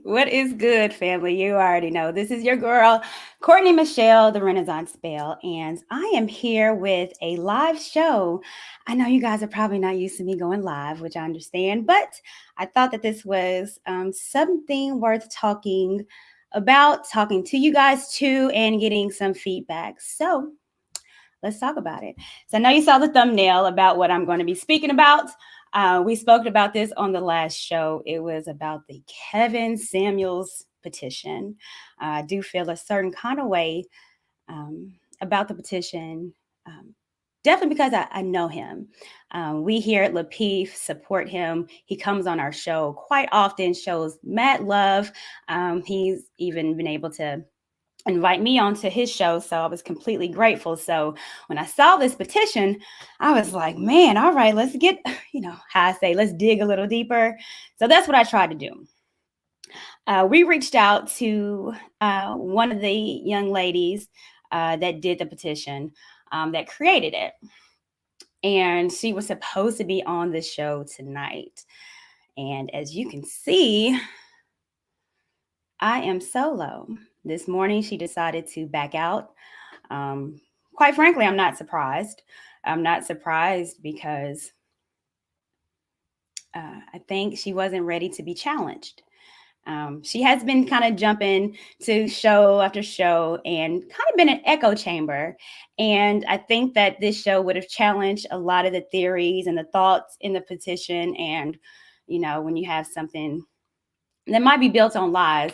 What is good, family? You already know. This is your girl, Courtney Michelle, the Renaissance Belle, and I am here with a live show. I know you guys are probably not used to me going live, which I understand, but I thought that this was something worth talking about, talking to you guys too, and getting some feedback. So let's talk about it. So I know you saw the thumbnail about what I'm going to be speaking about. We spoke about this on the last show. It was about the Kevin Samuels petition. I do feel a certain kind of way about the petition. Definitely because I know him. We here at Lapeef support him. He comes on our show quite often, shows mad love. He's even been able to invite me onto his show. So I was completely grateful. So when I saw this petition, I was like, man, all right, let's get, how I say, let's dig a little deeper. So that's what I tried to do. We reached out to one of the young ladies that did the petition, that created it. And she was supposed to be on the show tonight. And as you can see, I am solo. This morning, she decided to back out. Quite frankly, I'm not surprised. I'm not surprised because I think she wasn't ready to be challenged. She has been kind of jumping to show after show and kind of been an echo chamber. And I think that this show would have challenged a lot of the theories and the thoughts in the petition. And, when you have something that might be built on lies,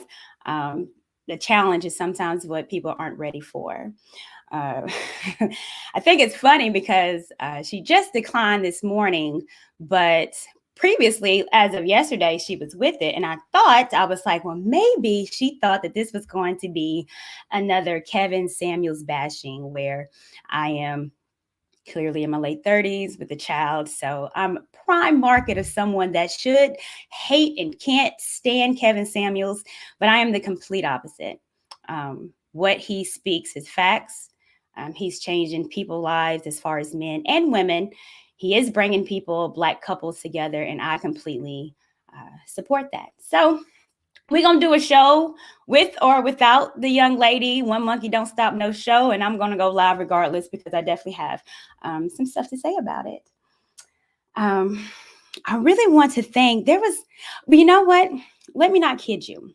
the challenge is sometimes what people aren't ready for. I think it's funny because she just declined this morning, but previously, as of yesterday, she was with it. And I was like, well, maybe she thought that this was going to be another Kevin Samuels bashing where I am clearly in my late 30s with a child. So I'm a prime market of someone that should hate and can't stand Kevin Samuels, but I am the complete opposite. What he speaks is facts. He's changing people's lives as far as men and women. He is bringing Black couples together, and I completely support that. So we're going to do a show with or without the young lady. One Monkey Don't Stop No Show. And I'm going to go live regardless because I definitely have some stuff to say about it. I really want to thank, but you know what? Let me not kid you.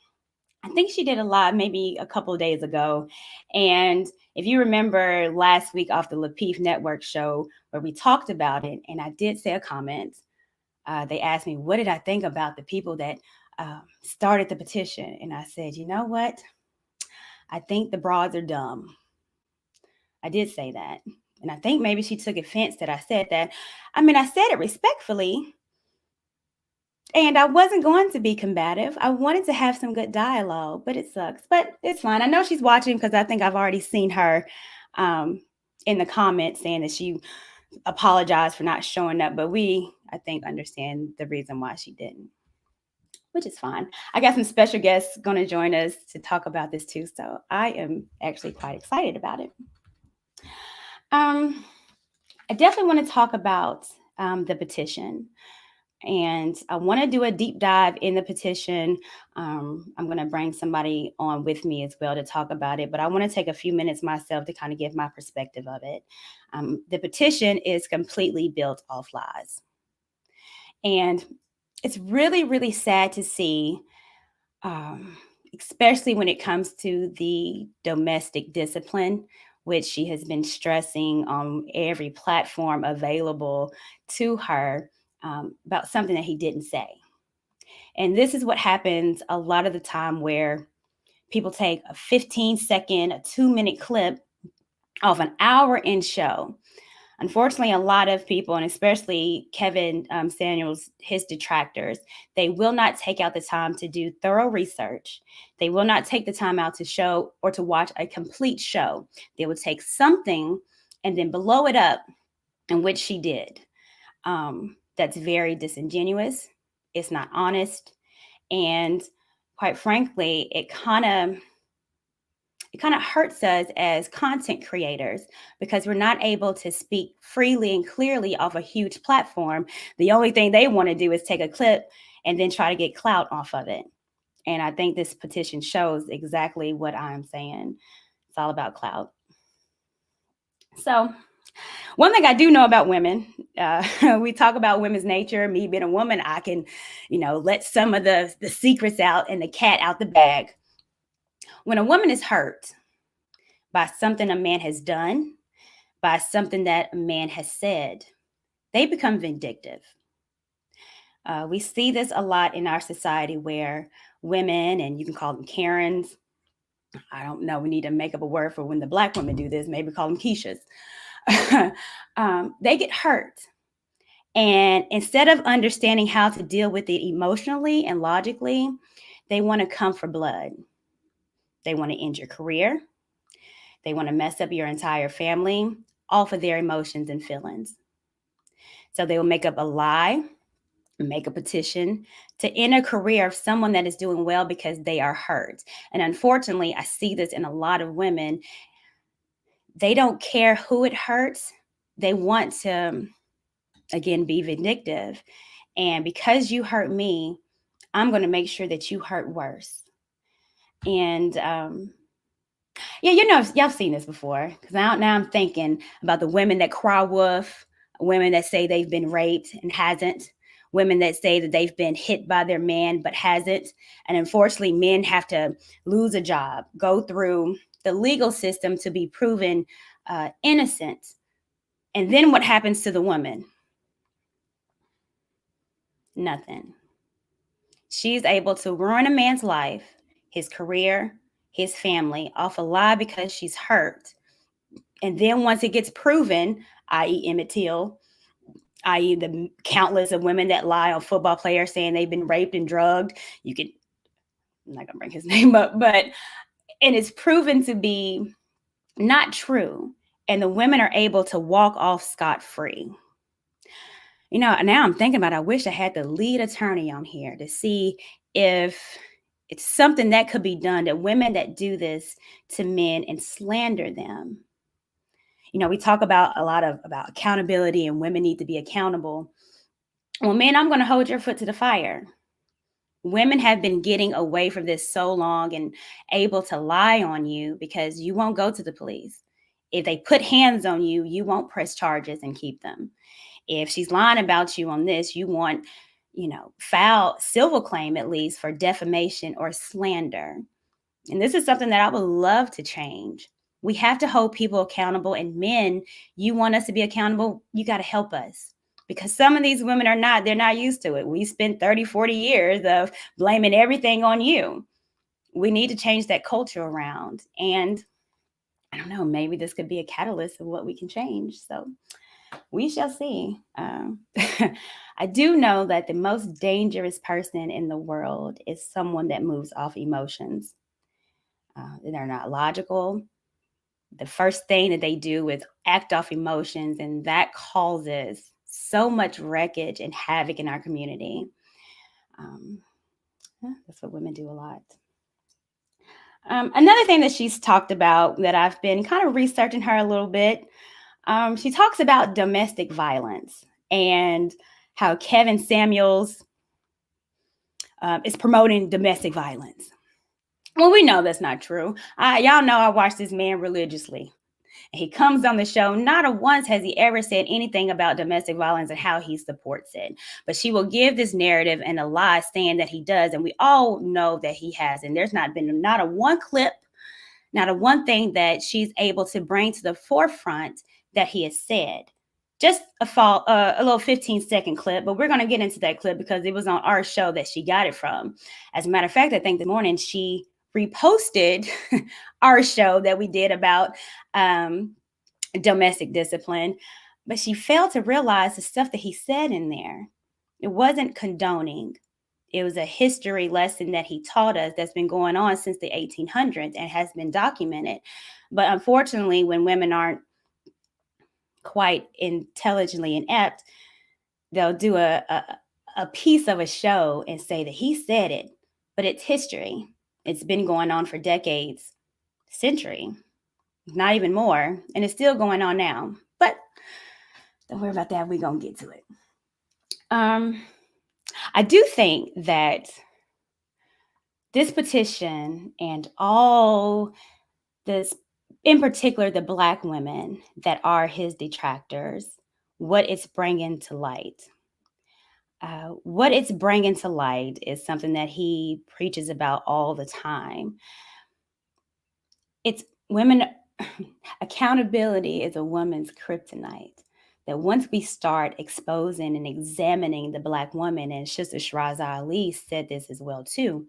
I think she did a live maybe a couple of days ago. And if you remember last week off the Lapeef Network show where we talked about it, and I did say a comment, they asked me, what did I think about the people that started the petition? And I said, you know what? I think the broads are dumb. I did say that. And I think maybe she took offense that I said that. I mean, I said it respectfully. And I wasn't going to be combative. I wanted to have some good dialogue, but it sucks. But it's fine. I know she's watching because I think I've already seen her in the comments saying that she apologized for not showing up. But I think, understand the reason why she didn't, which is fine. I got some special guests going to join us to talk about this too. So I am actually quite excited about it. I definitely want to talk about the petition. And I want to do a deep dive in the petition. I'm going to bring somebody on with me as well to talk about it. But I want to take a few minutes myself to kind of give my perspective of it. The petition is completely built off lies. And it's really, really sad to see, especially when it comes to the domestic discipline, which she has been stressing on every platform available to her. About something that he didn't say. And this is what happens a lot of the time where people take a 15-second, a 2-minute clip of an hour-in show. Unfortunately, a lot of people, and especially Kevin Samuels, his detractors, they will not take out the time to do thorough research. They will not take the time out to show or to watch a complete show. They will take something and then blow it up, in which she did. That's very disingenuous. It's not honest. And quite frankly, it kind of hurts us as content creators because we're not able to speak freely and clearly off a huge platform. The only thing they want to do is take a clip and then try to get clout off of it. And I think this petition shows exactly what I'm saying. It's all about clout. So one thing I do know about women, we talk about women's nature. Me being a woman, I can, let some of the secrets out and the cat out the bag. When a woman is hurt by something a man has done, by something that a man has said, they become vindictive. We see this a lot in our society where women, and you can call them Karens. I don't know. We need to make up a word for when the Black women do this. Maybe call them Keishas. They get hurt. And instead of understanding how to deal with it emotionally and logically, they want to come for blood. They want to end your career. They want to mess up your entire family, all for their emotions and feelings. So they will make up a lie, make a petition to end a career of someone that is doing well because they are hurt. And unfortunately, I see this in a lot of women. They don't care who it hurts. They want to, again, be vindictive. And because you hurt me, I'm going to make sure that you hurt worse. And yeah, y'all seen this before. Because now I'm thinking about the women that cry wolf, women that say they've been raped and hasn't, women that say that they've been hit by their man but hasn't. And unfortunately, men have to lose a job, go through the legal system to be proven innocent. And then what happens to the woman? Nothing. She's able to ruin a man's life, his career, his family off a lie because she's hurt. And then once it gets proven, i.e. Emmett Till, i.e. the countless of women that lie on football players saying they've been raped and drugged, I'm not gonna bring his name up, and it's proven to be not true. And the women are able to walk off scot-free. Now I'm thinking about, I wish I had the lead attorney on here to see if it's something that could be done to women that do this to men and slander them. We talk about a lot about accountability and women need to be accountable. Well, men, I'm going to hold your foot to the fire. Women have been getting away from this so long and able to lie on you because you won't go to the police. If they put hands on you, you won't press charges and keep them. If she's lying about you on this, you want, foul civil claim at least for defamation or slander. And this is something that I would love to change. We have to hold people accountable, and men, you want us to be accountable, you got to help us. Because some of these women they're not used to it. We spent 30, 40 years of blaming everything on you. We need to change that culture around. And I don't know, maybe this could be a catalyst of what we can change. So we shall see. I do know that the most dangerous person in the world is someone that moves off emotions. They're not logical. The first thing that they do is act off emotions, and that causes so much wreckage and havoc in our community. That's what women do a lot. Another thing that she's talked about that I've been kind of researching her a little bit, she talks about domestic violence and how Kevin Samuels is promoting domestic violence. Well, we know that's not true. Y'all know I watch this man religiously. He comes on the show. Not once has he ever said anything about domestic violence and how he supports it. But she will give this narrative and a lie saying that he does. And we all know that he has. And there's not been not a one clip, not a one thing that she's able to bring to the forefront that he has said. Just a little 15-second clip, but we're going to get into that clip because it was on our show that she got it from. As a matter of fact, I think this morning she reposted our show that we did about domestic discipline, but she failed to realize the stuff that he said in there. It wasn't condoning. It was a history lesson that he taught us that's been going on since the 1800s and has been documented. But unfortunately, when women aren't quite intelligently inept, they'll do a piece of a show and say that he said it, but it's history. It's been going on for decades, century, not even more, and it's still going on now. But don't worry about that. We're going to get to it. I do think that This petition and all this, in particular, the Black women that are his detractors, what it's bringing to light. What it's bringing to light is something that he preaches about all the time. It's women, accountability is a woman's kryptonite. That once we start exposing and examining the Black woman, and Sister Shiraza Ali said this as well too,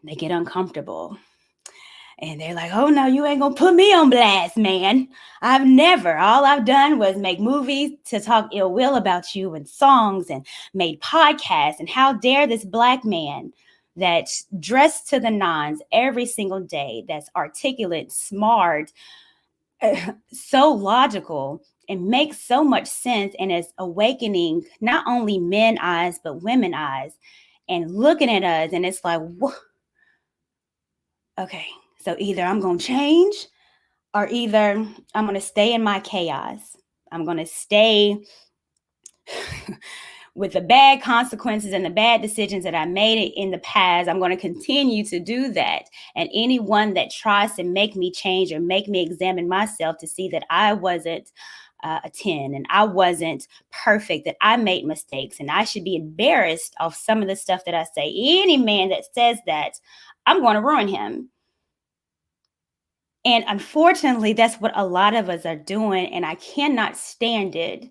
they get uncomfortable. And they're like, oh no, you ain't gonna put me on blast, man. I've never. All I've done was make movies to talk ill will about you and songs and made podcasts. And how dare this Black man that's dressed to the nines every single day, that's articulate, smart, so logical, and makes so much sense, and is awakening not only men eyes, but women eyes, and looking at us. And it's like, okay, so either I'm going to change, or either I'm going to stay in my chaos. I'm going to stay with the bad consequences and the bad decisions that I made in the past. I'm going to continue to do that. And anyone that tries to make me change or make me examine myself to see that I wasn't a 10 and I wasn't perfect, that I made mistakes and I should be embarrassed of some of the stuff that I say. Any man that says that, I'm going to ruin him. And unfortunately, that's what a lot of us are doing. And I cannot stand it.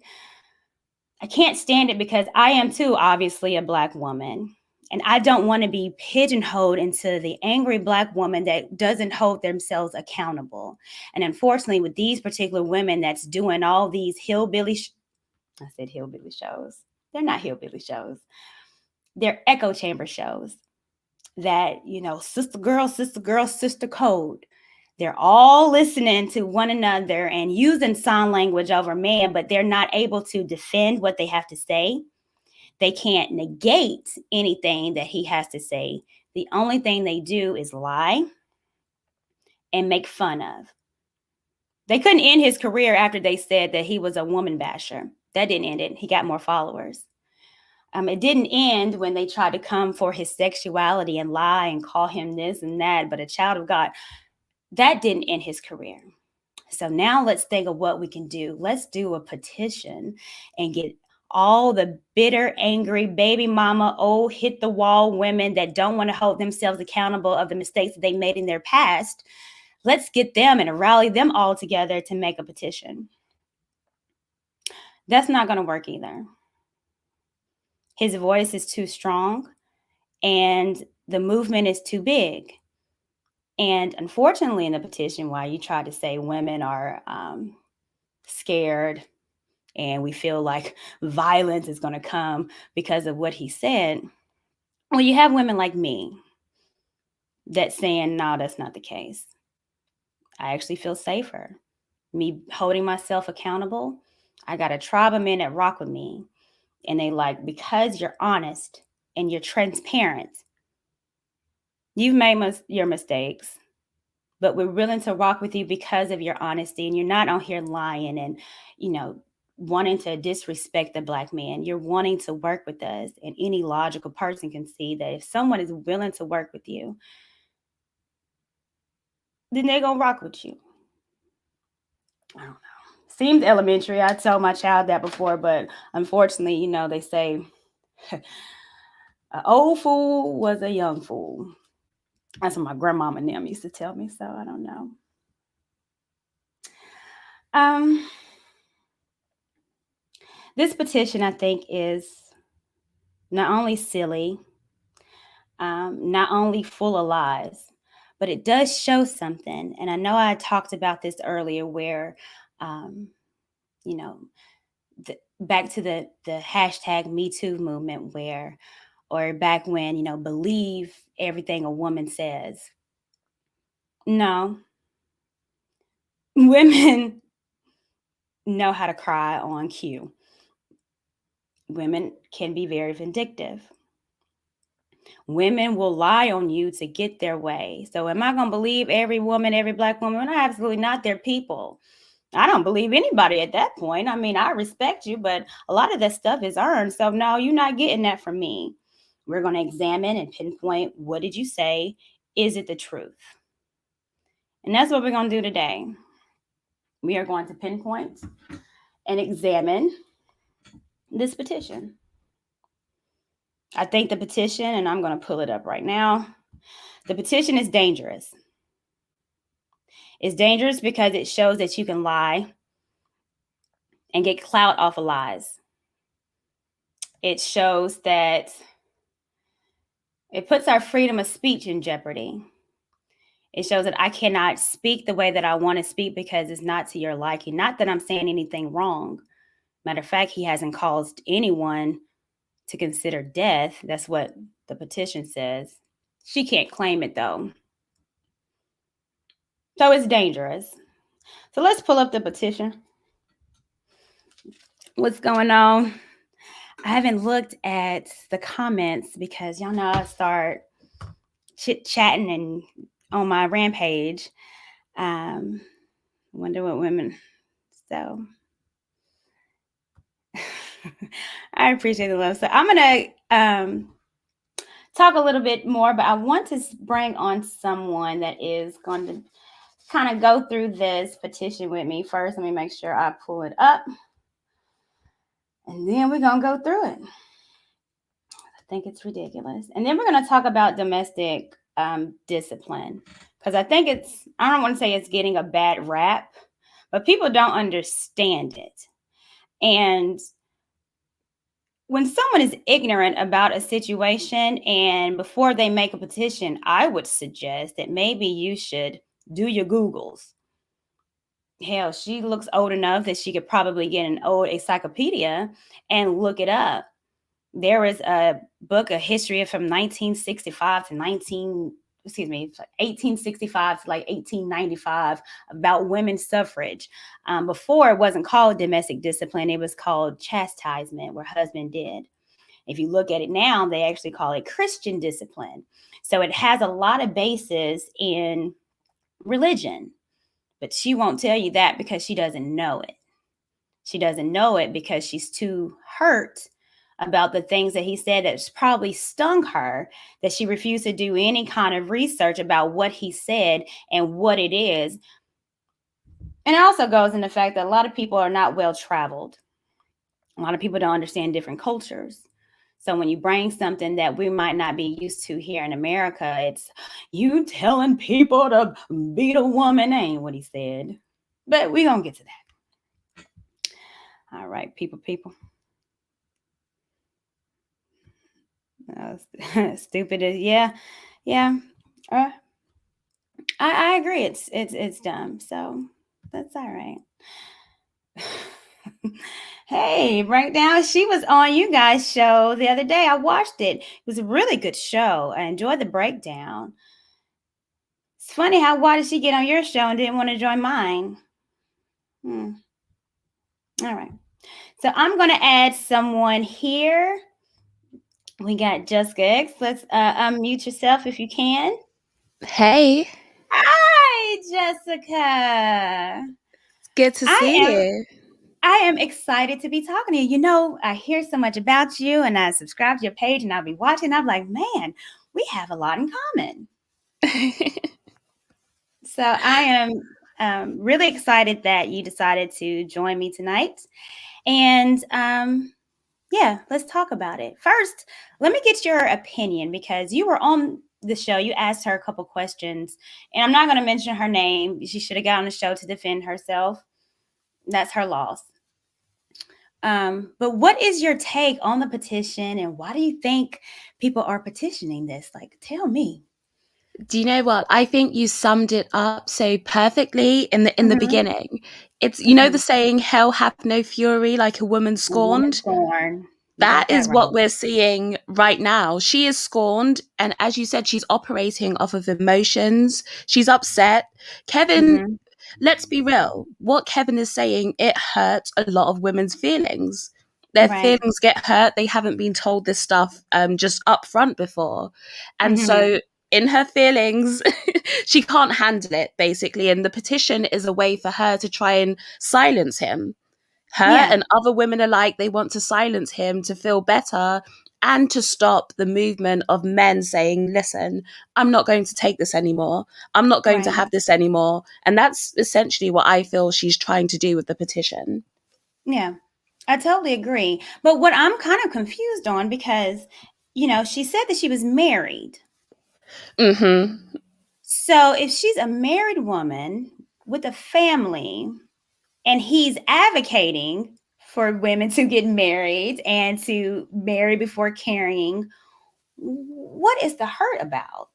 I can't stand it because I am too, obviously, a Black woman. And I don't want to be pigeonholed into the angry Black woman that doesn't hold themselves accountable. And unfortunately, with these particular women that's doing all these hillbilly, I said hillbilly shows. They're not hillbilly shows. They're echo chamber shows that, sister girl, sister code. They're all listening to one another and using sign language over man, but they're not able to defend what they have to say. They can't negate anything that he has to say. The only thing they do is lie and make fun of. They couldn't end his career after they said that he was a woman basher. That didn't end it. He got more followers. It didn't end when they tried to come for his sexuality and lie and call him this and that, but a child of God. That didn't end his career. So now let's think of what we can do. Let's do a petition and get all the bitter, angry, baby mama, hit the wall women that don't want to hold themselves accountable of the mistakes that they made in their past. Let's get them and rally them all together to make a petition. That's not going to work either. His voice is too strong and the movement is too big. And unfortunately, in the petition, while you try to say women are scared and we feel like violence is going to come because of what he said, well, you have women like me that's saying, no, that's not the case. I actually feel safer. Me holding myself accountable. I got a tribe of men that rock with me. And they like, because you're honest and you're transparent, you've made your mistakes, but we're willing to rock with you because of your honesty. And you're not on here lying and, wanting to disrespect the Black man. You're wanting to work with us. And any logical person can see that if someone is willing to work with you, then they're going to rock with you. I don't know. Seems elementary. I told my child that before, but unfortunately, they say an old fool was a young fool. That's what my grandmama and them used to tell me, so I don't know. This petition, I think, is not only silly, not only full of lies, but it does show something. And I know I talked about this earlier where, back to the hashtag Me Too movement or back when, believe everything a woman says. No. Women know how to cry on cue. Women can be very vindictive. Women will lie on you to get their way. So am I going to believe every woman, every Black woman? Absolutely not. They're people. I don't believe anybody at that point. I mean, I respect you, but a lot of that stuff is earned. So no, you're not getting that from me. We're going to examine and pinpoint, what did you say? Is it the truth? And that's what we're going to do today. We are going to pinpoint and examine this petition. I think the petition, and I'm going to pull it up right now. The petition is dangerous. It's dangerous because it shows that you can lie and get clout off of lies. It shows that it puts our freedom of speech in jeopardy. It shows that I cannot speak the way that I want to speak because it's not to your liking. Not that I'm saying anything wrong. Matter of fact, he hasn't caused anyone to consider death. That's what the petition says. She can't claim it though. So it's dangerous. So let's pull up the petition. What's going on? I haven't looked at the comments because y'all know I start chit-chatting and on my rampage. Wonder what women. So I appreciate the love. So I'm gonna talk a little bit more, but I want to bring on someone that is going to kind of go through this petition with me. First, let me make sure I pull it up, and then we're gonna go through it. I think it's ridiculous. And then we're gonna talk about domestic discipline, because I think I don't want to say it's getting a bad rap, but people don't understand it. And when someone is ignorant about a situation and before they make a petition, I would suggest that maybe you should do your Googles. Hell, she looks old enough that she could probably get an old encyclopedia and look it up. There is a book, a history from 1865 to 1895 about women's suffrage. Before, it wasn't called domestic discipline. It was called chastisement, where husband did. If you look at it now, they actually call it Christian discipline. So it has a lot of basis in religion, but she won't tell you that because she doesn't know it. She doesn't know it because she's too hurt about the things that he said that's probably stung her, that she refused to do any kind of research about what he said and what it is. And it also goes in the fact that a lot of people are not well traveled. A lot of people don't understand different cultures. So when you bring something that we might not be used to here in America, it's you telling people to beat a woman, ain't what he said. But we're going to get to that. All right, people. Stupid is yeah. I agree. It's dumb. So that's all right. Hey, Breakdown. She was on you guys' show the other day. I watched it. It was a really good show. I enjoyed the breakdown. It's funny why did she get on your show and didn't want to join mine? All right. So I'm going to add someone here. We got Jessica X. Let's unmute yourself if you can. Hey. Hi, Jessica. It's good to see you. I am excited to be talking to you. You know, I hear so much about you and I subscribe to your page and I'll be watching. I'm like, man, we have a lot in common. So I am really excited that you decided to join me tonight. And yeah, let's talk about it. First, let me get your opinion because you were on the show. You asked her a couple questions and I'm not going to mention her name. She should have got on the show to defend herself. That's her loss. But what is your take on the petition and why do you think people are petitioning this? Like, tell me. Do you know what? I think you summed it up so perfectly in the beginning. It's, you know, the saying, hell hath no fury like a woman scorned. That is right. What we're seeing right now. She is scorned. And as you said, she's operating off of emotions. She's upset. Kevin, let's be real. What Kevin is saying, it hurts a lot of women's feelings. Their feelings get hurt. They haven't been told this stuff just up front before. And so in her feelings, she can't handle it, basically. And the petition is a way for her to try and silence him. Her and other women alike, they want to silence him to feel better and to stop the movement of men saying, listen, I'm not going to take this anymore. I'm not going to have this anymore. And that's essentially what I feel she's trying to do with the petition. Yeah, I totally agree. But what I'm kind of confused on, because, she said that she was married. Mm-hmm. So if she's a married woman with a family and he's advocating for women to get married and to marry before carrying, what is the hurt about?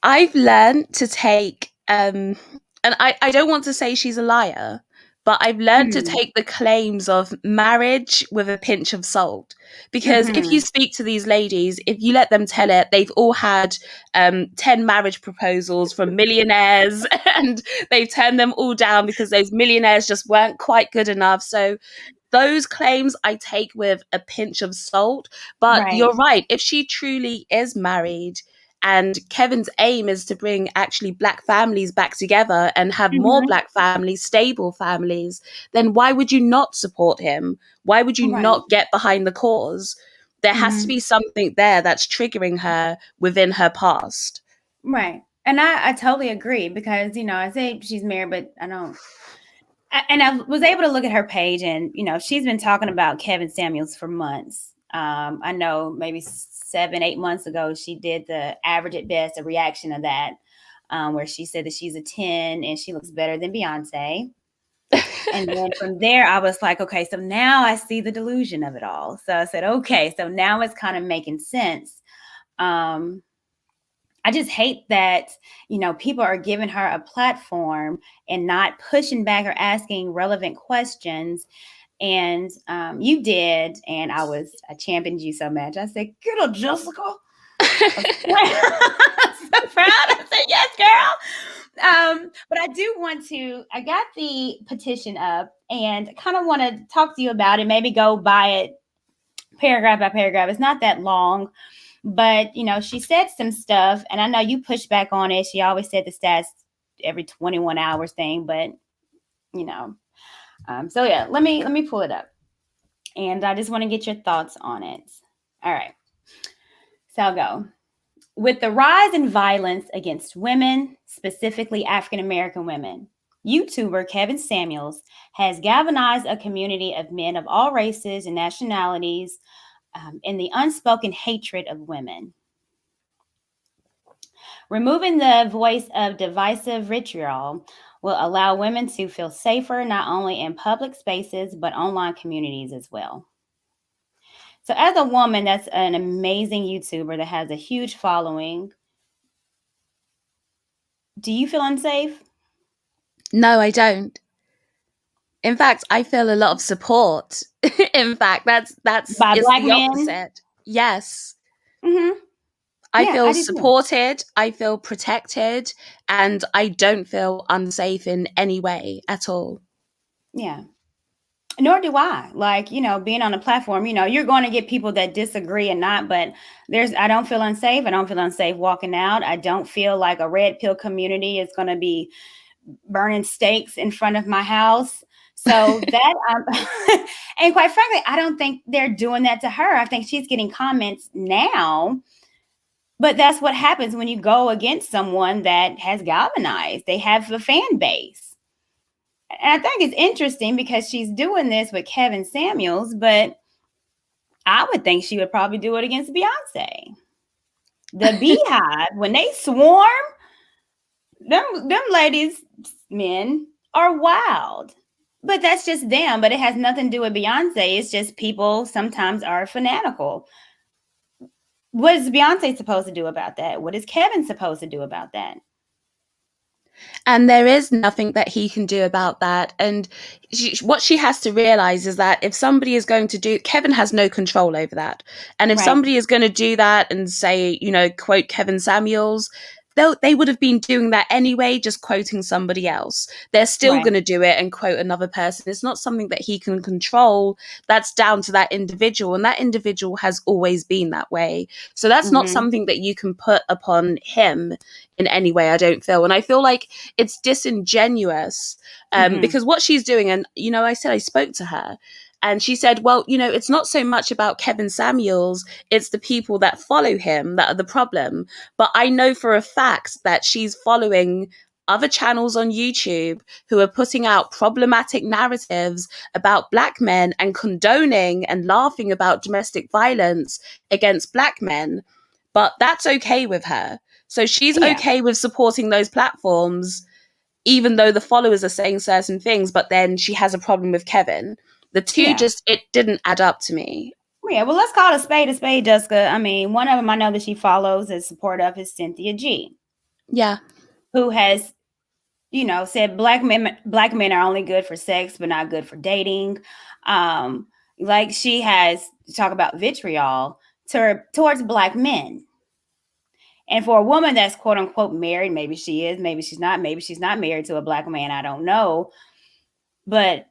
I've learned to take, and I don't want to say she's a liar, but I've learned to take the claims of marriage with a pinch of salt. Because if you speak to these ladies, if you let them tell it, they've all had 10 marriage proposals from millionaires and they've turned them all down because those millionaires just weren't quite good enough. So those claims I take with a pinch of salt. But you're right. If she truly is married and Kevin's aim is to bring actually Black families back together and have more Black families, stable families, then why would you not support him? Why would you not get behind the cause? There has to be something there that's triggering her within her past. Right. And I totally agree, because, I say she's married, but I don't. And I was able to look at her page, and, she's been talking about Kevin Samuels for months. I know maybe 7-8 months ago, she did the Average at Best, a reaction of that, where she said that she's a 10 and she looks better than Beyonce. And then from there, I was like, okay, so now I see the delusion of it all. So I said, okay, so now it's kind of making sense. I just hate that, people are giving her a platform and not pushing back or asking relevant questions. And you did. And I championed you so much. I said, good old Jessica. I'm so proud. I said, yes, girl. But I got the petition up and kind of want to talk to you about it, maybe go by it paragraph by paragraph. It's not that long. But, she said some stuff, and I know you pushed back on it. She always said the stats every 21 hours thing, but, so yeah, let me pull it up. And I just want to get your thoughts on it. All right. So I'll go. With the rise in violence against women, specifically African-American women, YouTuber Kevin Samuels has galvanized a community of men of all races and nationalities in the unspoken hatred of women. Removing the voice of divisive vitriol will allow women to feel safer, not only in public spaces, but online communities as well. So as a woman, that's an amazing YouTuber that has a huge following. Do you feel unsafe? No, I don't. In fact, I feel a lot of support. In fact, that's By it's Black the men? opposite. Yes. Mm-hmm. I feel supported, I feel protected, and I don't feel unsafe in any way at all. Yeah. Nor do I. Like, being on a platform, you're going to get people that disagree and not, but I don't feel unsafe. I don't feel unsafe walking out. I don't feel like a red pill community is going to be burning steaks in front of my house. So that, and quite frankly, I don't think they're doing that to her. I think she's getting comments now, but that's what happens when you go against someone that has galvanized. They have a fan base. And I think it's interesting because she's doing this with Kevin Samuels, but I would think she would probably do it against Beyonce. The Beehive, when they swarm, them ladies, men are wild. But that's just them. But it has nothing to do with Beyonce. It's just people sometimes are fanatical. What is Beyonce supposed to do about that? What is Kevin supposed to do about that? And there is nothing that he can do about that. And what she has to realize is that if somebody is going to do, Kevin has no control over that. And if somebody is going to do that and say, quote Kevin Samuels, they would have been doing that anyway, just quoting somebody else. They're still going to do it and quote another person. It's not something that he can control. That's down to that individual. And that individual has always been that way. So that's not something that you can put upon him in any way, I don't feel. And I feel like it's disingenuous because what she's doing, and, I said I spoke to her, And she said, well, it's not so much about Kevin Samuels, it's the people that follow him that are the problem. But I know for a fact that she's following other channels on YouTube who are putting out problematic narratives about Black men and condoning and laughing about domestic violence against Black men. But that's okay with her. So she's okay with supporting those platforms, even though the followers are saying certain things, but then she has a problem with Kevin. The two it didn't add up to me. Yeah, well, let's call a spade, Jessica. I mean, one of them I know that she follows as support of is Cynthia G. Yeah. Who has, said black men are only good for sex, but not good for dating. Like she has talk about vitriol towards Black men. And for a woman that's quote unquote married, maybe she is, maybe she's not married to a Black man, I don't know. But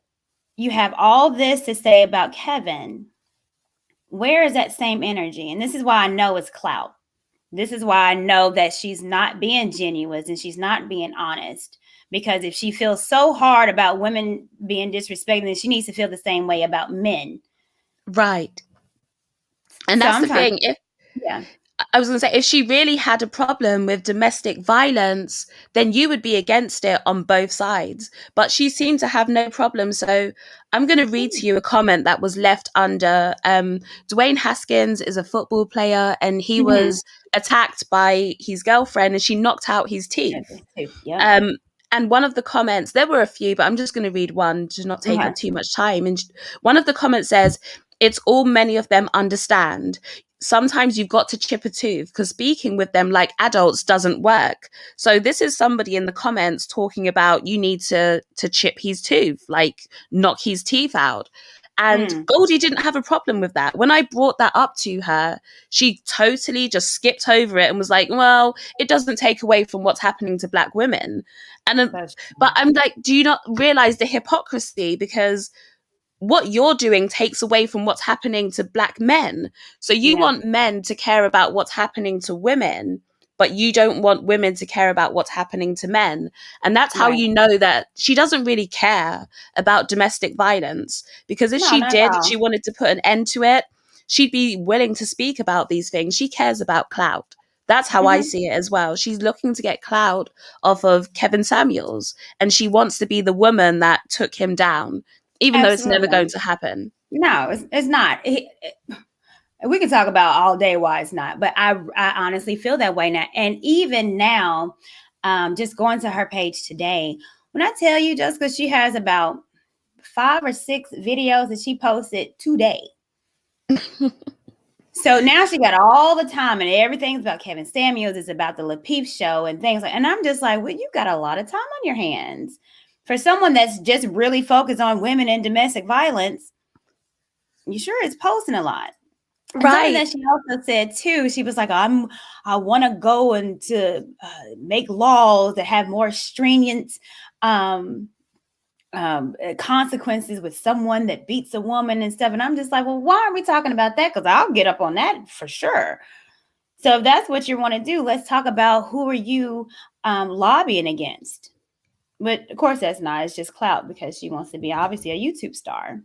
you have all this to say about Kevin. Where is that same energy? And this is why I know it's clout. This is why I know that she's not being genuine and she's not being honest. Because if she feels so hard about women being disrespected, then she needs to feel the same way about men. Right. And that's the thing. I was going to say, if she really had a problem with domestic violence, then you would be against it on both sides. But she seemed to have no problem. So I'm going to read to you a comment that was left under Dwayne Haskins is a football player, and he was attacked by his girlfriend and she knocked out his teeth. And one of the comments, there were a few, but I'm just going to read one to not take up too much time. And one of the comments says, it's all many of them understand. Sometimes you've got to chip a tooth because speaking with them like adults doesn't work. So this is somebody in the comments talking about you need to chip his tooth, like knock his teeth out. And Goldie didn't have a problem with that. When I brought that up to her, she totally just skipped over it and was like, well, it doesn't take away from what's happening to Black women. And but I'm like, do you not realize the hypocrisy? Because what you're doing takes away from what's happening to Black men. So you want men to care about what's happening to women, but you don't want women to care about what's happening to men. And that's how you know that she doesn't really care about domestic violence. Because if she did, she wanted to put an end to it, she'd be willing to speak about these things. She cares about clout. That's how I see it as well. She's looking to get clout off of Kevin Samuels, and she wants to be the woman that took him down, even though it's never going to happen. No, it's not. We can talk about all day why it's not, but I honestly feel that way now. And even now, just going to her page today, when I tell you, Jessica, she has about 5 or 6 videos that she posted today. So now she got all the time and everything's about Kevin Samuels. It's about the Lapeef show and things like, and I'm just like, well, you got a lot of time on your hands. For someone that's just really focused on women and domestic violence, you sure is posting a lot. And something that she also said too, she was like, I want to go and to make laws that have more stringent consequences with someone that beats a woman and stuff. And I'm just like, well, why aren't we talking about that? Because I'll get up on that for sure. So if that's what you want to do, let's talk about who are you lobbying against. But of course, that's not. It's just clout because she wants to be obviously a YouTube star.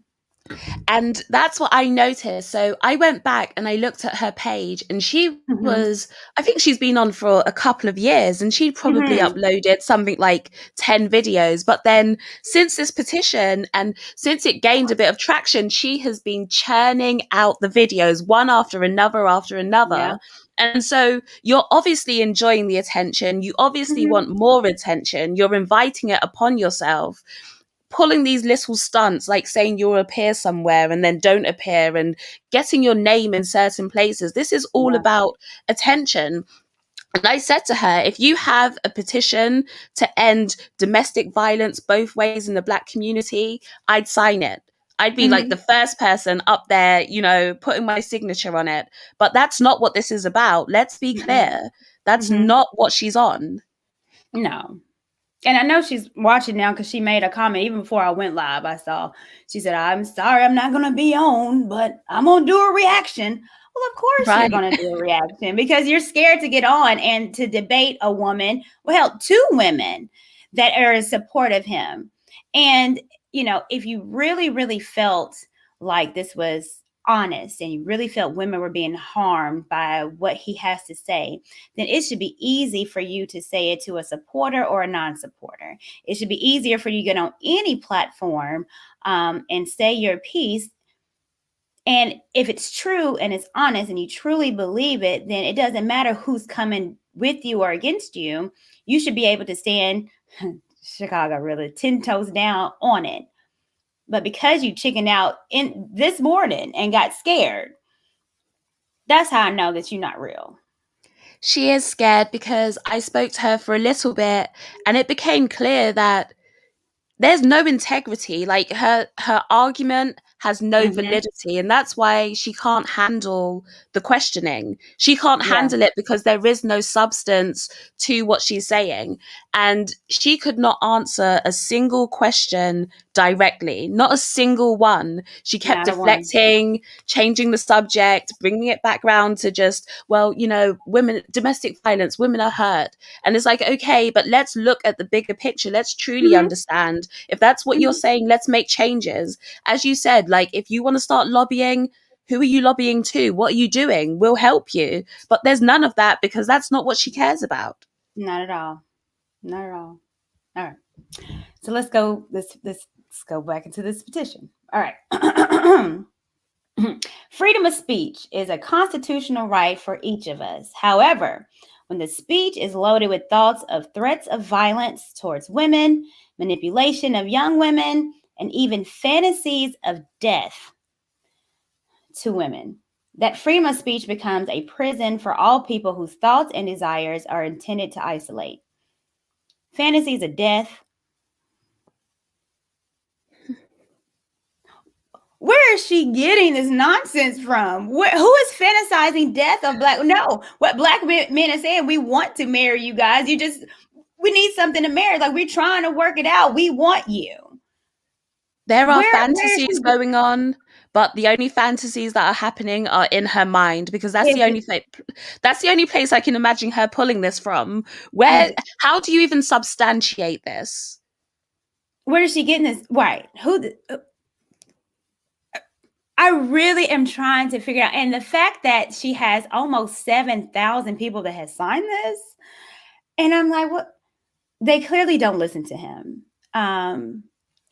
And that's what I noticed. So I went back and I looked at her page, and she was, I think she's been on for a couple of years, and she probably uploaded something like 10 videos. But then since this petition and since it gained a bit of traction, she has been churning out the videos one after another. Yeah. And so you're obviously enjoying the attention. You obviously want more attention. You're inviting it upon yourself, pulling these little stunts like saying you'll appear somewhere and then don't appear and getting your name in certain places. This is all about attention. And I said to her, if you have a petition to end domestic violence both ways in the Black community, I'd sign it. I'd be like the first person up there, putting my signature on it. But that's not what this is about. Let's be clear. That's not what she's on. No. And I know she's watching now because she made a comment even before I went live. I saw, she said, I'm sorry, I'm not going to be on, but I'm going to do a reaction. Well, of course you're going to do a reaction because you're scared to get on and to debate a woman. Well, 2 women that are in support of him. And, if you really, really felt like this was honest and you really felt women were being harmed by what he has to say, then it should be easy for you to say it to a supporter or a non-supporter. It should be easier for you to get on any platform and say your piece. And if it's true and it's honest and you truly believe it, then it doesn't matter who's coming with you or against you. You should be able to stand Chicago really 10 toes down on it. But because you chickened out in this morning and got scared, that's how I know that you're not real. She is scared because I spoke to her for a little bit and it became clear that there's no integrity. Like her argument has no validity, and that's why she can't handle the questioning. She can't handle it because there is no substance to what she's saying, and she could not answer a single question directly, not a single one. She kept deflecting, changing the subject, bringing it back around to just, well, you know, women, domestic violence, women are hurt. And it's like, okay, but let's look at the bigger picture. Let's truly understand. If that's what you're saying, let's make changes. As you said, like, if you want to start lobbying, who are you lobbying to? What are you doing? We'll help you. But there's none of that because that's not what she cares about. Not at all. Not at all. All right. So let's go back into this petition. All right. Freedom of speech is a constitutional right for each of us. However, when the speech is loaded with thoughts of threats of violence towards women, manipulation of young women, and even fantasies of death to women, that freedom of speech becomes a prison for all people whose thoughts and desires are intended to isolate. Fantasies of death. Where is she getting this nonsense from? Who is fantasizing death of black? No, what black men are saying, we want to marry you guys. We need something to marry. Like, we're trying to work it out. We want you. There are fantasies going on, but the only fantasies that are happening are in her mind, because that's the only place I can imagine her pulling this from. How do you even substantiate this? Where is she getting this? Right. I really am trying to figure out. And the fact that she has almost 7,000 people that have signed this. And I'm like, what? They clearly don't listen to him.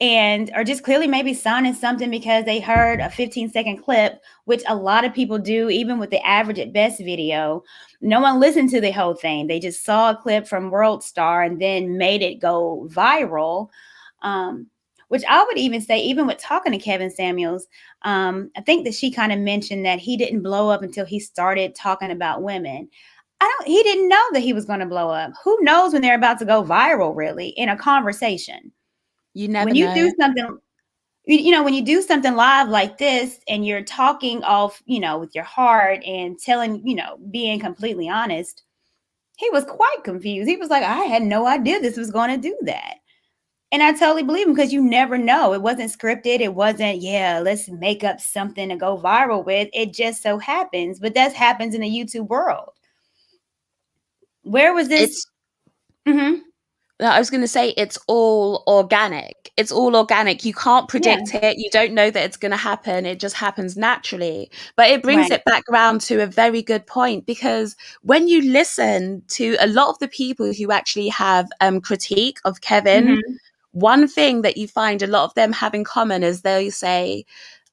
And are just clearly maybe signing something because they heard a 15-second clip, which a lot of people do, even with the average at best video. No one listened to the whole thing. They just saw a clip from World Star and then made it go viral. Which I would even say, even with talking to Kevin Samuels, I think that she kind of mentioned that he didn't blow up until he started talking about women. He didn't know that he was going to blow up. Who knows when they're about to go viral, really, in a conversation? You never when you know. do something, when you do something live like this and you're talking off, with your heart and telling, being completely honest, he was quite confused. He was like, I had no idea this was going to do that. And I totally believe him, because you never know. It wasn't scripted. It wasn't, let's make up something to go viral with. It just so happens. But that happens in the YouTube world. Where was this? I was going to say, it's all organic. It's all organic. You can't predict it. You don't know that it's going to happen. It just happens naturally. But it brings it back around to a very good point, because when you listen to a lot of the people who actually have critique of Kevin, one thing that you find a lot of them have in common is they say,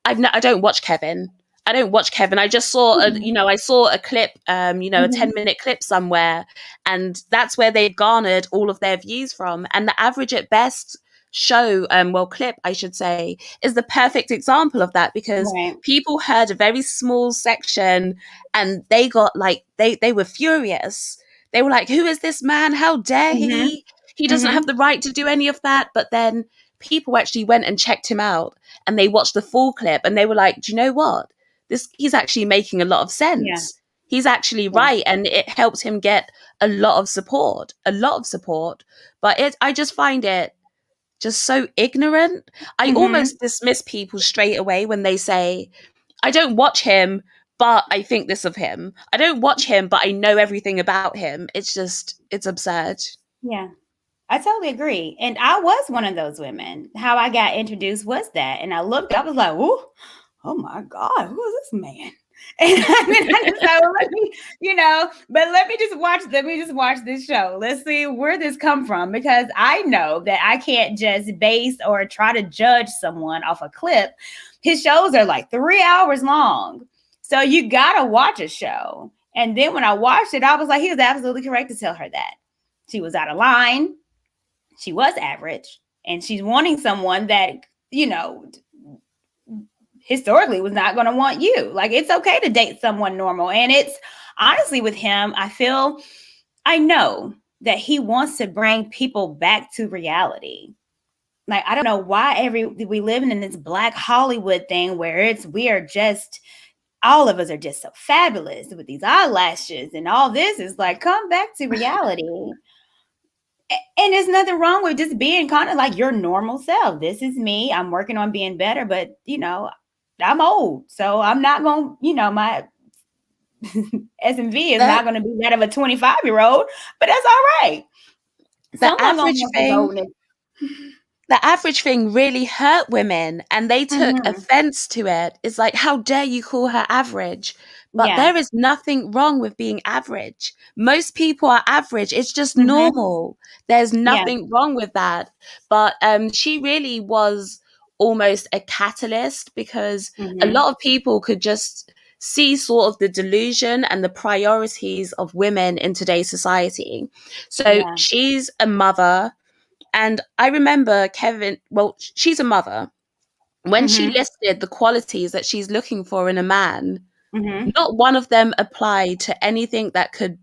I don't watch Kevin. I don't watch Kevin. I just saw I saw a clip, a 10-minute clip somewhere, and that's where they garnered all of their views from. And the average at best show, clip, I should say, is the perfect example of that, because people heard a very small section and they got like, they were furious. They were like, who is this man? How dare he? He doesn't have the right to do any of that. But then people actually went and checked him out and they watched the full clip and they were like, do you know what? He's actually making a lot of sense. Yeah. He's actually right. And it helped him get a lot of support. But I just find it just so ignorant. I almost dismiss people straight away when they say, I don't watch him, but I think this of him. I don't watch him, but I know everything about him. It's absurd. Yeah. I totally agree. And I was one of those women. How I got introduced was that. And I was like, ooh, oh my God, who is this man? And so let me, but let me just watch this show. Let's see where this come from, because I know that I can't just base or try to judge someone off a clip. His shows are like 3 hours long. So you gotta watch a show. And then when I watched it, I was like, he was absolutely correct to tell her that. She was out of line. She was average. And she's wanting someone that, historically was not going to want you. Like, it's okay to date someone normal. And it's honestly with him, I know that he wants to bring people back to reality. Like, I don't know why we live in this Black Hollywood thing where we are just, all of us are just so fabulous with these eyelashes and all this. Is like, come back to reality. And there's nothing wrong with just being kind of like your normal self. This is me. I'm working on being better, but I'm old, so I'm not going to, my S&V is not going to be that of a 25-year-old, but that's all right. The average thing really hurt women, and they took offense to it. It's like, how dare you call her average? But there is nothing wrong with being average. Most people are average. It's just normal. There's nothing wrong with that. But she really was almost a catalyst, because a lot of people could just see sort of the delusion and the priorities of women in today's society. So she's a mother. And I remember she's a mother. When she listed the qualities that she's looking for in a man, not one of them applied to anything that could,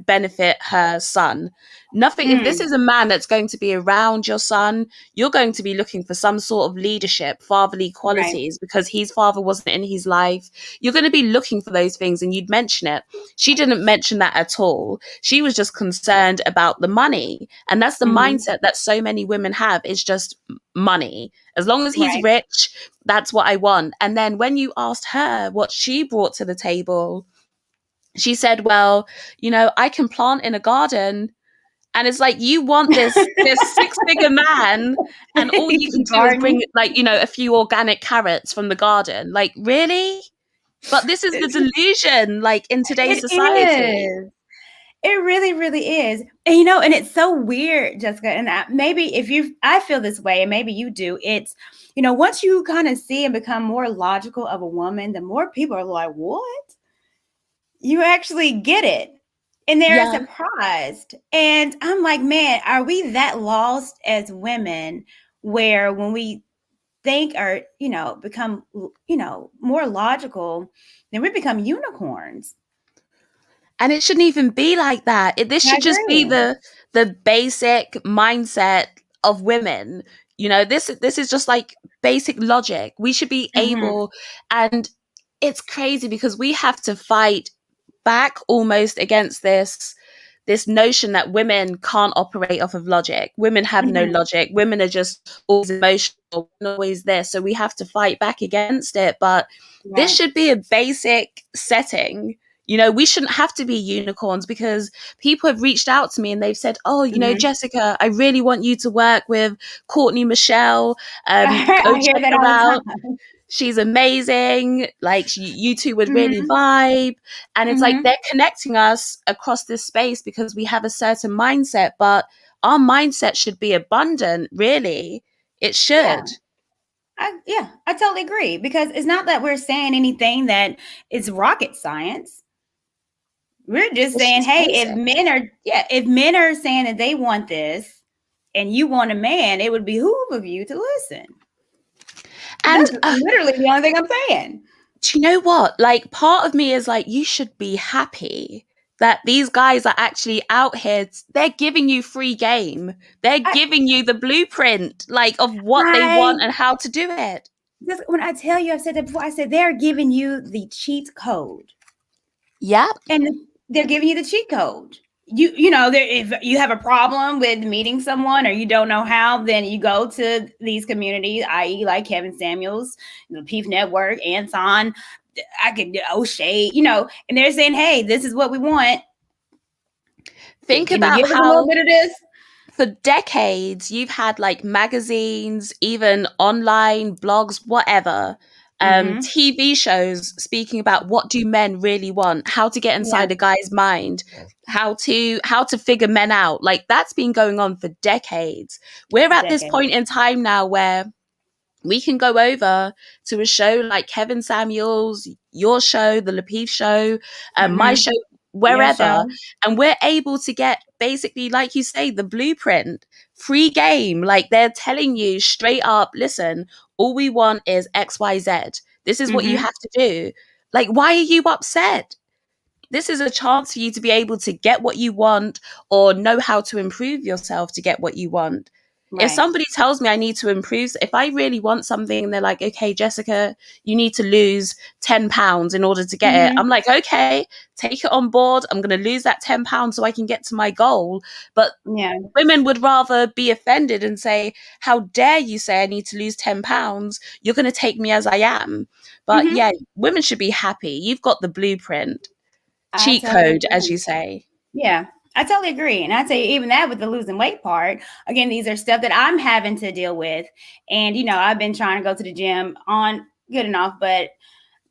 benefit her son. Nothing. If this is a man that's going to be around your son, you're going to be looking for some sort of leadership, fatherly qualities, because his father wasn't in his life. You're going to be looking for those things, and you'd mention it. She didn't mention that at all. She was just concerned about the money. And that's the mindset that so many women have, is just money. As long as he's rich, that's what I want. And then when you asked her what she brought to the table, she said, well, I can plant in a garden. And it's like, you want this 6-figure man, and all you can do is bring a few organic carrots from the garden. Like, really? But this is the delusion, in today's society. It really, really is. And, and it's so weird, Jessica. And I feel this way, and maybe you do. It's, once you kind of see and become more logical of a woman, the more people are like, what? You actually get it. And they're surprised. And I'm like, man, are we that lost as women, where when we think or, become, more logical, then we become unicorns? And it shouldn't even be like that. This should just be the basic mindset of women. This is just like basic logic. We should be able, and it's crazy because we have to fight back almost against this notion that women can't operate off of logic. Women have no logic. Women are just always emotional, always this. So we have to fight back against it. But this should be a basic setting. We shouldn't have to be unicorns, because people have reached out to me and they've said, oh, Jessica, I really want you to work with Courtney Michelle. Go check her out. She's amazing. Like, you two would really vibe. And it's like, they're connecting us across this space because we have a certain mindset, but our mindset should be abundant, really. It should. I totally agree, because it's not that we're saying anything that is rocket science. We're just saying, hey, if men are saying that they want this and you want a man, it would behoove of you to listen. And that's literally the only thing I'm saying. Do you know what? Like, part of me is like, you should be happy that these guys are actually out here. They're giving you free game. They're giving you the blueprint, of what they want and how to do it. Just when I tell you, I've said that before. I said they're giving you the cheat code. Yep. And they're giving you the cheat code. If you have a problem with meeting someone or you don't know how, then you go to these communities, i.e. like Kevin Samuels, the Lapeef Network, Anson, O'Shea, and they're saying, hey, this is what we want. Think about how a little bit of this. For decades, you've had magazines, even online blogs, whatever, TV shows speaking about what do men really want, how to get inside a guy's mind, how to figure men out. Like, that's been going on for decades. We're at this point in time now where we can go over to a show like Kevin Samuels, your show, the Lapeef show, my show, wherever, and we're able to get basically, like you say, the blueprint, free game. Like, they're telling you straight up, listen, all we want is XYZ. This is what you have to do. Like, why are you upset? This is a chance for you to be able to get what you want or know how to improve yourself to get what you want. Right. If somebody tells me I need to improve, if I really want something and they're like, okay, Jessica, you need to lose 10 pounds in order to get it. I'm like, okay, take it on board. I'm going to lose that 10 pounds so I can get to my goal. But women would rather be offended and say, how dare you say I need to lose 10 pounds? You're going to take me as I am. But yeah, women should be happy. You've got the blueprint. Cheat code, as you say. Yeah, I totally agree. And I'd say even that with the losing weight part, again, these are stuff that I'm having to deal with. And, you know, I've been trying to go to the gym on good enough, but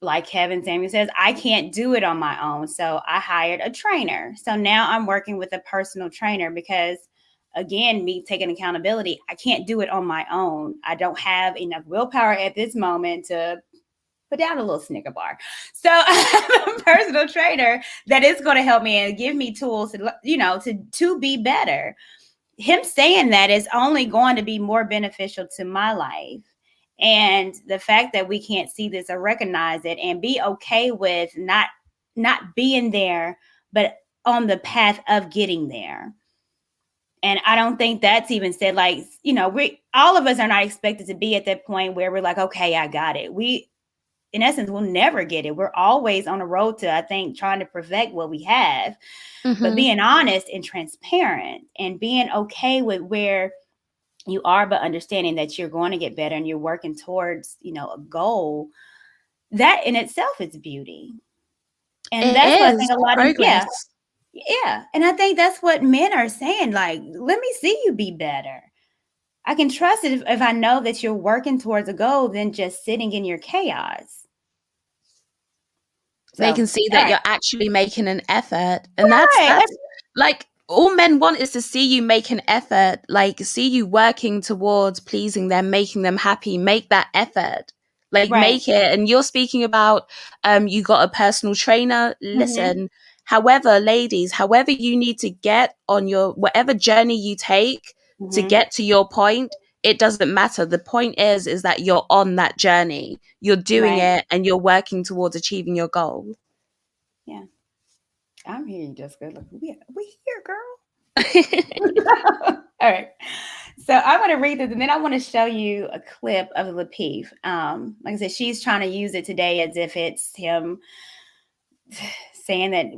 like Kevin Samuel says, I can't do it on my own. So I hired a trainer. So now I'm working with a personal trainer because, again, me taking accountability, I can't do it on my own. I don't have enough willpower at this moment to put down a little Snicker bar. So I have a personal trainer that is going to help me and give me tools to, you know, to be better. Him saying that is only going to be more beneficial to my life. And the fact that we can't see this or recognize it and be okay with not being there, but on the path of getting there. And I don't think that's even said, like, you know, all of us are not expected to be at that point where we're like, okay, I got it. In essence, we'll never get it. We're always on the road to, I think, trying to perfect what we have, but being honest and transparent and being okay with where you are, but understanding that you're going to get better and you're working towards, you know, a goal, that in itself is beauty. And that's what I think a lot of, yeah. And I think that's what men are saying. Like, let me see you be better. I can trust it if I know that you're working towards a goal than just sitting in your chaos. So, they can see that you're actually making an effort. And that's like, all men want is to see you make an effort, like see you working towards pleasing them, making them happy. Make that effort, like make it. And you're speaking about, you got a personal trainer. Listen, however, ladies, however you need to get on your, whatever journey you take to get to your point, it doesn't matter. The point is that you're on that journey, you're doing it, and you're working towards achieving your goal. Yeah. I'm hearing you, Jessica. Look, we here, girl. All right. So I want to read this, and then I want to show you a clip of Lapeef. Like I said, she's trying to use it today as if it's him saying that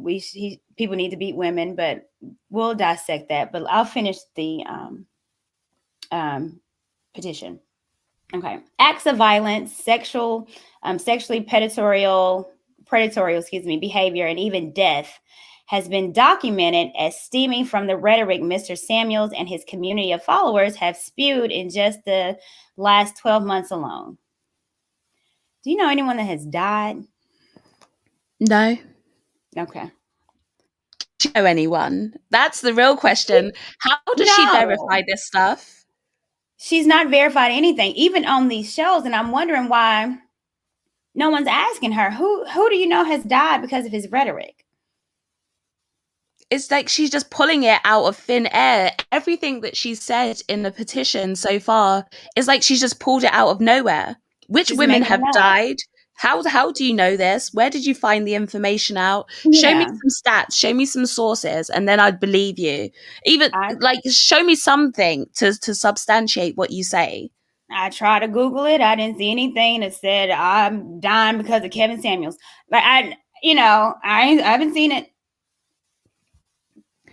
people need to beat women, but we'll dissect that. But I'll finish the petition. Okay. Acts of violence, sexually predatory behavior, and even death has been documented as stemming from the rhetoric Mr. Samuels and his community of followers have spewed in just the last 12 months alone. Do you know anyone that has died? No. Okay. Do you know anyone? That's the real question. How does she verify this stuff? She's not verified anything, even on these shows. And I'm wondering why no one's asking her, who do you know has died because of his rhetoric? It's like she's just pulling it out of thin air. Everything that she's said in the petition so far is like she's just pulled it out of nowhere. Which women have died? How do you know this? Where did you find the information out? Yeah. Show me some stats, show me some sources, and then I'd believe you. Even like show me something to substantiate what you say. I tried to Google it. I didn't see anything that said I'm dying because of Kevin Samuels. Like I haven't seen it.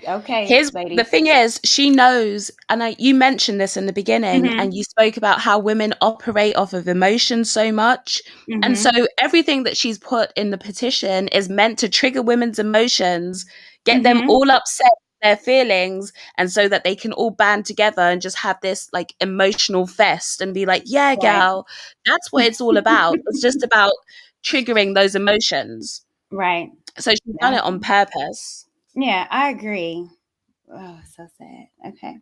Okay. The thing is, she knows, and you mentioned this in the beginning, and you spoke about how women operate off of emotion so much. And so everything that she's put in the petition is meant to trigger women's emotions, get them all upset, their feelings, and so that they can all band together and just have this like emotional fest and be like, yeah, Right. girl, that's what it's all about. It's just about triggering those emotions. Right. So she's done it on purpose. Yeah, I agree. Oh, so sad. Okay.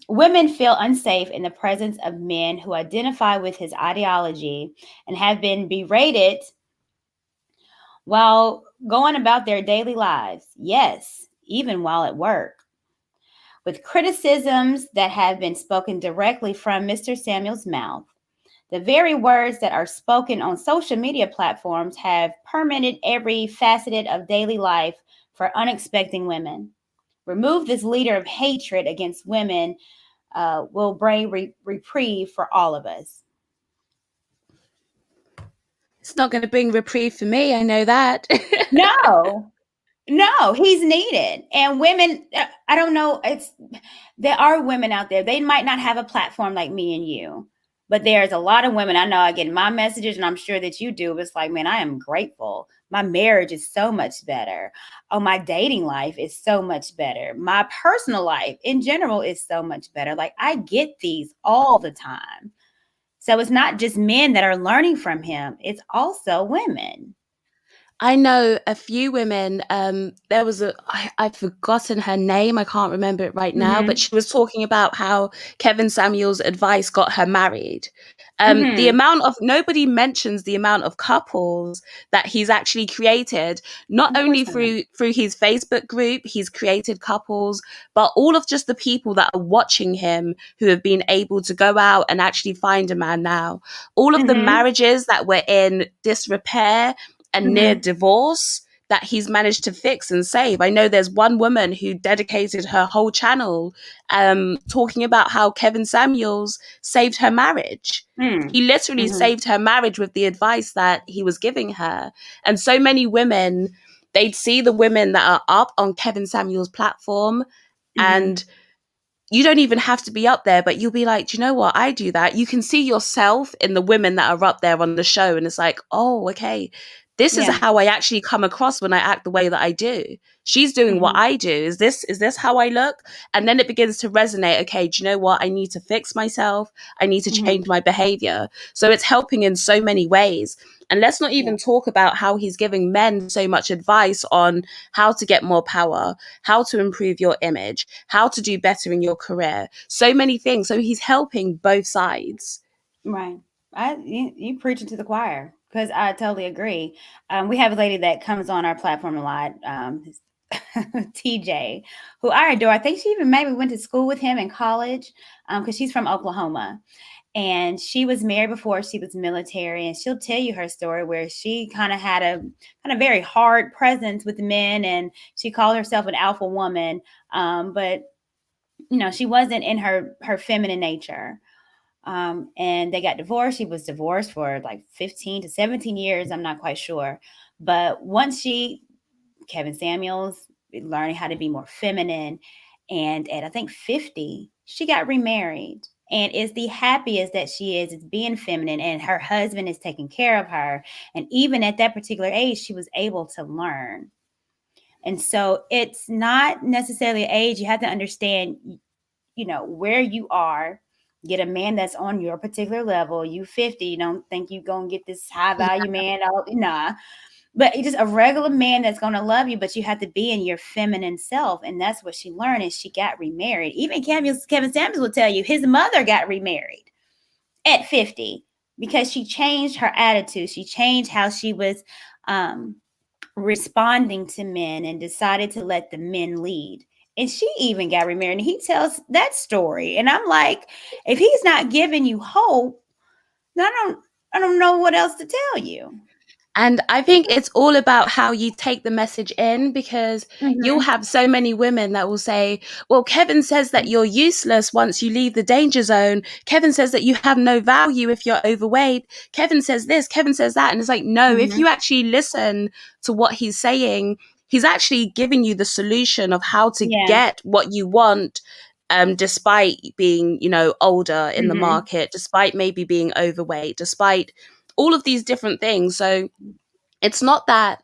Women feel unsafe in the presence of men who identify with his ideology and have been berated while going about their daily lives. Yes, even while at work. With criticisms that have been spoken directly from Mr. Samuel's mouth, the very words that are spoken on social media platforms have permeated every facet of daily life for unexpecting women. Remove this leader of hatred against women will bring reprieve for all of us. It's not going to bring reprieve for me. I know that. No, he's needed. And women, I don't know, there are women out there. They might not have a platform like me and you, but there's a lot of women I know. I get my messages, and I'm sure that you do. It's like, man, I am grateful. My marriage is so much better. Oh, my dating life is so much better. My personal life in general is so much better. Like, I get these all the time. So it's not just men that are learning from him, it's also women. I know a few women. There was I've forgotten her name. I can't remember it right now, but Mm-hmm. she was talking about how Kevin Samuel's advice got her married. The Mm-hmm. amount of Nobody mentions the amount of couples that he's actually created, not Of only course not. through his Facebook group, he's created couples, but all of just the people that are watching him who have been able to go out and actually find a man now. All of the Mm-hmm. marriages that were in disrepair and near Mm-hmm. divorce that he's managed to fix and save. I know there's one woman who dedicated her whole channel talking about how Kevin Samuels saved her marriage. He literally Mm-hmm. saved her marriage with the advice that he was giving her. And so many women, they'd see the women that are up on Kevin Samuels' platform, Mm-hmm. and you don't even have to be up there, but you'll be like, do you know what? I do that. You can see yourself in the women that are up there on the show. And it's like, oh, okay, this is Yeah. how I actually come across when I act the way that I do. She's doing what Mm-hmm. I do. Is this how I look? And then it begins to resonate. Okay, do you know what? I need to fix myself. I need to Mm-hmm. change my behavior. So it's helping in so many ways. And let's not Yeah. even talk about how he's giving men so much advice on how to get more power, how to improve your image, how to do better in your career. So many things. So he's helping both sides. Right. You preaching to the choir, because I totally agree. We have a lady that comes on our platform a lot, TJ, who I adore. I think she even maybe went to school with him in college, because she's from Oklahoma. And she was married before she was military, and she'll tell you her story where she kind of had a kind of very hard presence with men, and she called herself an alpha woman, but she wasn't in her feminine nature. And they got divorced. She was divorced for like 15 to 17 years. I'm not quite sure. But once Kevin Samuels, learning how to be more feminine. And at I think 50, she got remarried and is the happiest that she is being feminine. And her husband is taking care of her. And even at that particular age, she was able to learn. And so it's not necessarily age. You have to understand, where you are. Get a man that's on your particular level. You 50, you don't think you're going to get this high value man. Nah. But it's just a regular man that's going to love you, but you have to be in your feminine self. And that's what she learned, and she got remarried. Even Kevin Samuels will tell you his mother got remarried at 50 because she changed her attitude. She changed how she was responding to men and decided to let the men lead. And she even got remarried. And he tells that story. And I'm like, if he's not giving you hope, then I don't know what else to tell you. And I think it's all about how you take the message in, because you'll Mm-hmm. have so many women that will say, well, Kevin says that you're useless once you leave the danger zone. Kevin says that you have no value if you're overweight. Kevin says this, Kevin says that. And it's like, no, if Mm-hmm. you actually listen to what he's saying, he's actually giving you the solution of how to Yeah. get what you want. Despite being, older in the Mm-hmm. market, despite maybe being overweight, despite all of these different things. So it's not that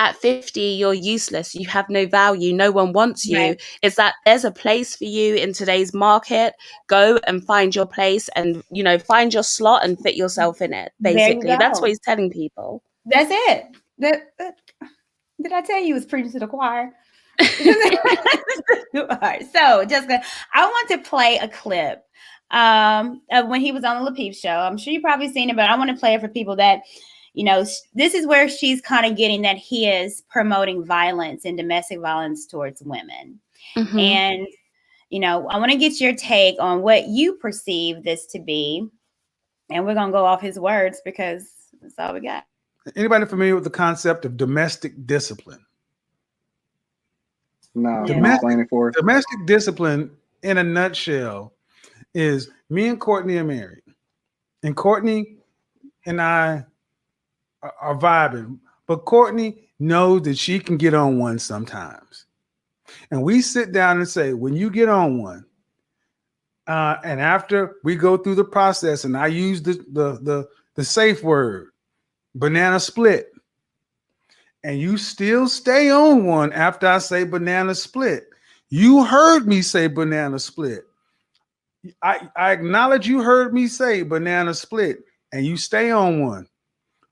at 50, you're useless. You have no value. No one wants you. Right. It's that there's a place for you in today's market. Go and find your place and, find your slot and fit yourself in it. Basically, that's what he's telling people. That's it. Did I tell you he was preaching to the choir? All right. So, Jessica, I want to play a clip of when he was on the Lapeef show. I'm sure you've probably seen it, but I want to play it for people that, this is where she's kind of getting that he is promoting violence and domestic violence towards women. Mm-hmm. And, I want to get your take on what you perceive this to be. And we're going to go off his words because that's all we got. Anybody familiar with the concept of domestic discipline? No, explain it for us. Domestic discipline, in a nutshell, is me and Courtney are married, and Courtney and I are vibing, but Courtney knows that she can get on one sometimes, and we sit down and say, when you get on one, and after we go through the process, and I use the safe word, banana split, and you still stay on one after I say banana split. You heard me say banana split. I acknowledge you heard me say banana split, and you stay on one.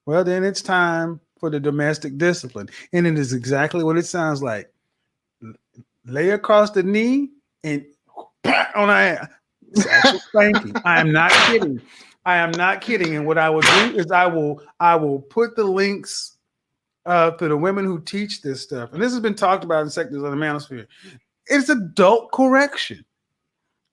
Well, then it's time for the domestic discipline. And it is exactly what it sounds like. Lay across the knee and on our ass. Actual spanking. I am not kidding. I am not kidding. And what I will do is I will put the links to the women who teach this stuff. And this has been talked about in sectors of the manosphere. It's adult correction.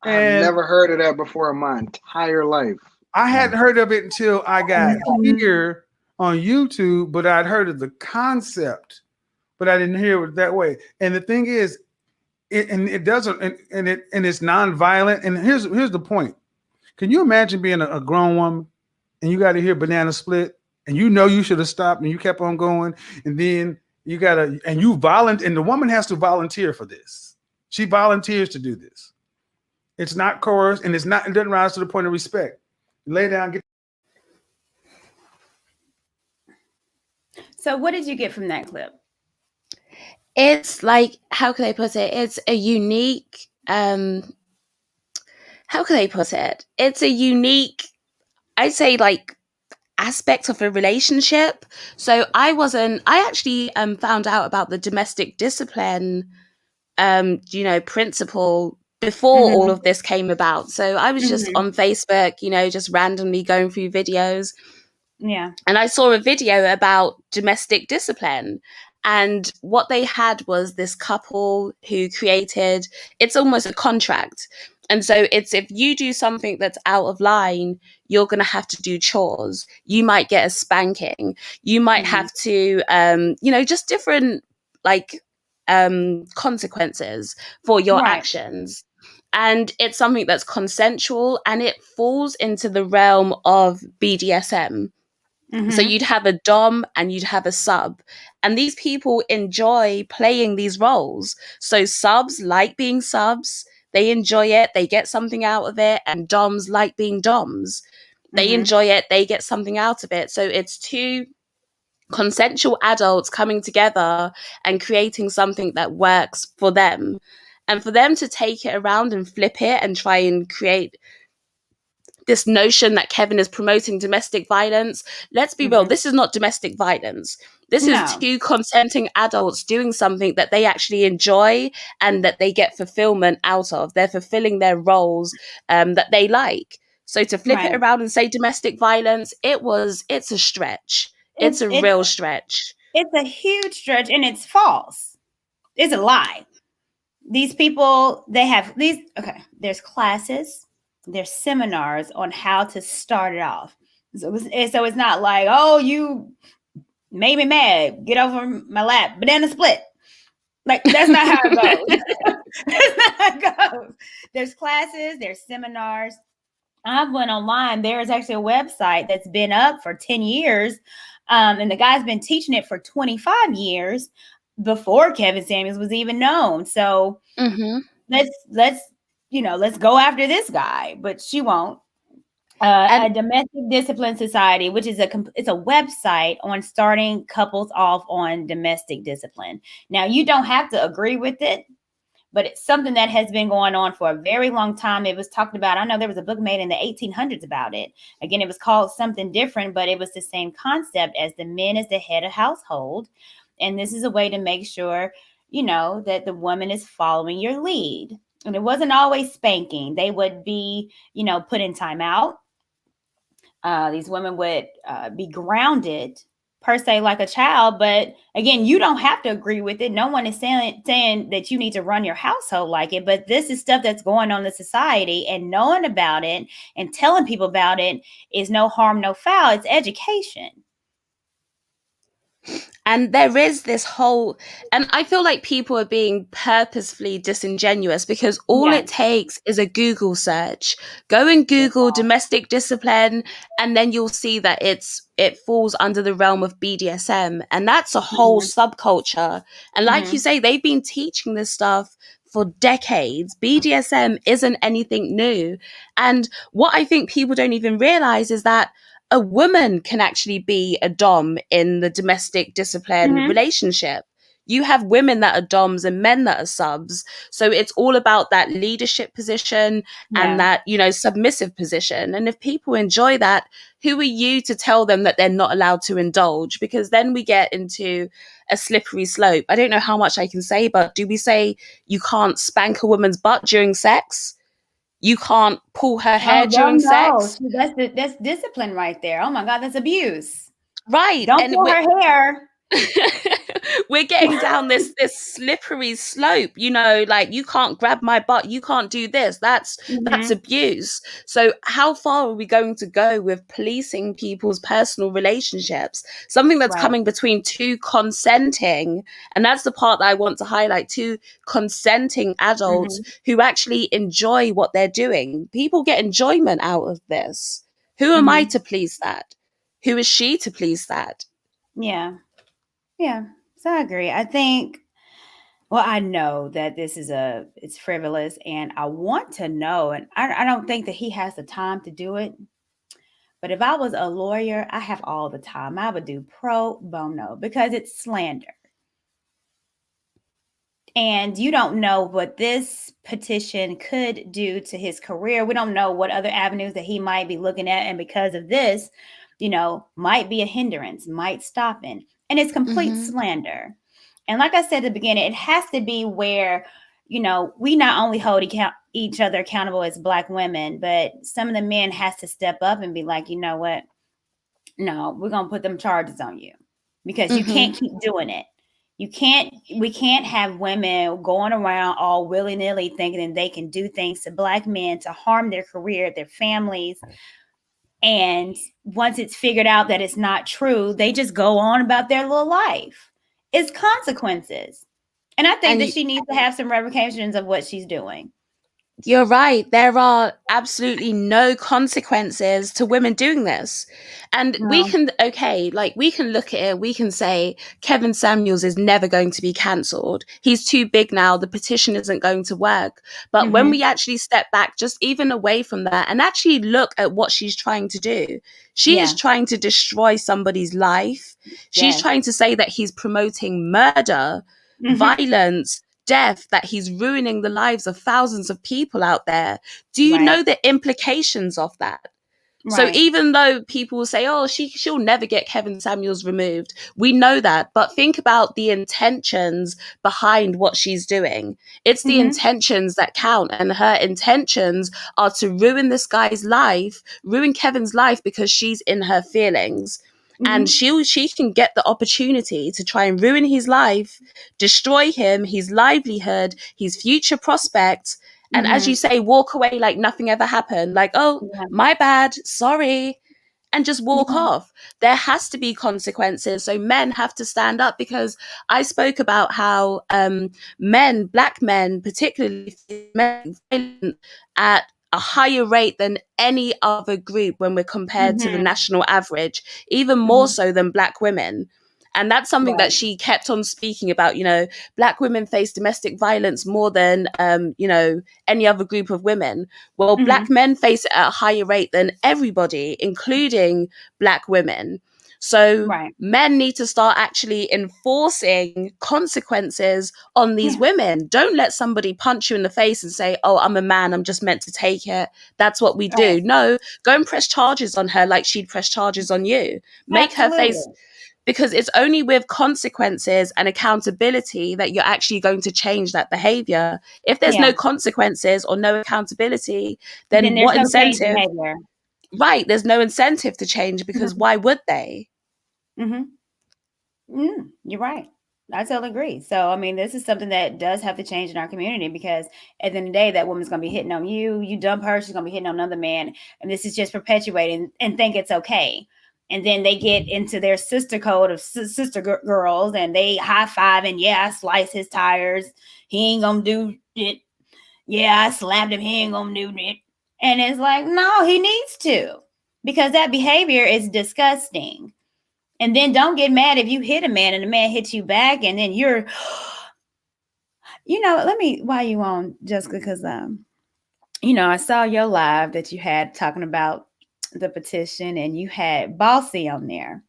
I've never heard of that before in my entire life. I hadn't heard of it until I got here on YouTube, but I'd heard of the concept, but I didn't hear it that way. And the thing is, it doesn't, and it's nonviolent. And here's the point. Can you imagine being a grown woman and you got to hear banana split and you should have stopped and you kept on going, and then you gotta, and the woman has to volunteer for this. She volunteers to do this. It's not coerced, and it doesn't rise to the point of respect. Lay down, get. So what did you get from that clip? It's like, how could I put it? It's a unique, how could I put it? It's a unique, I'd say, like, aspect of a relationship. So I actually found out about the domestic discipline, principle before all of this came about. So I was just on Facebook, just randomly going through videos. Yeah. And I saw a video about domestic discipline. And what they had was this couple who created, it's almost a contract. And so it's, if you do something that's out of line, you're going to have to do chores. You might get a spanking. You might have to, just different consequences for your actions. And it's something that's consensual, and it falls into the realm of BDSM. So you'd have a dom and you'd have a sub, and these people enjoy playing these roles. So subs like being subs. They enjoy it. They get something out of it. And doms like being doms. They enjoy it. They get something out of it. So it's two consensual adults coming together and creating something that works for them. And for them to take it around and flip it and try and create this notion that Kevin is promoting domestic violence. Let's be real. This is not domestic violence. This is two consenting adults doing something that they actually enjoy and that they get fulfillment out of. They're fulfilling their roles that they like. So to flip it around and say domestic violence, it's a stretch. It's a real stretch. It's a huge stretch, and it's false. It's a lie. These people, there's classes, there's seminars on how to start it off. So it's not like, oh, you made me mad, get over my lap, banana split. Like, that's not how it goes. That's not how it goes. There's classes, there's seminars. I went online. There is actually a website that's been up for 10 years. And the guy's been teaching it for 25 years before Kevin Samuels was even known. So let's go after this guy, but she won't. A domestic discipline society, which is it's a website on starting couples off on domestic discipline. Now, you don't have to agree with it, but it's something that has been going on for a very long time. It was talked about. I know there was a book made in the 1800s about it. Again, it was called something different, but it was the same concept as the men as the head of household. And this is a way to make sure, that the woman is following your lead. And it wasn't always spanking. They would be, put in timeout. These women would be grounded per se like a child, but again, you don't have to agree with it. No one is saying that you need to run your household like it, but this is stuff that's going on in society, and knowing about it and telling people about it is no harm, no foul. It's education. And there is this whole, and I feel like people are being purposefully disingenuous because all it takes is a Google search. Go and Google domestic discipline, and then you'll see that it falls under the realm of BDSM, and that's a whole subculture. And like you say, they've been teaching this stuff for decades. BDSM isn't anything new. And what I think people don't even realize is that a woman can actually be a dom in the domestic discipline relationship. You have women that are doms and men that are subs. So it's all about that leadership position and that, submissive position. And if people enjoy that, who are you to tell them that they're not allowed to indulge? Because then we get into a slippery slope. I don't know how much I can say, but do we say you can't spank a woman's butt during sex? You can't pull her hair during sex. That's discipline right there. Oh my God, that's abuse. Right. Don't pull her hair. We're getting down this slippery slope, like you can't grab my butt, you can't do this. That's abuse. So how far are we going to go with policing people's personal relationships? Something that's coming between two consenting, and that's the part that I want to highlight, two consenting adults who actually enjoy what they're doing. People get enjoyment out of this. Who am I to please that? Who is she to please that? Yeah, so I agree. I think, I know that it's frivolous, and I want to know, and I don't think that he has the time to do it. But if I was a lawyer, I have all the time. I would do pro bono because it's slander. And you don't know what this petition could do to his career. We don't know what other avenues that he might be looking at. And because of this, might be a hindrance, might stop him. And it's complete slander. And like I said at the beginning, it has to be where, we not only hold each other accountable as Black women, but some of the men has to step up and be like, you know what? No, we're going to put them charges on you because you can't keep doing it. We can't have women going around all willy-nilly thinking that they can do things to Black men to harm their career, their families. And once it's figured out that it's not true, they just go on about their little life. It's consequences. And I think that she needs to have some repercussions of what she's doing. You're right. There are absolutely no consequences to women doing this. And we can look at it. We can say Kevin Samuels is never going to be cancelled. He's too big now. The petition isn't going to work. But when we actually step back, just even away from that, and actually look at what she's trying to do, she is trying to destroy somebody's life. She's trying to say that he's promoting murder, violence, death, that he's ruining the lives of thousands of people out there. Do you know the implications of that? So even though people will say, oh, she'll never get Kevin Samuels removed, we know that. But think about the intentions behind what she's doing. It's the intentions that count. And her intentions are to ruin this guy's life, ruin Kevin's life, because she's in her feelings. And she can get the opportunity to try and ruin his life, destroy him, his livelihood, his future prospects. And as you say, walk away like nothing ever happened. Like, oh, my bad, sorry. And just walk off. There has to be consequences. So men have to stand up, because I spoke about how men, Black men, particularly men, at a higher rate than any other group when we're compared to the national average, even more so than Black women. And that's something that she kept on speaking about. Black women face domestic violence more than, any other group of women. Well, Black men face it at a higher rate than everybody, including Black women. So men need to start actually enforcing consequences on these women. Don't let somebody punch you in the face and say, oh, I'm a man, I'm just meant to take it. That's what we do. No, go and press charges on her like she'd press charges on you. Make her face, because it's only with consequences and accountability that you're actually going to change that behavior. If there's no consequences or no accountability, then what incentive? Right, there's no incentive to change, because why would they? You're right. I totally agree. So, I mean, this is something that does have to change in our community, because at the end of the day, that woman's going to be hitting on you. You dump her, she's going to be hitting on another man. And this is just perpetuating and think it's okay. And then they get into their sister code of sister girls, and they high five and I slice his tires. He ain't going to do it. Yeah, I slapped him. He ain't going to do it. And it's like, no, he needs to, because that behavior is disgusting. And then don't get mad if you hit a man and the man hits you back, and then you're, while you on, Jessica, because, I saw your live that you had talking about the petition, and you had Bossy on there.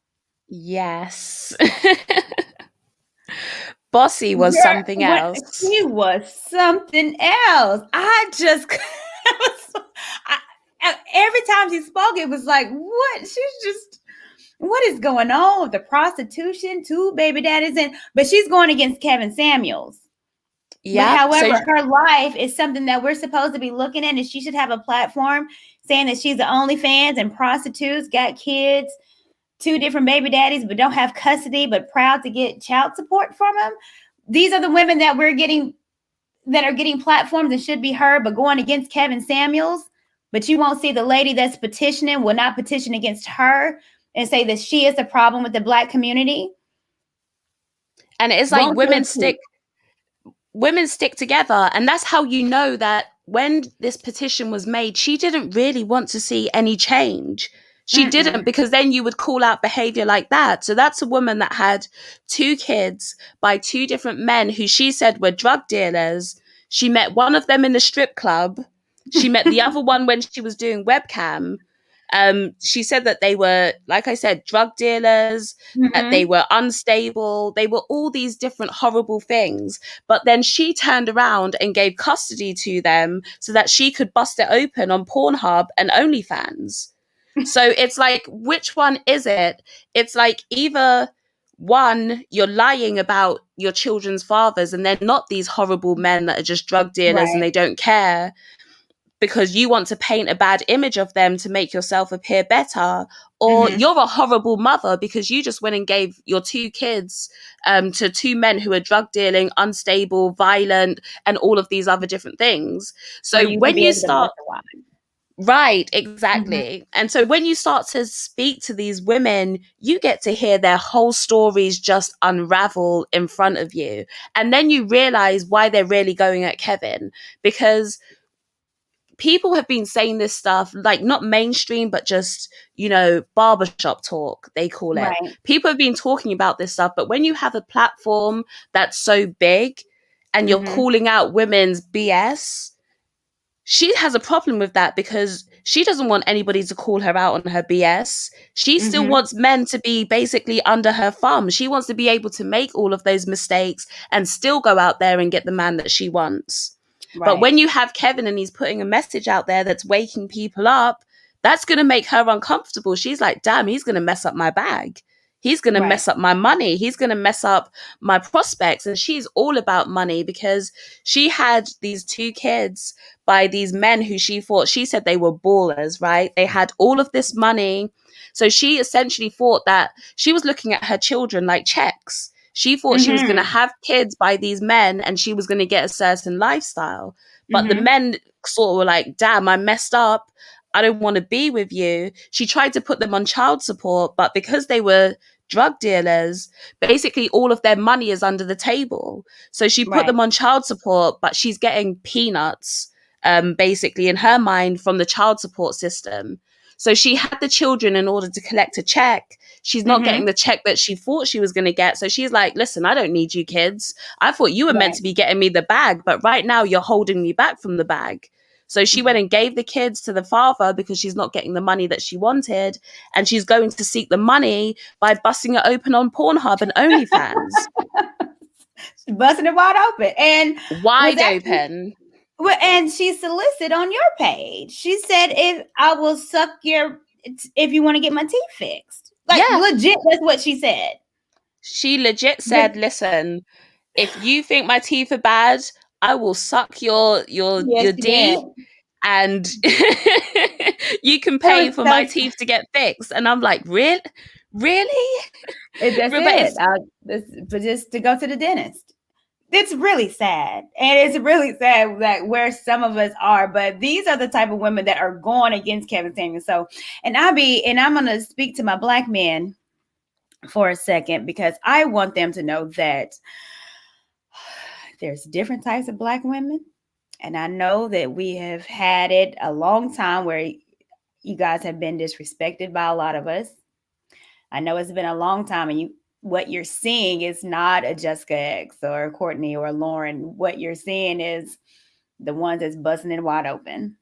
Yes. Bossy was something else. He was something else. Every time she spoke, it was like, what? What is going on with the prostitution, 2 baby daddies, but she's going against Kevin Samuels. Yeah. However, her life is something that we're supposed to be looking at, and she should have a platform saying that she's the OnlyFans and prostitutes, got kids, 2 different baby daddies, but don't have custody, but proud to get child support from them. These are the women that are getting platforms and should be heard, but going against Kevin Samuels. But you won't see the lady that's petitioning will not petition against her and say that she is the problem with the Black community. And it's like women stick together. And that's how you know that when this petition was made, she didn't really want to see any change. She didn't, because then you would call out behavior like that. So that's a woman that had 2 kids by 2 different men who she said were drug dealers. She met one of them in the strip club. She met the other one when she was doing webcam. She said that they were, like I said, drug dealers, that they were unstable. They were all these different horrible things. But then she turned around and gave custody to them so that she could bust it open on Pornhub and OnlyFans. So it's like, which one is it? It's like, either one, you're lying about your children's fathers and they're not these horrible men that are just drug dealers and they don't care, because you want to paint a bad image of them to make yourself appear better, or you're a horrible mother because you just went and gave your 2 kids to 2 men who are drug dealing, unstable, violent, and all of these other different things. So when you start... Right, exactly. And so when you start to speak to these women, you get to hear their whole stories just unravel in front of you. And then you realize why they're really going at Kevin, because people have been saying this stuff, like not mainstream, but just, barbershop talk, they call it. People have been talking about this stuff, but when you have a platform that's so big and you're calling out women's BS, she has a problem with that, because she doesn't want anybody to call her out on her BS. She still wants men to be basically under her thumb. She wants to be able to make all of those mistakes and still go out there and get the man that she wants. But when you have Kevin and he's putting a message out there that's waking people up, that's going to make her uncomfortable. She's like, damn, he's going to mess up my bag. He's going to mess up my money. He's going to mess up my prospects. And she's all about money, because she had these 2 kids by these men who she said they were ballers, right? They had all of this money. So she essentially thought that she was looking at her children like checks. She thought she was going to have kids by these men and she was going to get a certain lifestyle. But the men sort of were like, damn, I messed up. I don't want to be with you. She tried to put them on child support, but because they were drug dealers, basically all of their money is under the table. So she put them on child support, but she's getting peanuts, basically in her mind, from the child support system. So she had the children in order to collect a check. She's not getting the check that she thought she was going to get. So she's like, listen, I don't need you kids. I thought you were meant to be getting me the bag, but right now you're holding me back from the bag. So she went and gave the kids to the father because she's not getting the money that she wanted. And she's going to seek the money by busting it open on Pornhub and OnlyFans. Busting it wide open. And wide open. Well, and she solicited on your page. She said, if you want to get my teeth fixed. Like, legit, that's what she said. She legit said, listen, if you think my teeth are bad, I will suck your D and you can pay for my teeth to get fixed. And I'm like, really? That's it. But just to go to the dentist. It's really sad. And it's really sad that where some of us are, but these are the type of women that are going against Kevin Samuels. So, and I'm going to speak to my Black men for a second, because I want them to know that there's different types of Black women. And I know that we have had it a long time where you guys have been disrespected by a lot of us. I know it's been a long time, and what you're seeing is not a Jessica X or a Courtney or a Lauren. What you're seeing is the ones that's busting it wide open.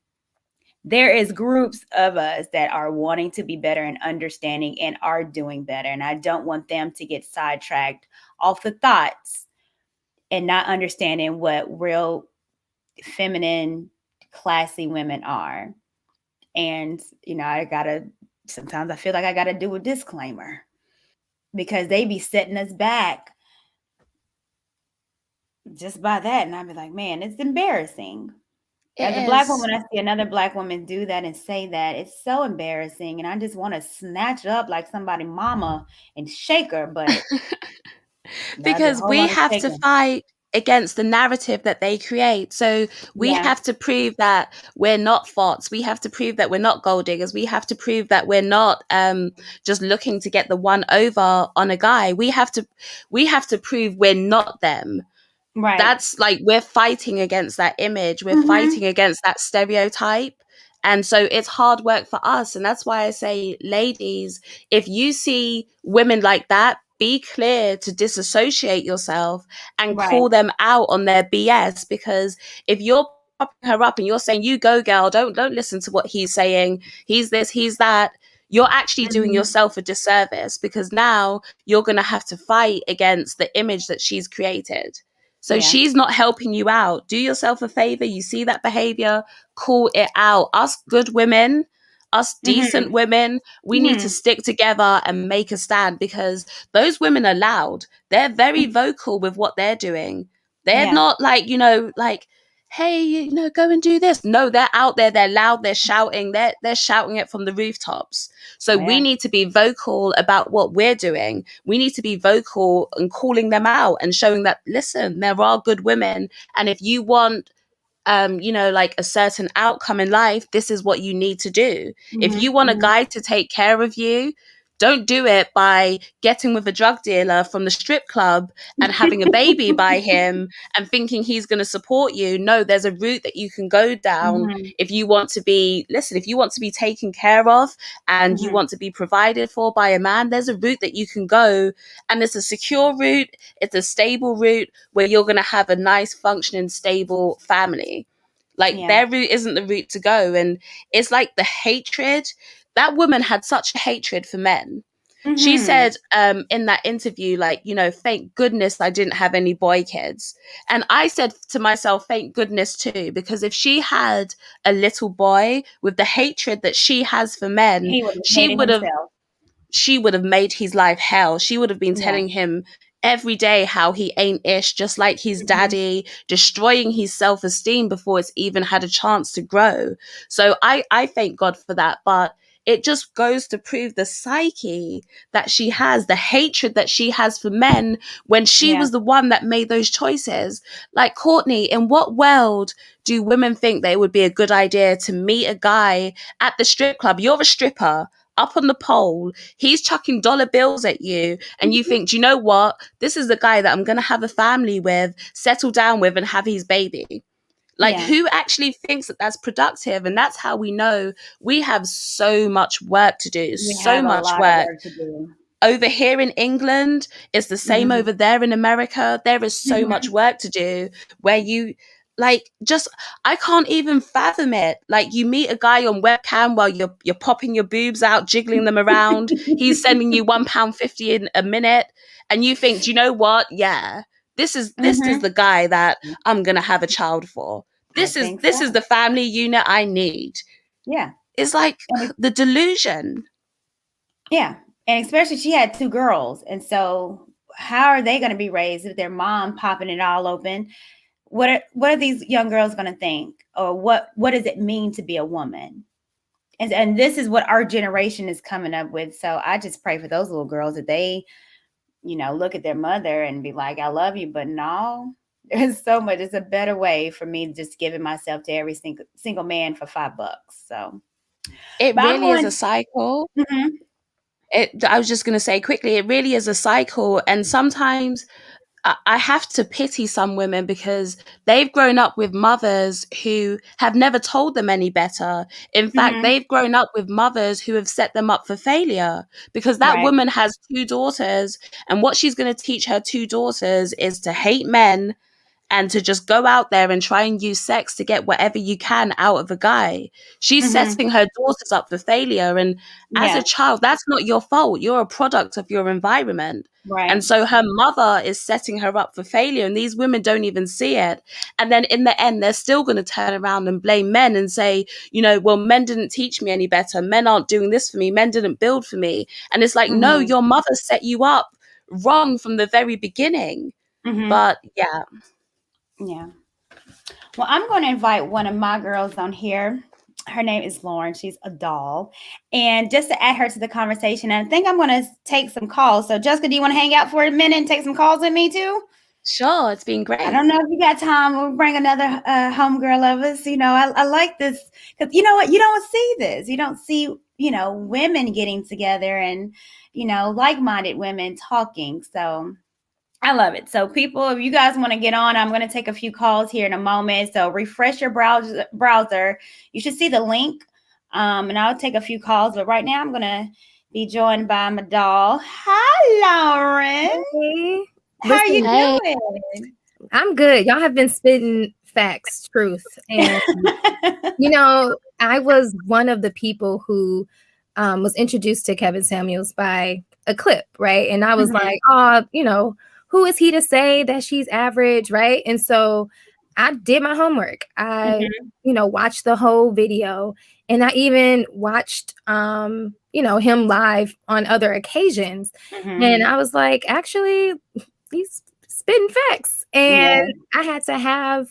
There is groups of us that are wanting to be better and understanding and are doing better. And I don't want them to get sidetracked off the thoughts and not understanding what real feminine, classy women are. And, sometimes I feel like I got to do a disclaimer, because they be setting us back just by that. And I'd be like, man, it's embarrassing. As a Black woman, I see another Black woman do that and say that. It's so embarrassing. And I just want to snatch up like somebody mama and shake her. But because we have to fight against the narrative that they create. So we have to prove that we're not thoughts. We have to prove that we're not gold diggers. We have to prove that we're not just looking to get the one over on a guy. We have to prove we're not them. Right. That's like, we're fighting against that image. We're fighting against that stereotype. And so it's hard work for us. And that's why I say, ladies, if you see women like that, be clear to disassociate yourself and call them out on their BS. Because if you're popping her up and you're saying, you go girl, don't listen to what he's saying, he's this, he's that, you're actually doing yourself a disservice, because now you're going to have to fight against the image that she's created. So she's not helping you out. Do yourself a favor. You see that behavior, call it out. Us good women, us decent women, we need to stick together and make a stand, because those women are loud. They're very vocal with what they're doing. They're not like, hey, go and do this. No, they're out there. They're loud. They're shouting. They're shouting it from the rooftops. So we need to be vocal about what we're doing. We need to be vocal and calling them out and showing that, listen, there are good women. And if you want, a certain outcome in life, this is what you need to do. If you want a guy to take care of you, don't do it by getting with a drug dealer from the strip club and having a baby by him and thinking he's going to support you. No, there's a route that you can go down if you want to be, if you want to be taken care of and you want to be provided for by a man, there's a route that you can go. And it's a secure route. It's a stable route where you're going to have a nice, functioning, stable family. Their route isn't the route to go. And it's like the hatred. That woman had such a hatred for men. She said in that interview, thank goodness I didn't have any boy kids. And I said to myself, thank goodness too, because if she had a little boy with the hatred that she has for men, she would have made his life hell. She would have been telling him every day how he ain't ish, just like his daddy, destroying his self-esteem before it's even had a chance to grow. So I thank God for that. But it just goes to prove the psyche that she has, the hatred that she has for men when she was the one that made those choices. Like, Courtney, in what world do women think that it would be a good idea to meet a guy at the strip club? You're a stripper, up on the pole, he's chucking dollar bills at you, and you think, do you know what? This is the guy that I'm going to have a family with, settle down with, and have his baby. Like, who actually thinks that that's productive? And that's how we know we have so much work to do. So much work to do. Over here in England, it's the same over there in America. There is so much work to do where you, like, just, I can't even fathom it. Like, you meet a guy on webcam while you're popping your boobs out, jiggling them around. He's sending you £1.50 in a minute. And you think, do you know what? Yeah. This is the guy that I'm gonna have a child for. This is the family unit I need. Yeah. It's like the delusion. Yeah. And especially she had 2 girls. And so how are they gonna be raised with their mom popping it all open? What are these young girls gonna think? Or what does it mean to be a woman? And this is what our generation is coming up with. So I just pray for those little girls that they, look at their mother and be like, I love you, but no, there's so much. It's a better way for me just giving myself to every single man for $5. So it really is a cycle. I was just going to say quickly, it really is a cycle. And sometimes I have to pity some women because they've grown up with mothers who have never told them any better. In fact, they've grown up with mothers who have set them up for failure, because that woman has 2 daughters, and what she's going to teach her 2 daughters is to hate men and to just go out there and try and use sex to get whatever you can out of a guy. She's setting her daughters up for failure. And as a child, that's not your fault. You're a product of your environment. Right. And so her mother is setting her up for failure, and these women don't even see it. And then in the end, they're still going to turn around and blame men and say, well, men didn't teach me any better. Men aren't doing this for me. Men didn't build for me. And it's like, no, your mother set you up wrong from the very beginning. But yeah. Yeah. Well, I'm going to invite one of my girls on here. Her name is Lauren. She's a doll. And just to add her to the conversation, I think I'm going to take some calls. So, Jessica, do you want to hang out for a minute and take some calls with me too? Sure. It's been great. I don't know if you got time. We'll bring another homegirl of us. I like this because you know what? You don't see this. You don't see, women getting together and, like-minded women talking. So I love it. So people, if you guys want to get on, I'm going to take a few calls here in a moment. So refresh your browser. You should see the link, and I'll take a few calls. But right now I'm going to be joined by my doll. Hi, Lauren. Hey. How are you doing? I'm good. Y'all have been spitting facts, truth. And, I was one of the people who was introduced to Kevin Samuels by a clip, right? And I was like, who is he to say that she's average, right? And so I did my homework. I, watched the whole video, and I even watched, him live on other occasions. And I was like, actually, he's spitting facts. And I had to have,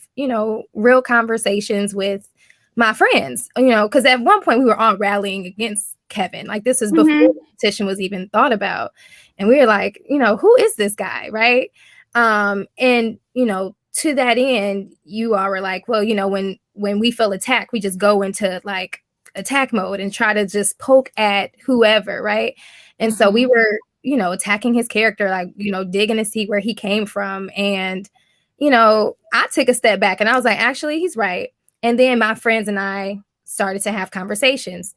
real conversations with my friends, because at one point we were all rallying against Kevin. Like, this is before the petition was even thought about. And we were like, who is this guy? Right. And, to that end, you all were like, well, when we feel attacked, we just go into like attack mode and try to just poke at whoever. Right. And so we were, attacking his character, like, digging to see where he came from. And, I took a step back and I was like, actually, he's right. And then my friends and I started to have conversations.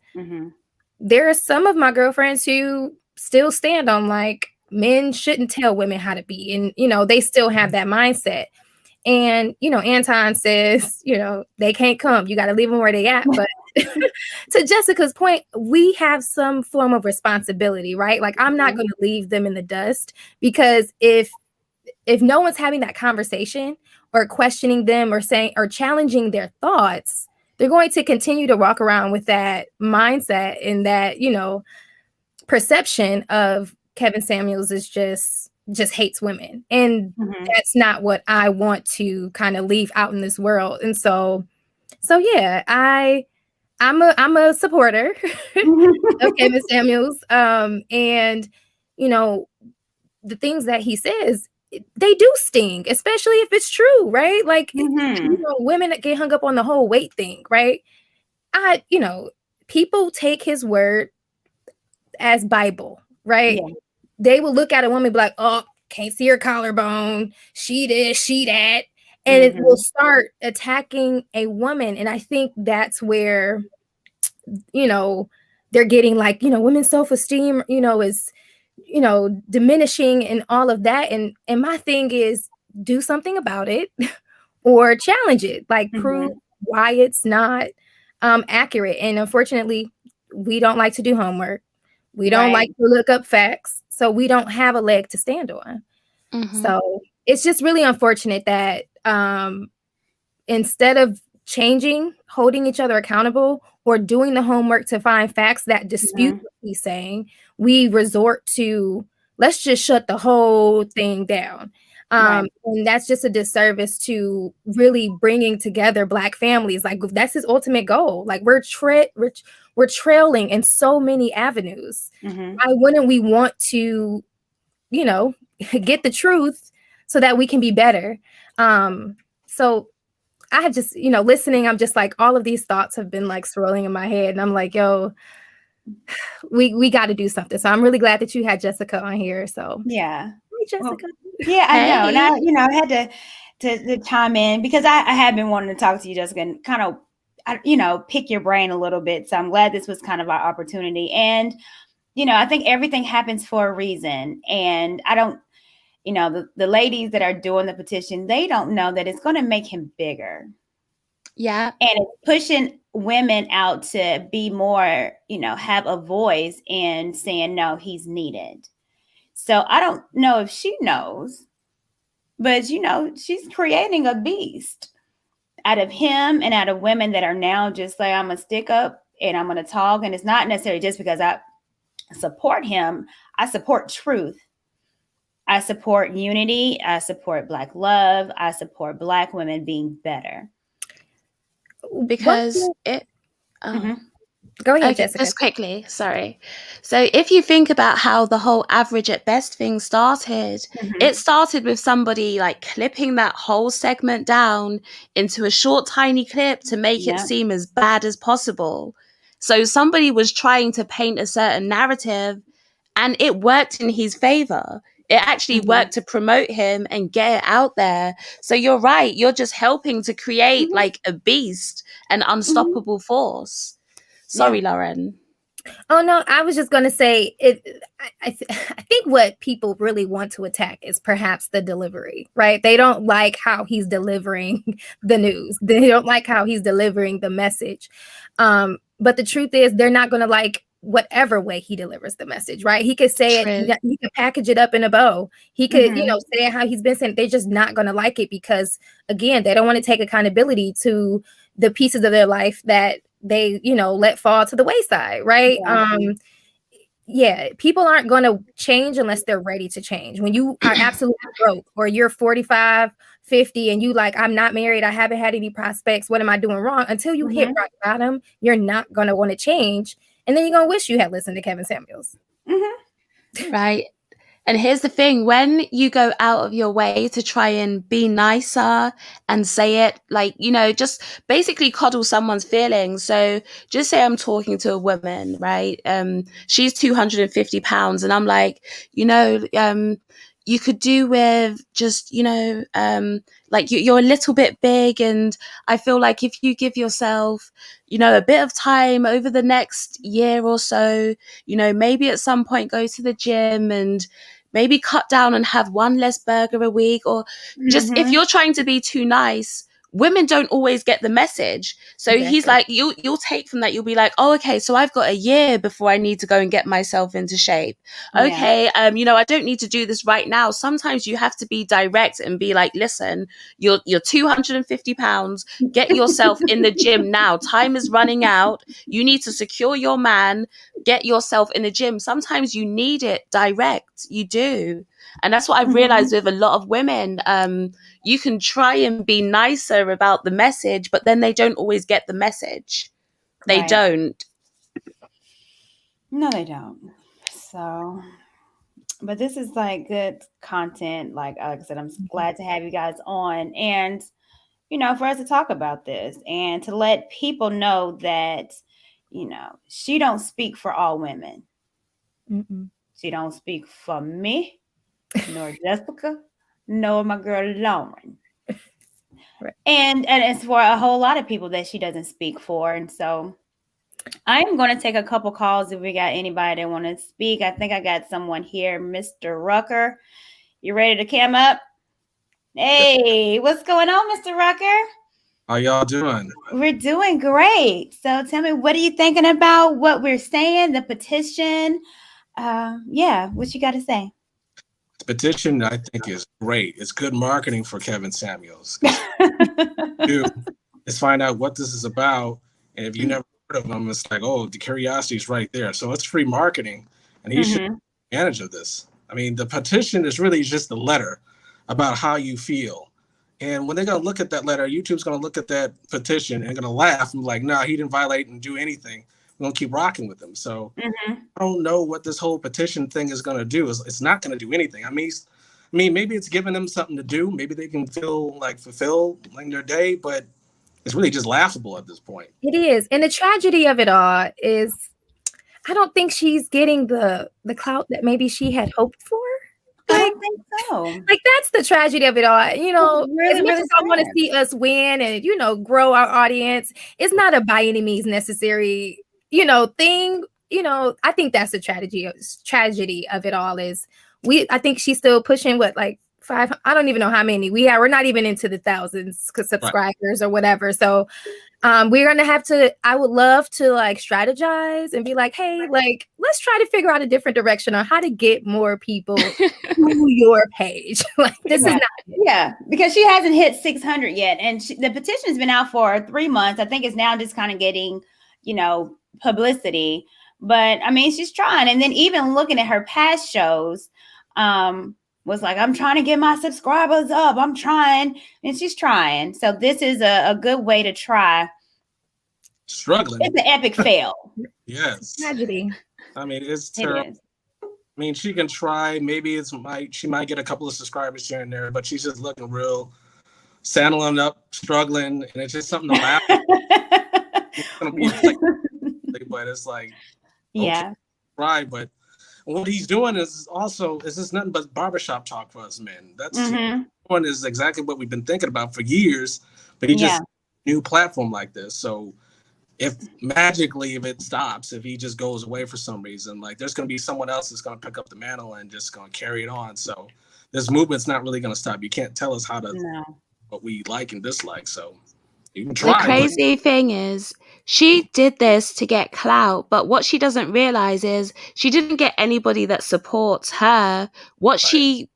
There are some of my girlfriends who still stand on like men shouldn't tell women how to be. And, they still have that mindset. And, Anton says, they can't come. You got to leave them where they at. But to Jessica's point, we have some form of responsibility, right? Like, I'm not going to leave them in the dust, because if no one's having that conversation or questioning them or saying or challenging their thoughts, they're going to continue to walk around with that mindset and that, perception of Kevin Samuels is just hates women. And that's not what I want to kind of leave out in this world. And so yeah, I'm a supporter of Kevin Samuels. And, the things that he says, they do sting, especially if it's true, right? Like, women that get hung up on the whole weight thing, right? People take his word as Bible, right? Yeah. They will look at a woman and be like, oh, can't see her collarbone, she this, she that. and it will start attacking a woman. And I think that's where, you know, they're getting like, you know, women's self-esteem, you know, is, you know, diminishing and all of that. And my thing is, do something about it or challenge it, like prove why it's not accurate. And unfortunately, we don't like to do homework. We don't like to look up facts. So we don't have a leg to stand on. So it's just really unfortunate that instead of changing, holding each other accountable, or doing the homework to find facts that dispute what he's saying, we resort to, let's just shut the whole thing down. And that's just a disservice to really bringing together Black families. Like, that's his ultimate goal. Like, we're trailing in so many avenues. Why wouldn't we want to, you know, get the truth so that we can be better? So I have just, you know, listening, I'm just like, all of these thoughts have been like swirling in my head. And I'm like, yo, we got to do something. So I'm really glad that you had Jessica on here. So yeah. Hey, Jessica. Well, yeah, I know. And I, you know, I had to chime in because I have been wanting to talk to you, Jessica, and kind of, you know, pick your brain a little bit. So I'm glad this was kind of our opportunity. And, you know, I think everything happens for a reason. And I don't, you know, the ladies that are doing the petition, they don't know that it's going to make him bigger. Yeah. And it's pushing women out to be more, you know, have a voice and saying, no, he's needed. So I don't know if she knows, but, you know, she's creating a beast out of him and out of women that are now just like, I'm going to stick up and I'm going to talk. And it's not necessarily just because I support him. I support truth. I support unity. I support Black love. I support Black women being better. Because Go ahead, Jessica. Just quickly, sorry. So if you think about how the whole average at best thing started, it started with somebody like clipping that whole segment down into a short, tiny clip to make it seem as bad as possible. So somebody was trying to paint a certain narrative, and it worked in his favor. It actually worked to promote him and get it out there. So you're right. You're just helping to create like a beast, an unstoppable force. Sorry, Lauren. Oh, no, I was just going to say I think what people really want to attack is perhaps the delivery, right? They don't like how he's delivering the news. They don't like how he's delivering the message. But the truth is, they're not going to like whatever way he delivers the message, right? He could say it, he could package it up in a bow. He could, you know, say it how he's been saying. They're just not going to like it because, again, they don't want to take accountability to the pieces of their life that they, you know, let fall to the wayside, right? People aren't going to change unless they're ready to change. When you are absolutely broke, or you're 45, 50, and you like, I'm not married, I haven't had any prospects, what am I doing wrong? Until you hit rock bottom, you're not going to want to change. And then you're going to wish you had listened to Kevin Samuels. Right. And here's the thing, when you go out of your way to try and be nicer and say it, like, you know, just basically coddle someone's feelings. So just say I'm talking to a woman, right? She's 250 pounds. And I'm like, you know, you could do with just, you know, like you're a little bit big. And I feel like if you give yourself, you know, a bit of time over the next year or so, you know, maybe at some point go to the gym and maybe cut down and have one less burger a week, or just if you're trying to be too nice, women don't always get the message. So he's like, you'll take from that. You'll be like, oh, okay, so I've got a year before I need to go and get myself into shape. Okay. You know, I don't need to do this right now. Sometimes you have to be direct and be like, listen, you're 250 pounds. Get yourself in the gym now. Time is running out. You need to secure your man. Get yourself in the gym. Sometimes you need it direct. You do. And that's what I've realized with a lot of women. You can try and be nicer about the message, but then they don't always get the message. They don't. No, they don't. So, but this is like good content. Like I said, I'm glad to have you guys on, and, you know, for us to talk about this and to let people know that, you know, she don't speak for all women. She don't speak for me, nor Jessica, nor my girl Lauren. And it's for a whole lot of people that she doesn't speak for. And so I'm going to take a couple calls if we got anybody that want to speak. I think I got someone here, Mr. Rucker. You ready to cam up? Hey, what's going on, Mr. Rucker? How y'all doing? We're doing great. So tell me, what are you thinking about what we're saying, the petition? Yeah, what you got to say? The petition, I think, is great. It's good marketing for Kevin Samuels. Let's find out what this is about. And if you never heard of him, it's like, oh, the curiosity is right there. So it's free marketing, and he should take advantage of this. I mean, the petition is really just a letter about how you feel. And when they're going to look at that letter, YouTube's going to look at that petition and going to laugh and be like, no, he didn't violate and do anything. We're going to keep rocking with him. So I don't know what this whole petition thing is going to do. It's not going to do anything. I mean, maybe it's giving them something to do. Maybe they can feel like fulfilled in their day, but it's really just laughable at this point. It is. And the tragedy of it all is I don't think she's getting the clout that maybe she had hoped for. I don't think so. Like, that's the tragedy of it all. You know, really, as much as I want to see us win and, you know, grow our audience, it's not a by any means necessary, you know, thing. You know, I think that's the tragedy of it all is I think she's still pushing like 5, I don't even know how many we're not even into the thousands subscribers or whatever. So we're going to have to, I would love to like strategize and be like, hey, like, let's try to figure out a different direction on how to get more people to your page. Like, this is not it. Yeah, because she hasn't hit 600 yet. And the petition's been out for 3 months. I think it's now just kind of getting, you know, publicity. But I mean, she's trying. And then even looking at her past shows, was like, I'm trying to get my subscribers up. I'm trying. And she's trying. So this is a good way to try. Struggling. It's an epic fail. Yes. Tragedy. I mean, it's terrible. I mean, she can try. Maybe she might get a couple of subscribers here and there, but she's just looking real, saddling up, struggling, and it's just something to laugh at. It's gonna be like, but it's like, yeah, right. But what he's doing is just nothing but barbershop talk for us men. That's one is exactly what we've been thinking about for years. But he just new platform like this. So if it stops, if he just goes away for some reason, like there's going to be someone else that's going to pick up the mantle and just going to carry it on. So this movement's not really going to stop. You can't tell us what we like and dislike. So you can try. The crazy thing is she did this to get clout, but what she doesn't realize is she didn't get anybody that supports her. What she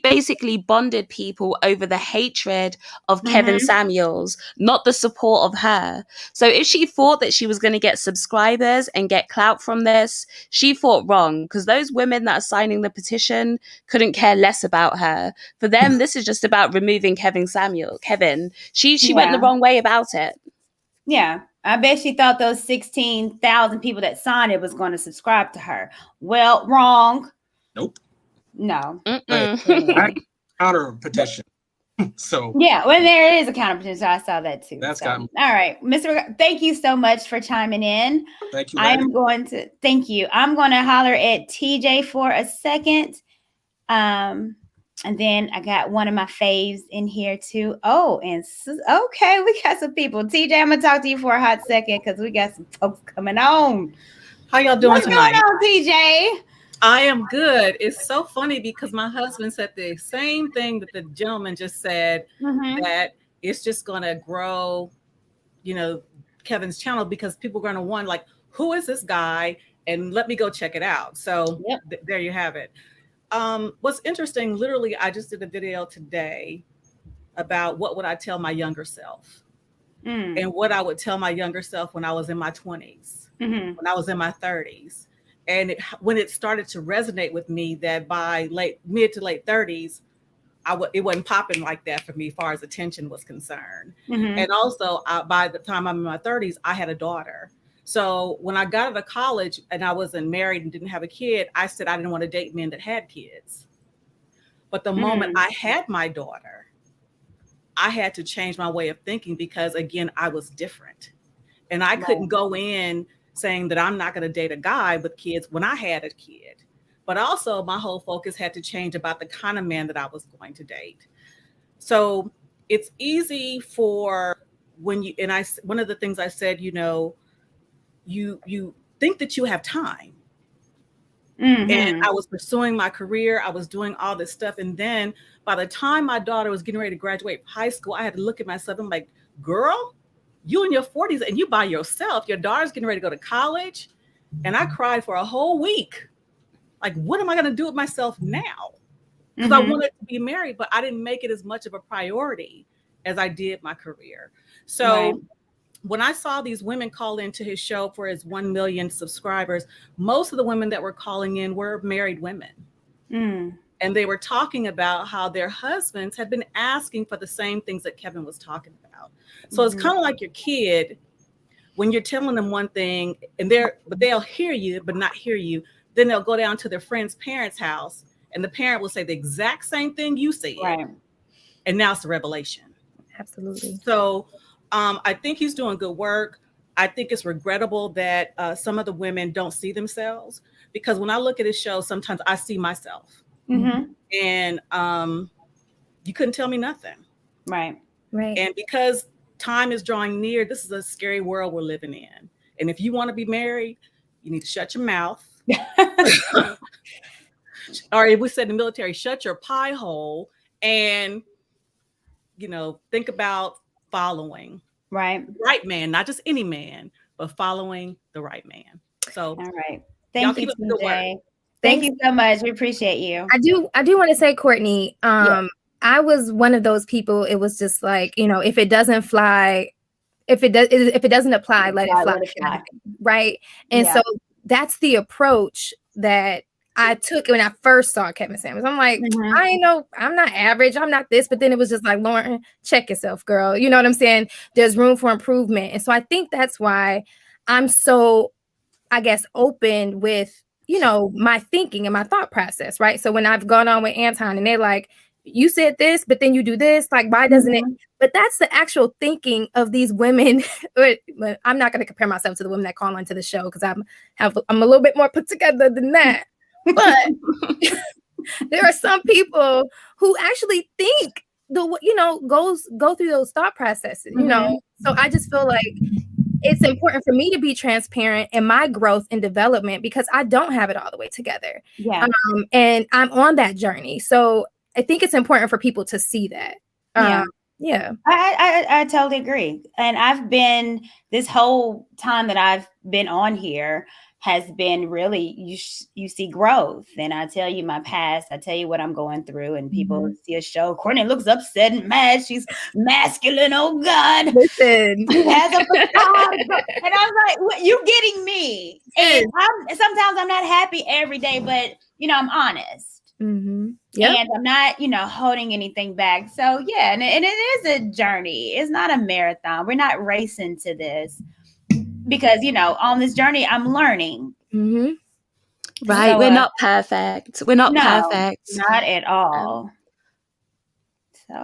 basically bonded people over the hatred of Kevin Samuels, not the support of her. So if she thought that she was going to get subscribers and get clout from this, she thought wrong, because those women that are signing the petition couldn't care less about her. For them, this is just about removing Kevin. She went the wrong way about it. Yeah. I bet she thought those 16,000 people that signed it was going to subscribe to her. Well, wrong. Nope. No. Counter petition. So yeah, well, there is a counter petition. I saw that too. That's all right, Mr. Thank you so much for chiming in. Thank you. I'm going to holler at TJ for a second. And then I got one of my faves in here too. Oh, and okay, we got some people. TJ, I'm gonna talk to you for a hot second because we got some folks coming on. How y'all doing tonight? What's going on, TJ? I am good. It's so funny because my husband said the same thing that the gentleman just said, that it's just going to grow, you know, Kevin's channel, because people are going to wonder, like, who is this guy? And let me go check it out. So there you have it. What's interesting, literally, I just did a video today about what would I tell my younger self and what I would tell my younger self when I was in my 20s, when I was in my 30s. And when it started to resonate with me that by mid to late 30s, it wasn't popping like that for me as far as attention was concerned. And also by the time I'm in my 30s, I had a daughter. So when I got out of college and I wasn't married and didn't have a kid, I said I didn't want to date men that had kids. But the moment I had my daughter, I had to change my way of thinking because, again, I was different. And I couldn't go in saying that I'm not going to date a guy with kids when I had a kid. But also my whole focus had to change about the kind of man that I was going to date. So it's easy for when you, and one of the things I said, you know, you think that you have time. And I was pursuing my career. I was doing all this stuff. And then by the time my daughter was getting ready to graduate high school, I had to look at myself. I'm like, girl, you in your 40s and you by yourself. Your daughter's getting ready to go to college. And I cried for a whole week. Like, what am I going to do with myself now? Because I wanted to be married, but I didn't make it as much of a priority as I did my career. So when I saw these women call into his show for his 1 million subscribers, most of the women that were calling in were married women. And they were talking about how their husbands had been asking for the same things that Kevin was talking about. So it's kind of like your kid, when you're telling them one thing and they'll hear you, but not hear you. Then they'll go down to their friend's parents' house and the parent will say the exact same thing you said. And now it's a revelation. Absolutely. So I think he's doing good work. I think it's regrettable that some of the women don't see themselves, because when I look at his show, sometimes I see myself. And you couldn't tell me nothing. Right. And because time is drawing near, this is a scary world we're living in. And if you want to be married, you need to shut your mouth. Or if we said in the military, shut your pie hole and, you know, think about following the right man, not just any man, but following the right man. So, all right. Thank you, TJ. Thank you so much. We appreciate you. I do want to say, Courtney, I was one of those people. It was just like, you know, if it doesn't fly, if it doesn't apply, let it fly. Right. And so that's the approach that I took when I first saw Kevin Samuels. I'm like, I'm not average. I'm not this. But then it was just like, Lauren, check yourself, girl. You know what I'm saying? There's room for improvement. And so I think that's why I'm so, I guess, open with, you know, my thinking and my thought process. Right. So when I've gone on with Anton and they're like, you said this, but then you do this, like, why doesn't it? But that's the actual thinking of these women. I'm not going to compare myself to the women that call into the show, because I'm a little bit more put together than that. But there are some people who actually think go through those thought processes, you know. So I just feel like it's important for me to be transparent in my growth and development, because I don't have it all the way together. And I'm on that journey. So I think it's important for people to see that. I totally agree. And I've been, this whole time that I've been on here has been really, you see growth. And I tell you my past, I tell you what I'm going through, and people see a show. Courtney looks upset and mad. She's masculine. Oh God. Listen. She has a facade. And I'm like, what, you getting me? And sometimes I'm not happy every day, but you know, I'm honest. And I'm not, you know, holding anything back. So yeah, and it is a journey. It's not a marathon. We're not racing to this, because, you know, on this journey, I'm learning. Right. So, we're not perfect. We're not perfect. Not at all.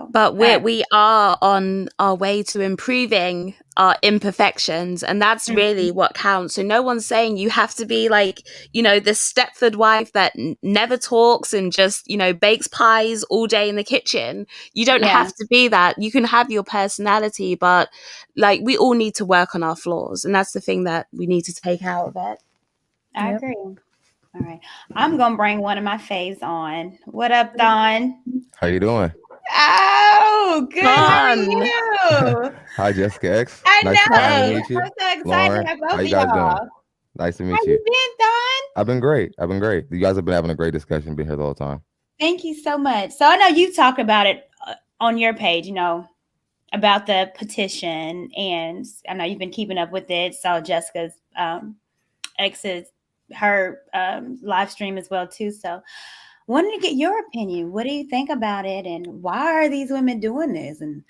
But we are on our way to improving our imperfections, and that's really what counts. So no one's saying you have to be like, you know, this Stepford wife that never talks and just, you know, bakes pies all day in the kitchen. You don't have to be that. You can have your personality, but like, we all need to work on our flaws, and that's the thing that we need to take out of it. I agree. All right, I'm gonna bring one of my faves on. What up, Don? How you doing? Oh, good. How are you? Hi, Jessica X. I nice know. To meet you. I'm so excited Lauren, to have both how of you guys y'all. doing? Nice to meet How you. you been, Don? I've been great. You guys have been having a great discussion. Been here the whole time. Thank you so much. So I know you talked about it on your page, you know, about the petition, and I know you've been keeping up with it. Saw Jessica's her live stream as well too. So wanted to get your opinion. What do you think about it, and why are these women doing this? And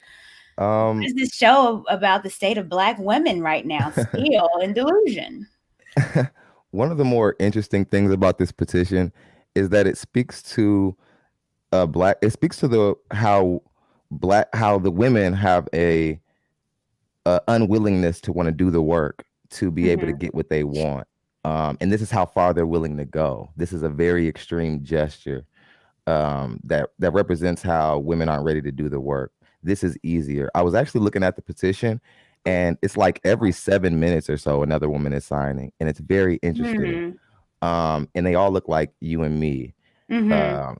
what is this show about the state of Black women right now, still in delusion? One of the more interesting things about this petition is that it speaks to how the women have a unwillingness to want to do the work to be able to get what they want. And this is how far they're willing to go. This is a very extreme gesture. that represents how women aren't ready to do the work. This is easier. I was actually looking at the petition, and it's like every 7 minutes or so another woman is signing, and it's very interesting. And they all look like you and me. And I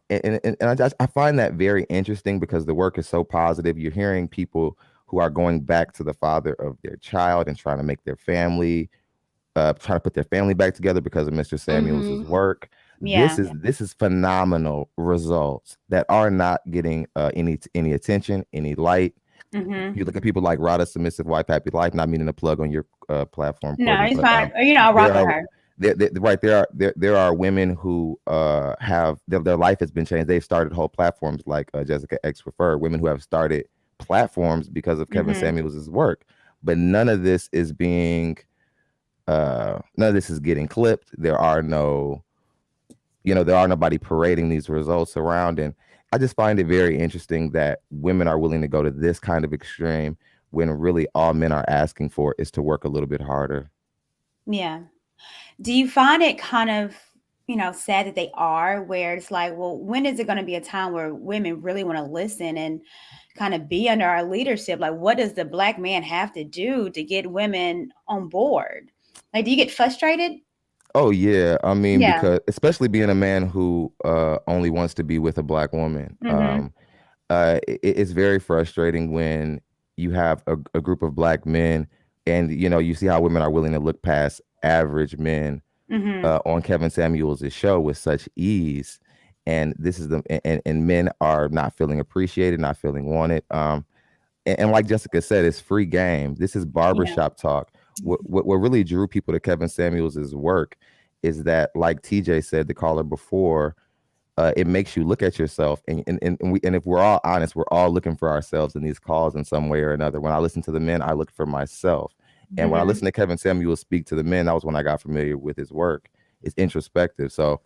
find that very interesting because the work is so positive. You're hearing people who are going back to the father of their child and trying to make their family, trying to put their family back together because of Mr. Samuels' work. Yeah. This is phenomenal results that are not getting any attention, any light. You look at people like Rada, Submissive White Happy Life, not meaning to plug on your platform. No, it's fine. I'll rock with her. There are women who have their life has been changed. They've started whole platforms like Jessica X Refer, women who have started platforms because of Kevin Samuels' work. But none of this is getting clipped. There are nobody parading these results around. And I just find it very interesting that women are willing to go to this kind of extreme when really all men are asking for is to work a little bit harder. Yeah. Do you find it kind of, sad that they are, where it's like, well, when is it going to be a time where women really want to listen and kind of be under our leadership? Like, what does the Black man have to do to get women on board? Like, do you get frustrated? Oh, yeah. I mean, because especially being a man who only wants to be with a Black woman, it's very frustrating when you have a group of Black men and, you see how women are willing to look past average men on Kevin Samuels' show with such ease. And this is and men are not feeling appreciated, not feeling wanted. And like Jessica said, it's free game. This is barbershop talk. What really drew people to Kevin Samuels' work is that, like TJ said, the caller before, it makes you look at yourself. And if we're all honest, we're all looking for ourselves in these calls in some way or another. When I listen to the men, I look for myself. And when I listen to Kevin Samuels speak to the men, that was when I got familiar with his work. It's introspective. So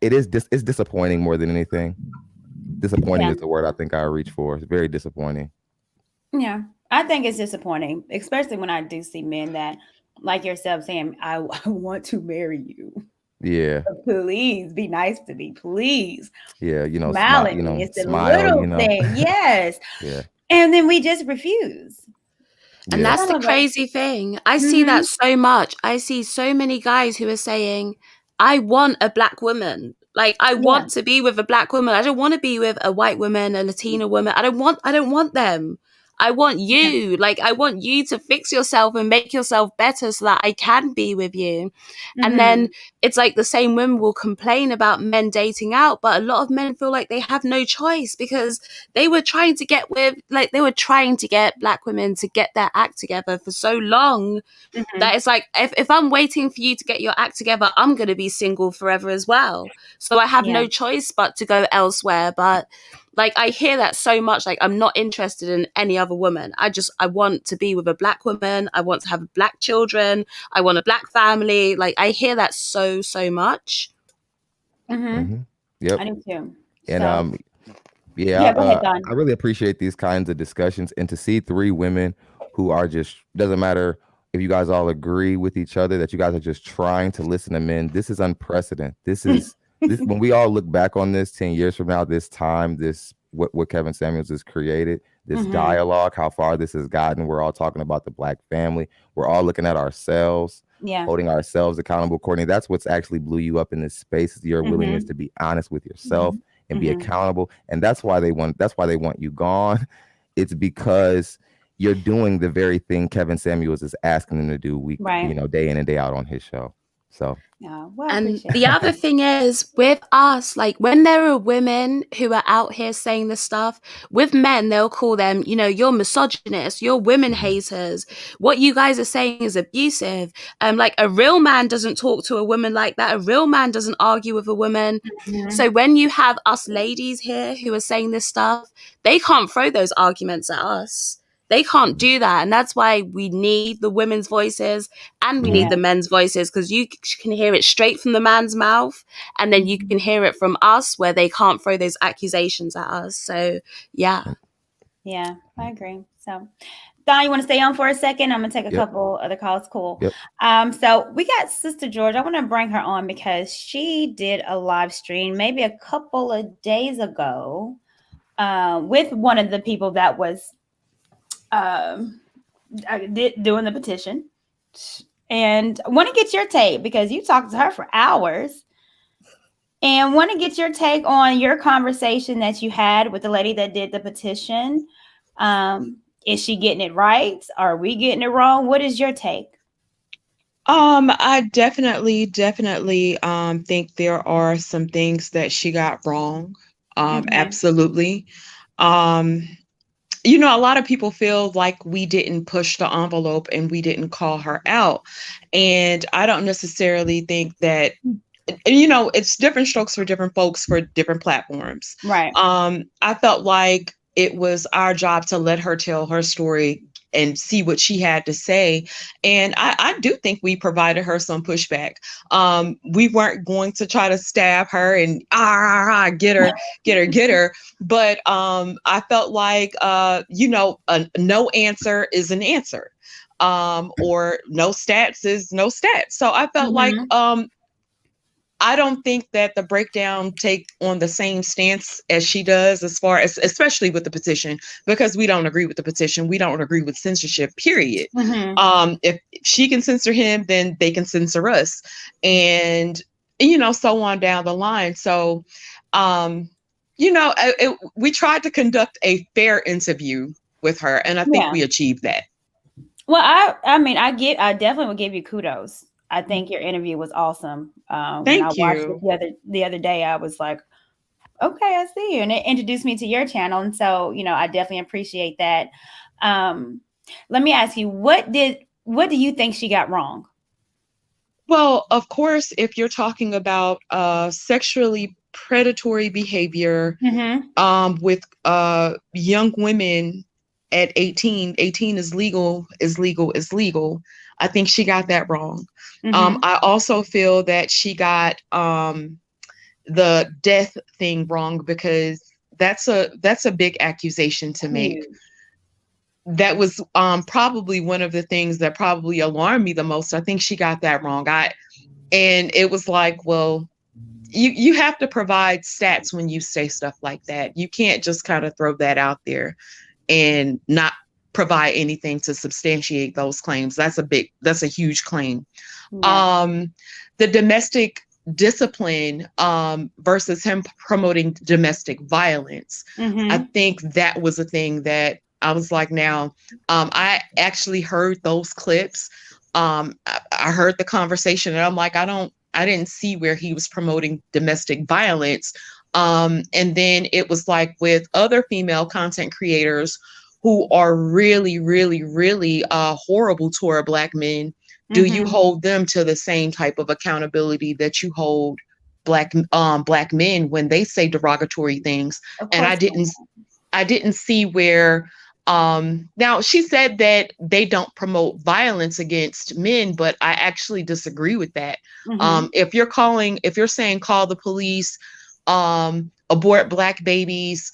it's disappointing more than anything. Disappointing is the word I think I reach for. It's very disappointing. Yeah, I think it's disappointing, especially when I do see men that, like yourself, saying, I want to marry you. Yeah. So please be nice to me, please. Yeah, smiling. It's the smile, little thing. Yes. Yeah. And then we just refuse. And that's the crazy thing. I see that so much. I see so many guys who are saying, I want a Black woman. Like, I want to be with a Black woman. I don't want to be with a white woman, a Latina woman. I don't want them. I want you. Like, I want you to fix yourself and make yourself better so that I can be with you. And then it's like the same women will complain about men dating out, but a lot of men feel like they have no choice because they were trying to get Black women to get their act together for so long that it's like, if I'm waiting for you to get your act together, I'm going to be single forever as well. So I have no choice but to go elsewhere. But like, I hear that so much. Like, I'm not interested in any other woman. I want to be with a Black woman. I want to have Black children. I want a Black family. Like, I hear that so much. Yep. I do too. And I really appreciate these kinds of discussions, and to see three women who are just, doesn't matter if you guys all agree with each other, that you guys are just trying to listen to men. This is unprecedented. This is when we all look back on this 10 years from now, this time, what Kevin Samuels has created, this dialogue, how far this has gotten. We're all talking about the Black family. We're all looking at ourselves, holding ourselves accountable. Courtney, that's what's actually blew you up in this space, is your willingness to be honest with yourself and be accountable. And that's why they want you gone. It's because you're doing the very thing Kevin Samuels is asking them to do day in and day out on his show. So and the other thing is, with us, like, when there are women who are out here saying this stuff, with men, they'll call them, you're misogynist, you're women haters. What you guys are saying is abusive. Like, a real man doesn't talk to a woman like that. A real man doesn't argue with a woman. So when you have us ladies here who are saying this stuff, they can't throw those arguments at us. They can't do that. And that's why we need the women's voices and we need the men's voices, because you can hear it straight from the man's mouth, and then you can hear it from us where they can't throw those accusations at us. So, yeah. Yeah, I agree. So, Don, you want to stay on for a second? I'm gonna take a couple other calls. Cool. So we got Sister George. I want to bring her on because she did a live stream maybe a couple of days ago with one of the people that was doing the petition. And I want to get your take because you talked to her for hours. And want to get your take on your conversation that you had with the lady that did the petition. Is she getting it right? Are we getting it wrong? What is your take? I definitely think there are some things that she got wrong. Absolutely. You know, a lot of people feel like we didn't push the envelope and we didn't call her out. And I don't necessarily think that, you know, it's different strokes for different folks for different platforms. Right. I felt like it was our job to let her tell her story and see what she had to say. And I do think we provided her some pushback. We weren't going to try to stab her and get her. But I felt like, you know, no answer is an answer. Or no stats is no stats. So I felt like, I don't think that the breakdown take on the same stance as she does, as far as, especially with the petition, because we don't agree with the petition. We don't agree with censorship, period. If she can censor him, then they can censor us. And, you know, so on down the line. So, you know, we tried to conduct a fair interview with her, and I think we achieved that. Well, I mean, I definitely will give you kudos. I think your interview was awesome. When I watched it the other day, I was like, okay, I see you. And it introduced me to your channel. And so, you know, I definitely appreciate that. Let me ask you, what do you think she got wrong? Well, of course, if you're talking about sexually predatory behavior with young women at 18 is legal. I think she got that wrong. I also feel that she got the death thing wrong, because that's a big accusation to make. That was probably one of the things that probably alarmed me the most. I think she got that wrong. And it was like, well, you have to provide stats when you say stuff like that. You can't just kind of throw that out there and not provide anything to substantiate those claims. That's a huge claim. The domestic discipline versus him promoting domestic violence. I think that was a thing that I was like, now, I actually heard those clips. I heard the conversation, and I'm like, I didn't see where he was promoting domestic violence. And then it was like with other female content creators who are really, really, really horrible toward Black men. Do you hold them to the same type of accountability that you hold Black men when they say derogatory things? And I didn't see where. Now she said that they don't promote violence against men, but I actually disagree with that. If you're saying call the police, abort Black babies,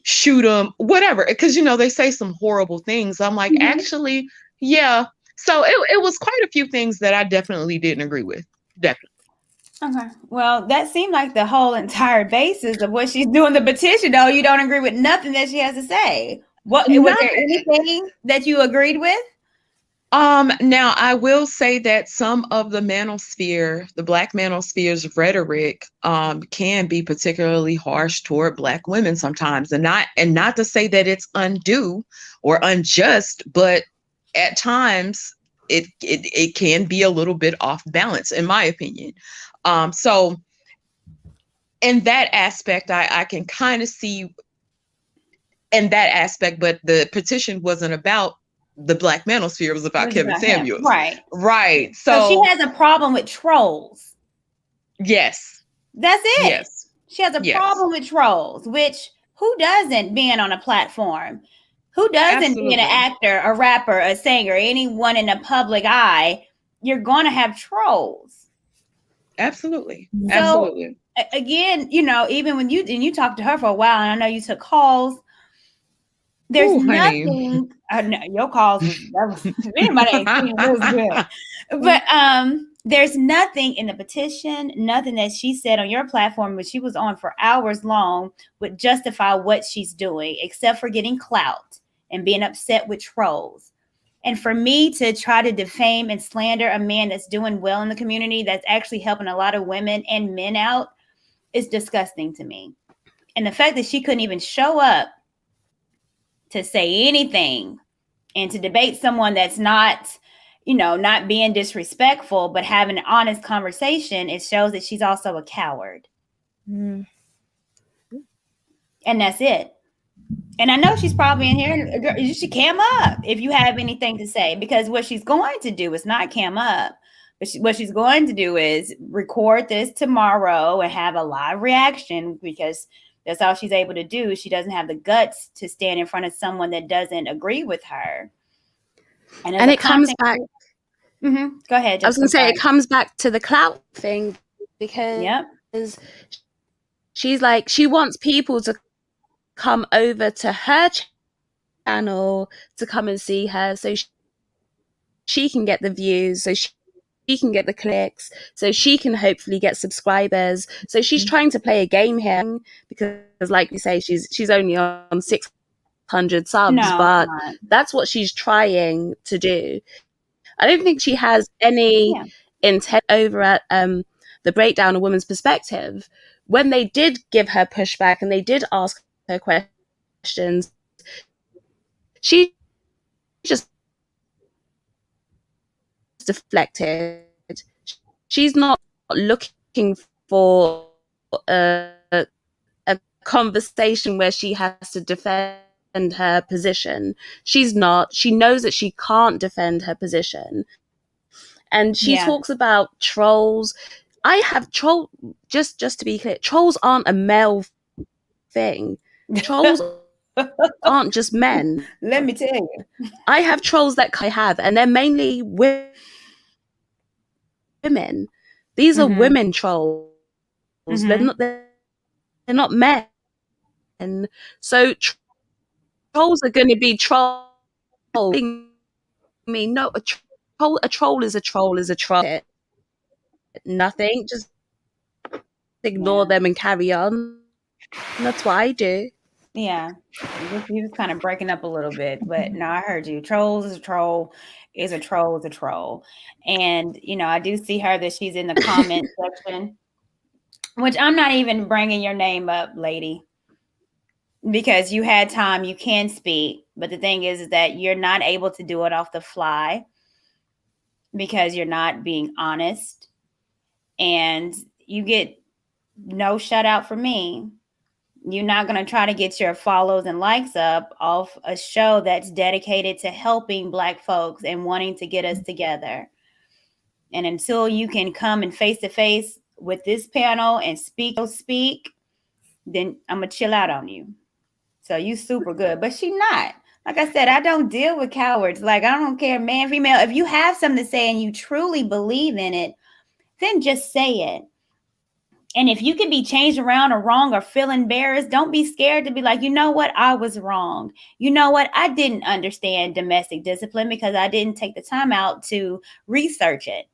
shoot them, whatever, because, you know, they say some horrible things. I'm like, actually, yeah. So it was quite a few things that I definitely didn't agree with. Definitely. Okay. Well, that seemed like the whole entire basis of what she's doing the petition, though. You don't agree with nothing that she has to say. Was there anything that you agreed with? Now I will say that some of the Black manosphere's rhetoric can be particularly harsh toward Black women sometimes, and not to say that it's undue or unjust, but at times it can be a little bit off balance, in my opinion. So in that aspect, I can kind of see in that aspect, but the petition wasn't about the Black manosphere, it was about Kevin Samuels. Right. So she has a problem with trolls. Yes. That's it. Yes. She has a problem with trolls, which who doesn't, being on a platform? Who doesn't, being an actor, a rapper, a singer, anyone in the public eye? You're going to have trolls. Absolutely. So, Absolutely. Again, you know, even when you talked to her for a while, and I know you took calls, There's Ooh, honey. nothing. No, your calls was anybody ain't seen it was good. But there's nothing in the petition, nothing that she said on your platform, which she was on for hours long, would justify what she's doing, except for getting clout and being upset with trolls. And for me to try to defame and slander a man that's doing well in the community, that's actually helping a lot of women and men out, is disgusting to me. And the fact that she couldn't even show up to say anything and to debate someone that's not, not being disrespectful, but having an honest conversation, it shows that she's also a coward. Mm. And that's it. And I know she's probably in here. You should cam up if you have anything to say, because what she's going to do is not cam up. But what she's going to do is record this tomorrow and have a live reaction, because that's all she's able to do. She doesn't have the guts to stand in front of someone that doesn't agree with her. And it comes back. Mm-hmm. Go ahead. I was going to say, it comes back to the clout thing, because she's like, she wants people to come over to her channel to come and see her, so she can get the views, so she can get the clicks, so she can hopefully get subscribers. So she's trying to play a game here, because like you say, she's only on 600 subs, but that's what she's trying to do. I don't think she has any intent over at the breakdown of women's perspective. When they did give her pushback and they did ask her questions, she just deflected. She's not looking for a conversation where she has to defend her position. She's not. She knows that she can't defend her position. And she talks about trolls. I have troll, just to be clear, trolls aren't a male thing. Trolls aren't just men. Let me tell you. I have trolls that I have, and they're mainly women. These are women trolls. They're not men. And so trolls are going to be trolls. I mean, no, a troll is a troll is a troll. Nothing. Just ignore them and carry on. And that's what I do. Yeah. You was kind of breaking up a little bit, but no, I heard you. Trolls is a troll, is a troll, is a troll. And, I do see her that she's in the comment section, which I'm not even bringing your name up, lady, because you had time, you can speak. But the thing is that you're not able to do it off the fly because you're not being honest. And you get no shout out from me. You're not going to try to get your follows and likes up off a show that's dedicated to helping Black folks and wanting to get us together. And until you can come and face to face with this panel and speak, then I'm going to chill out on you. So you super good, but she not. Like I said, I don't deal with cowards. Like, I don't care, man, female. If you have something to say and you truly believe in it, then just say it. And if you can be changed around or wrong or feel embarrassed, don't be scared to be like, you know what? I was wrong. You know what? I didn't understand domestic discipline because I didn't take the time out to research it.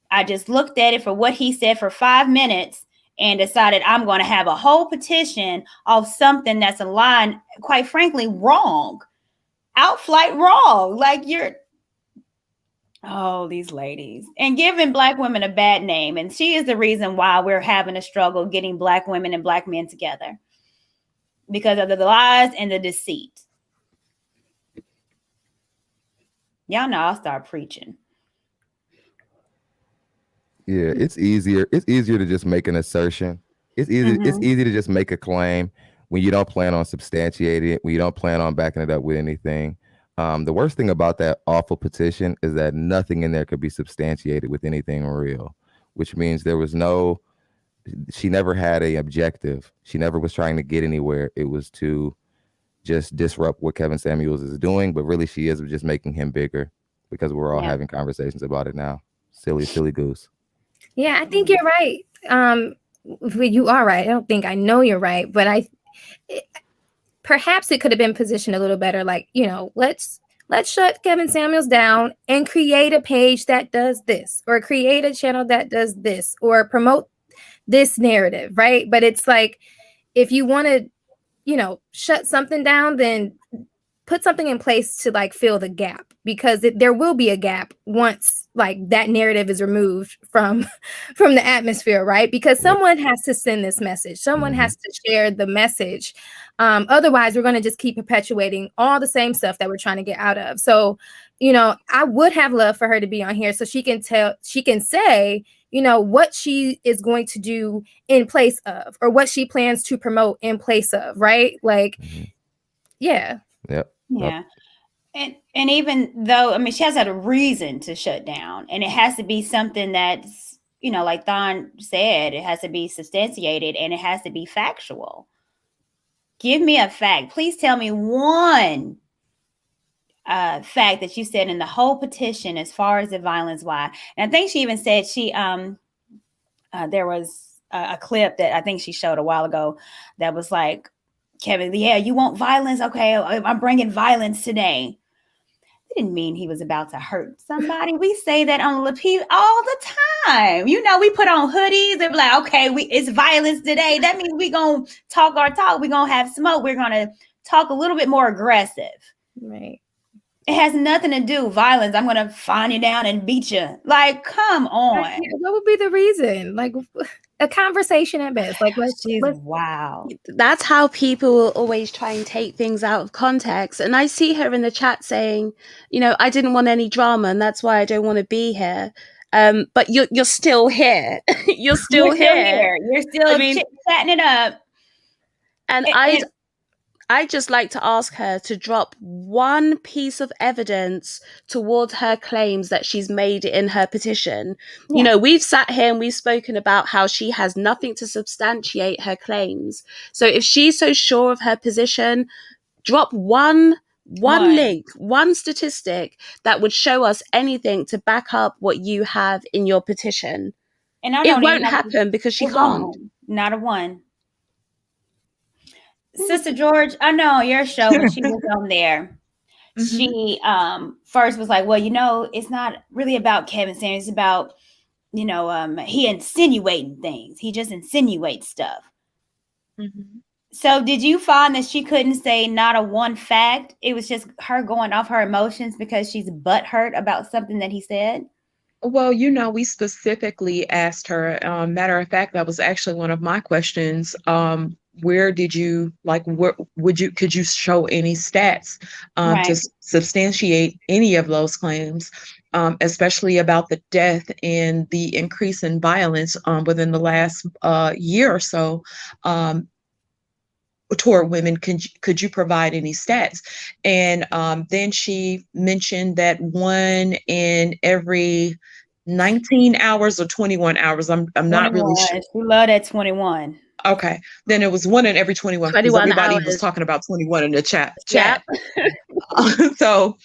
I just looked at it for what he said for 5 minutes and decided I'm going to have a whole petition of something that's a line, quite frankly, wrong. Outflight wrong. Like these ladies, and giving Black women a bad name. And she is the reason why we're having a struggle getting Black women and Black men together, because of the lies and the deceit. Y'all know I'll start preaching. Yeah, it's easier. It's easier to just make an assertion. It's easy. It's easy to just make a claim when you don't plan on substantiating it, when you don't plan on backing it up with anything. The worst thing about that awful petition is that nothing in there could be substantiated with anything real, which means she never had an objective. She never was trying to get anywhere. It was to just disrupt what Kevin Samuels is doing, but really she is just making him bigger because we're all having conversations about it now. Silly goose. Yeah, I think you're right. You are right. I know you're right, but perhaps it could have been positioned a little better. Like, you know, let's shut Kevin Samuels down and create a page that does this, or create a channel that does this, or promote this narrative, right? But it's like, if you want to, you know, shut something down, then put something in place to like fill the gap, because there will be a gap once like that narrative is removed from the atmosphere, right? Because someone has to send this message, someone has to share the message. Otherwise, we're going to just keep perpetuating all the same stuff that we're trying to get out of. So, you know, I would have loved for her to be on here so she can say, you know, what she is going to do in place of, or what she plans to promote in place of, right? Like, yeah. Yep. Yeah. And even though, I mean, she has had a reason to shut down, and it has to be something that's, you know, like Thon said, it has to be substantiated and it has to be factual. Give me a fact. Please tell me one fact that you said in the whole petition as far as the violence. Why? And I think she even said there was a clip that I think she showed a while ago that was like, Kevin, yeah, you want violence? Okay, I'm bringing violence today. It didn't mean he was about to hurt somebody. We say that on Lapeef all the time. You know, we put on hoodies and be like, okay, it's violence today. That means we gonna talk our talk. We're gonna have smoke. We're gonna talk a little bit more aggressive. Right. It has nothing to do with violence. I'm gonna find you down and beat you. Like, come on. What would be the reason? Like, a conversation at best. Like, wow. That's how people will always try and take things out of context. And I see her in the chat saying, you know, I didn't want any drama, and that's why I don't want to be here. But you're still here. You're still here. You're still chatting it up. And I'd just like to ask her to drop one piece of evidence towards her claims that she's made in her petition. Yeah. You know, we've sat here and we've spoken about how she has nothing to substantiate her claims. So if she's so sure of her position, drop one link, one statistic that would show us anything to back up what you have in your petition. And it won't happen because she can't. Not a one. Sister George, I know on your show when she was on there, she first was like, well, you know, it's not really about Kevin Samuels. It's about, you know, he insinuating things. He just insinuates stuff. So did you find that she couldn't say not a one fact? It was just her going off her emotions because she's butthurt about something that he said? Well, you know, we specifically asked her, matter of fact, that was actually one of my questions. Where did you could you show any stats to substantiate any of those claims, especially about the death and the increase in violence within the last year or so toward women? Could you provide any stats? And then she mentioned that 1 in every 19 hours or 21 hours. I'm not really sure. We love that 21. Okay, then it was 1 in every 21 because everybody was talking about 21 in the chat. So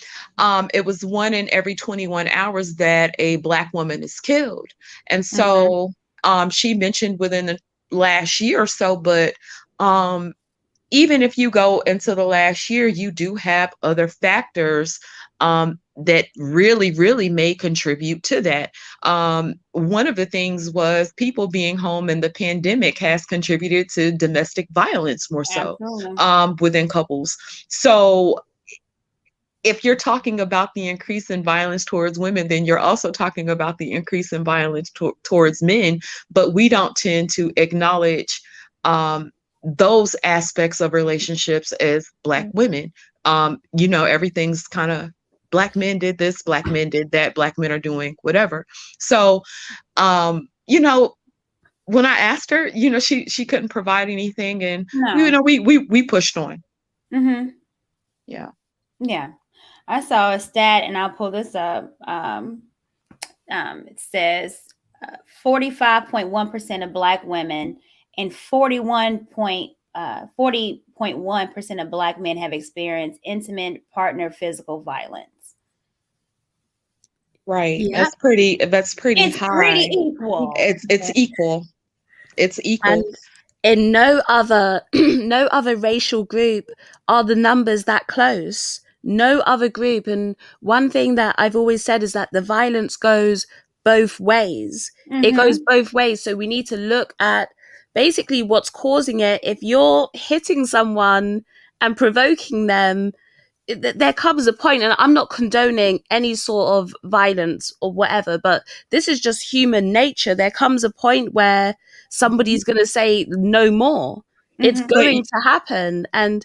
it was 1 in every 21 hours that a Black woman is killed. And so she mentioned within the last year or so, but even if you go into the last year, you do have other factors that really, really may contribute to that. One of the things was people being home in the pandemic has contributed to domestic violence more so within couples. So if you're talking about the increase in violence towards women, then you're also talking about the increase in violence towards men. But we don't tend to acknowledge those aspects of relationships as Black women. You know, everything's kind of Black men did this, Black men did that, Black men are doing whatever. So, you know, when I asked her, you know, she couldn't provide anything, and you know, we pushed on. Yeah. I saw a stat, and I'll pull this up. It says 45.1% of Black women and 40.1% of Black men have experienced intimate partner physical violence. Right. Yep. That's pretty it's high. Pretty equal. It's equal. It's equal. In no other no other racial group are the numbers that close. No other group. And one thing that I've always said is that the violence goes both ways. It goes both ways. So we need to look at basically what's causing it. If you're hitting someone and provoking them, there comes a point, and I'm not condoning any sort of violence or whatever, but this is just human nature. There comes a point where somebody's going to say no more. It's going to happen. And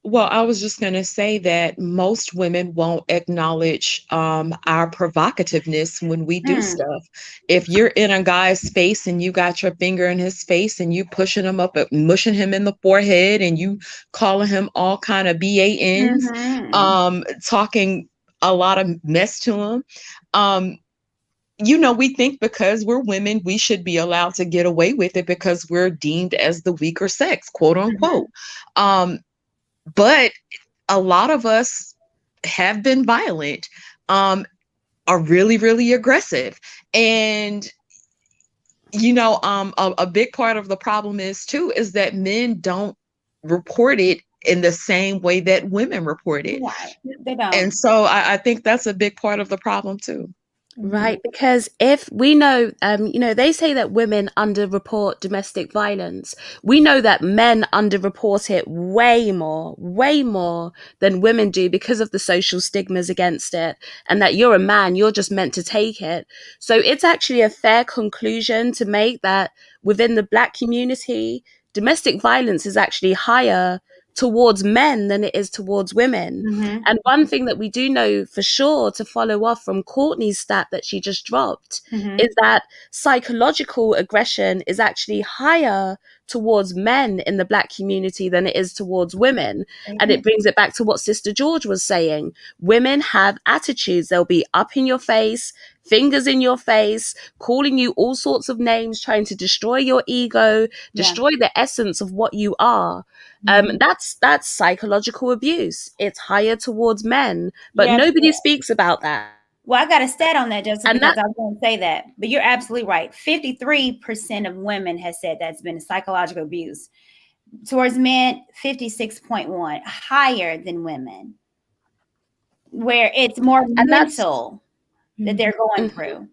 well, I was just going to say that most women won't acknowledge our provocativeness when we do stuff. If you're in a guy's face and you got your finger in his face and you pushing him up, mushing him in the forehead, and you calling him all kind of BANs, talking a lot of mess to him, you know, we think because we're women, we should be allowed to get away with it because we're deemed as the weaker sex, quote unquote. But a lot of us have been violent, are really, really aggressive. And, you know, a big part of the problem is that men don't report it in the same way that women report it. Right. They don't. And so I think that's a big part of the problem too. Right, because if we know, you know, they say that women underreport domestic violence. We know that men underreport it way more than women do because of the social stigmas against it, and that you're a man, you're just meant to take it. So it's actually a fair conclusion to make that within the Black community, domestic violence is actually higher towards men than it is towards women. And one thing that we do know for sure, to follow off from Courtney's stat that she just dropped, is that psychological aggression is actually higher towards men in the Black community than it is towards women. And it brings it back to what Sister George was saying. Women have attitudes. They'll be up in your face, fingers in your face, calling you all sorts of names, trying to destroy your ego, destroy the essence of what you are. That's psychological abuse. It's higher towards men, but nobody speaks about that. Well, I got a stat on that just because I was going to say that, but you're absolutely right. 53% of women has said that's been psychological abuse. Towards men, 56.1, higher than women, where it's more mental that they're going through.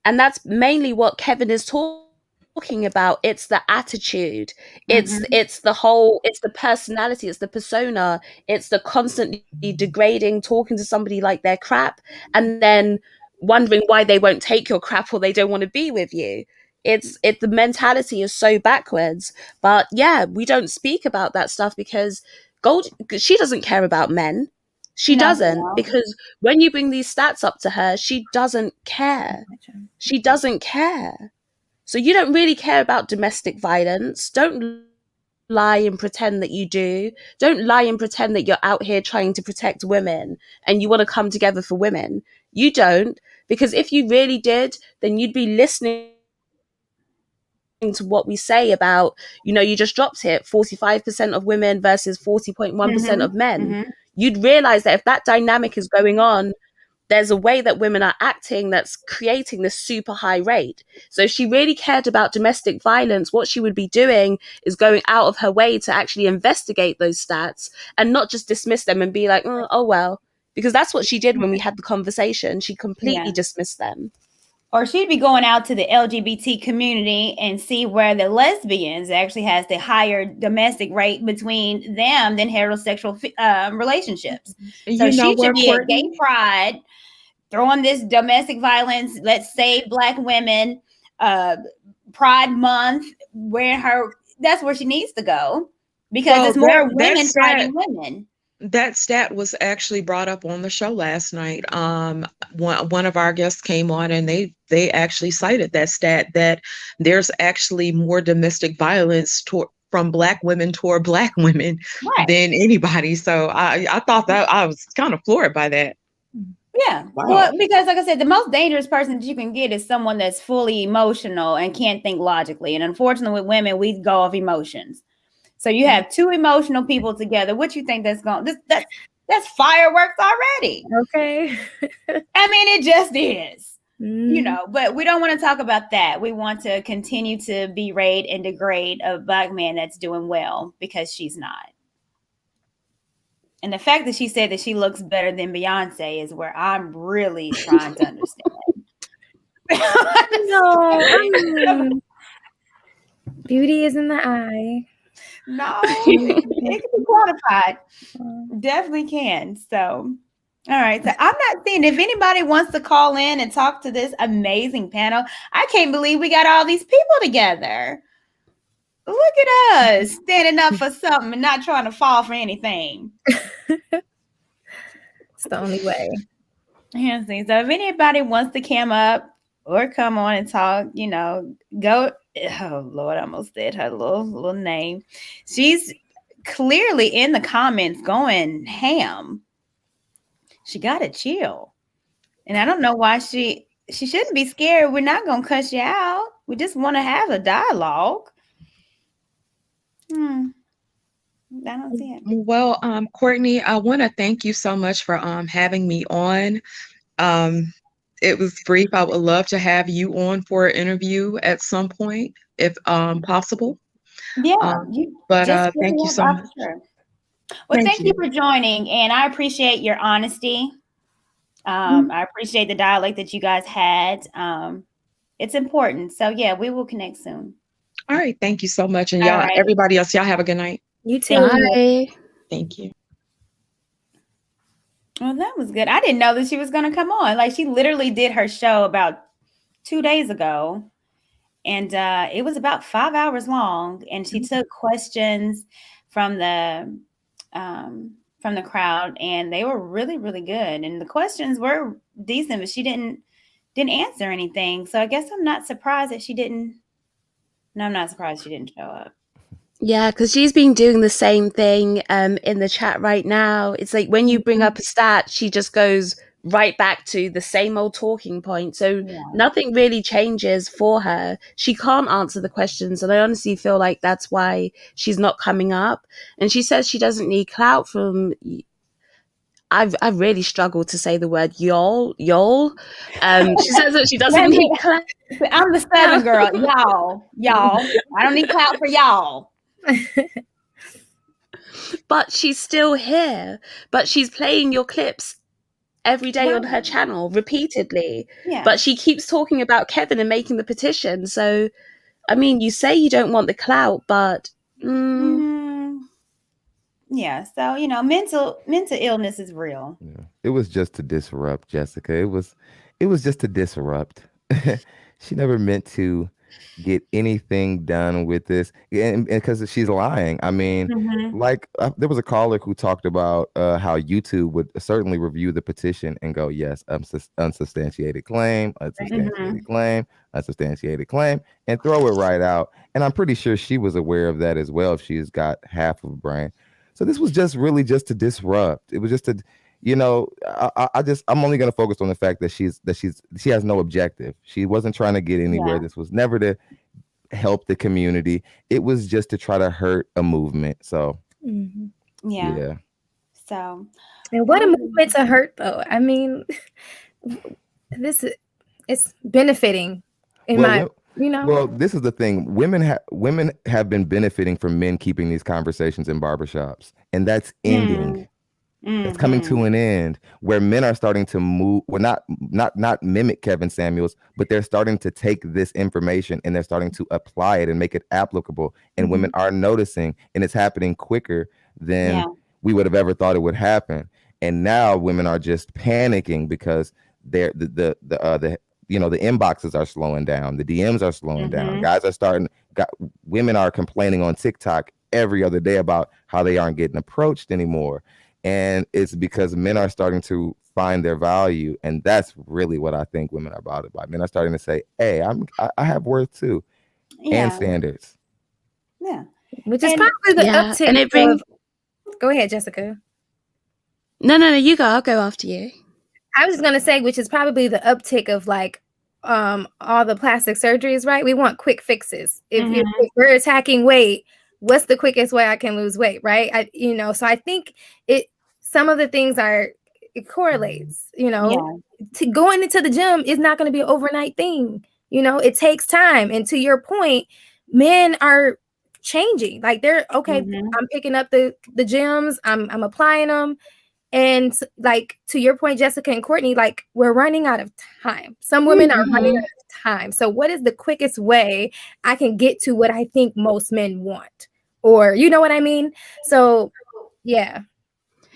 And that's mainly what Kevin is talking about. It's the attitude, it's the personality, it's the persona, it's the constantly degrading, talking to somebody like they're crap, and then wondering why they won't take your crap or they don't want to be with you. The mentality is so backwards. But yeah, we don't speak about that stuff because she doesn't care about men. She doesn't, because when you bring these stats up to her, she doesn't care. She doesn't care. So you don't really care about domestic violence. Don't lie and pretend that you do. Don't lie and pretend that you're out here trying to protect women and you want to come together for women. You don't, because if you really did, then you'd be listening to what we say about, you know, you just dropped it, 45% of women versus 40.1% of men. You'd realize that if that dynamic is going on, there's a way that women are acting that's creating this super high rate. So if she really cared about domestic violence, what she would be doing is going out of her way to actually investigate those stats and not just dismiss them and be like, oh well, because that's what she did when we had the conversation. She completely dismissed them. Or she'd be going out to the LGBT community and see where the lesbians actually has the higher domestic rate between them than heterosexual relationships. So she should be at gay pride, throwing this domestic violence, let's save Black women, Pride Month, that's where she needs to go, because it's more women fighting women. That stat was actually brought up on the show last night. One of our guests came on and they actually cited that stat, that there's actually more domestic violence from Black women toward Black women than anybody. So I thought that I was kind of floored by that. Yeah. Wow. Well, because like I said, the most dangerous person that you can get is someone that's fully emotional and can't think logically. And unfortunately with women, we go off emotions. So you have two emotional people together. What you think that's fireworks already? Okay. I mean, it just is. you know, but we don't want to talk about that. We want to continue to berate and degrade a Black man that's doing well, because she's not. And the fact that she said that she looks better than Beyonce is where I'm really trying to understand. No, beauty is in the eye. No, it can be quantified. Definitely can. So, all right. So I'm not seeing, if anybody wants to call in and talk to this amazing panel. I can't believe we got all these people together. Look at us standing up for something and not trying to fall for anything. It's the only way. Yeah, so if anybody wants to come up or come on and talk, you know, go. Oh Lord, I almost said her little name. She's clearly in the comments going ham. She got to chill, and I don't know why she shouldn't be scared. We're not gonna cuss you out. We just want to have a dialogue. I don't see it. Well, Courtney, I want to thank you so much for having me on. It was brief. I would love to have you on for an interview at some point, if possible. Yeah, thank you so much. Sure. Well, thank you for joining, and I appreciate your honesty. I appreciate the dialogue that you guys had. It's important. So yeah, we will connect soon. All right. Thank you so much. And y'all, everybody else, y'all have a good night. You too. Bye. Thank you. Well, that was good. I didn't know that she was going to come on. Like, she literally did her show about 2 days ago. And it was about 5 hours long. And she took questions from the crowd, and they were really, really good. And the questions were decent, but she didn't answer anything. So I guess I'm not surprised that she didn't. No, I'm not surprised she didn't show up. Yeah, because she's been doing the same thing in the chat right now. It's like when you bring up a stat, she just goes right back to the same old talking point. So nothing really changes for her. She can't answer the questions. And I honestly feel like that's why she's not coming up. And she says she doesn't need clout from... I've really struggled to say the word y'all. She says that she doesn't need clout. I'm the Southern girl. Y'all. I don't need clout for y'all. But she's still here. But she's playing your clips every day on her channel repeatedly. Yeah. But she keeps talking about Kevin and making the petition. So, I mean, you say you don't want the clout, but... Yeah, so you know, mental illness is real. Yeah. It was just to disrupt, Jessica. It was just to disrupt. She never meant to get anything done with this, and because she's lying. I mean, there was a caller who talked about how YouTube would certainly review the petition and go, yes, unsubstantiated claim, unsubstantiated claim, unsubstantiated claim, and throw it right out. And I'm pretty sure she was aware of that as well if she's got half of a brain. So this was just to disrupt. It was just to, you know, I'm only going to focus on the fact that she has no objective. She wasn't trying to get anywhere. Yeah. This was never to help the community. It was just to try to hurt a movement. So yeah. So, and what a movement to hurt, though. I mean, it's benefiting Well, this is the thing. Women have been benefiting from men keeping these conversations in barbershops, and that's ending. It's coming to an end where men are starting to move. Well, not mimic Kevin Samuels, but they're starting to take this information and they're starting to apply it and make it applicable. And women are noticing, and it's happening quicker than we would have ever thought it would happen. And now women are just panicking because they're the inboxes are slowing down. The DMs are slowing down. Women are complaining on TikTok every other day about how they aren't getting approached anymore. And it's because men are starting to find their value. And that's really what I think women are bothered by. Men are starting to say, hey, I have worth too. And standards. Yeah. Which is probably the uptick. And it brings... Go ahead, Jessica. No, you go. I'll go after you. I was going to say, which is probably the uptick of like all the plastic surgeries, right? We want quick fixes. If we're attacking weight, what's the quickest way I can lose weight, right? So I think some of the things are it correlates, you know. To going into the gym is not going to be an overnight thing. You know, it takes time. And to your point, men are changing. Like they're okay, I'm picking up the gyms, I'm applying them. And like to your point, Jessica and Courtney, like we're running out of time. Some women are running out of time. So what is the quickest way I can get to what I think most men want? Or you know what I mean? So yeah.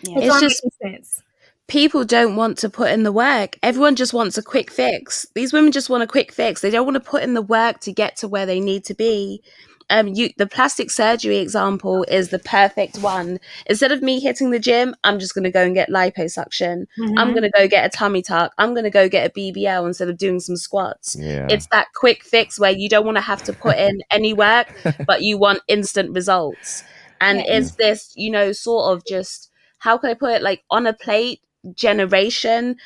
It's just sense. People don't want to put in the work. Everyone just wants a quick fix. These women just want a quick fix. They don't want to put in the work to get to where they need to be. The plastic surgery example is the perfect one. Instead of me hitting the gym, I'm just going to go and get liposuction. I'm going to go get a tummy tuck. I'm going to go get a BBL instead of doing some squats. It's that quick fix where you don't want to have to put in any work, but you want instant results. And is this, you know, sort of just, how can I put it, like on a plate generation?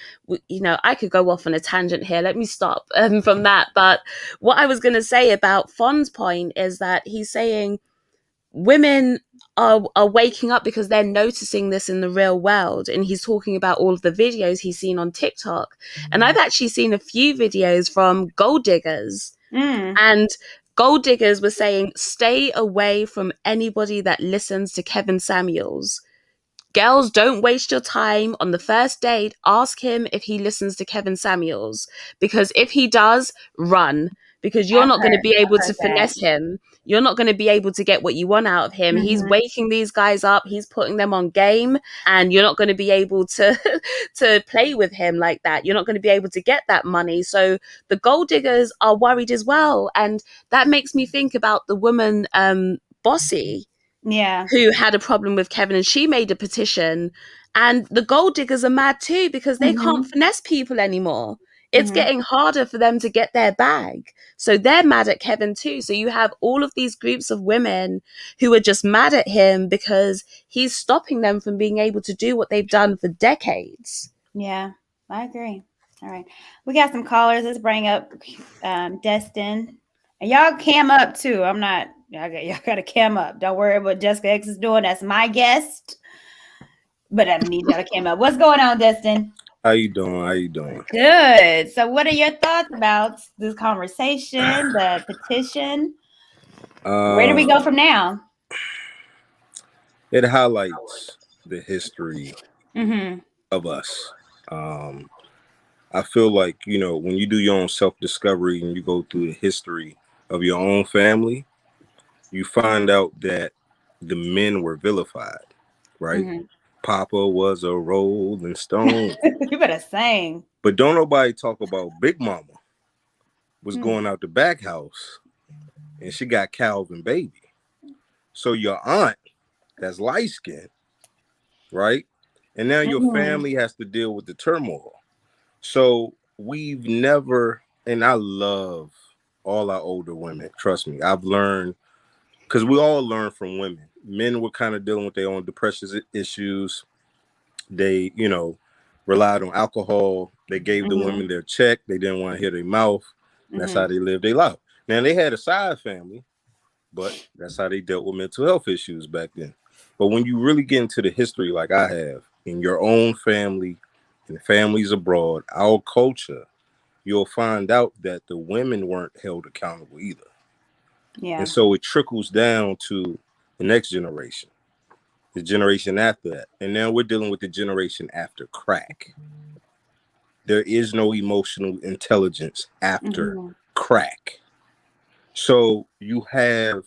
You know, I could go off on a tangent here. Let me stop from that. But what I was going to say about Fon's point is that he's saying women are waking up because they're noticing this in the real world. And he's talking about all of the videos he's seen on TikTok. And I've actually seen a few videos from gold diggers. And gold diggers were saying, stay away from anybody that listens to Kevin Samuels. Girls, don't waste your time on the first date. Ask him if he listens to Kevin Samuels, because if he does, run, because you're not going to be able to finesse him. You're not going to be able to get what you want out of him. He's waking these guys up. He's putting them on game, and you're not going to be able to to play with him like that. You're not going to be able to get that money. So the gold diggers are worried as well. And that makes me think about the woman, Bossy, who had a problem with Kevin, and she made a petition. And the gold diggers are mad too, because they can't finesse people anymore. It's getting harder for them to get their bag. So they're mad at Kevin too. So you have all of these groups of women who are just mad at him because he's stopping them from being able to do what they've done for decades. Yeah, I agree. All right. We got some callers. Let's bring up Destin. And y'all cam up too. I'm not, y'all got to cam up. Don't worry what Jessica X is doing. That's my guest. But I need y'all to cam up. What's going on, Destin? How you doing? Good. So what are your thoughts about this conversation, the petition? Where do we go from now? It highlights the history of us. I feel like, you know, when you do your own self-discovery and you go through the history of your own family, you find out that the men were vilified, right? Papa was a rolling stone. You better sing. But don't nobody talk about Big Mama was going out the back house and she got Calvin baby. So your aunt that's light skinned, right? And now your family has to deal with the turmoil. So we've never, and I love all our older women. Trust me, I've learned, because we all learn from women. Men were kind of dealing with their own depression issues. They, you know, relied on alcohol. They gave the women their check. They didn't want to hear their mouth. That's how they lived their life. Now, they had a side family, but that's how they dealt with mental health issues back then. But when you really get into the history like I have, in your own family, and families abroad, our culture, you'll find out that the women weren't held accountable either. Yeah. And so it trickles down to the next generation, the generation after that. And now we're dealing with the generation after crack. There is no emotional intelligence after crack. So you have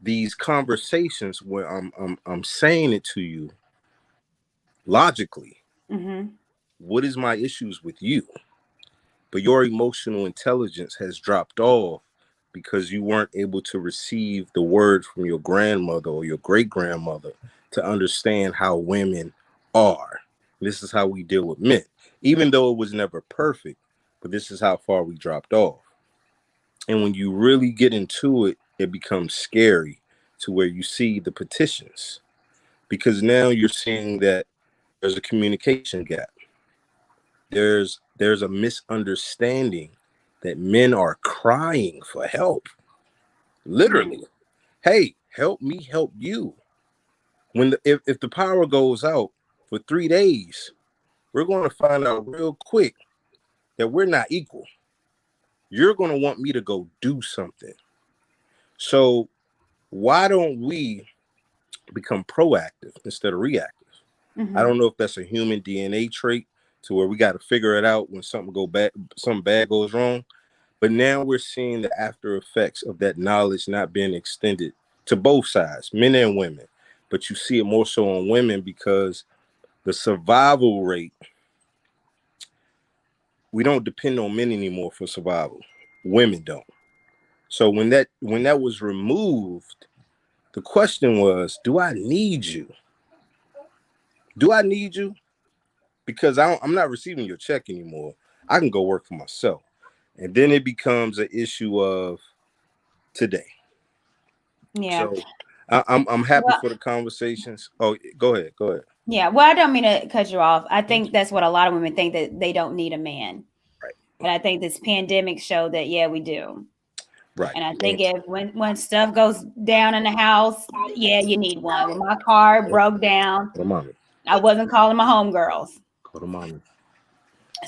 these conversations where I'm saying it to you logically. What is my issues with you? But your emotional intelligence has dropped off because you weren't able to receive the word from your grandmother or your great-grandmother to understand how women are. This is how we deal with men, even though it was never perfect, but this is how far we dropped off. And when you really get into it, it becomes scary to where you see the petitions, because now you're seeing that there's a communication gap. There's a misunderstanding that men are crying for help. Literally, hey, help me, help you. When if the power goes out for 3 days, we're going to find out real quick that we're not equal. You're going to want me to go do something. So why don't we become proactive instead of reactive? Mm-hmm. I don't know if that's a human DNA trait to where we got to figure it out when something bad goes wrong. But now we're seeing the after effects of that knowledge not being extended to both sides, men and women. But you see it more so on women because the survival rate, we don't depend on men anymore for survival. Women don't. So when that was removed, the question was, do I need you? Do I need you? Because I'm not receiving your check anymore. I can go work for myself. And then it becomes an issue of today. Yeah. So I'm happy for the conversations. Oh, go ahead. Yeah. Well, I don't mean to cut you off. I think that's what a lot of women think, that they don't need a man. Right. But I think this pandemic showed that, yeah, we do. Right. And I think when stuff goes down in the house, yeah, you need one. When my car broke down, I wasn't calling my homegirls. Go to mommy.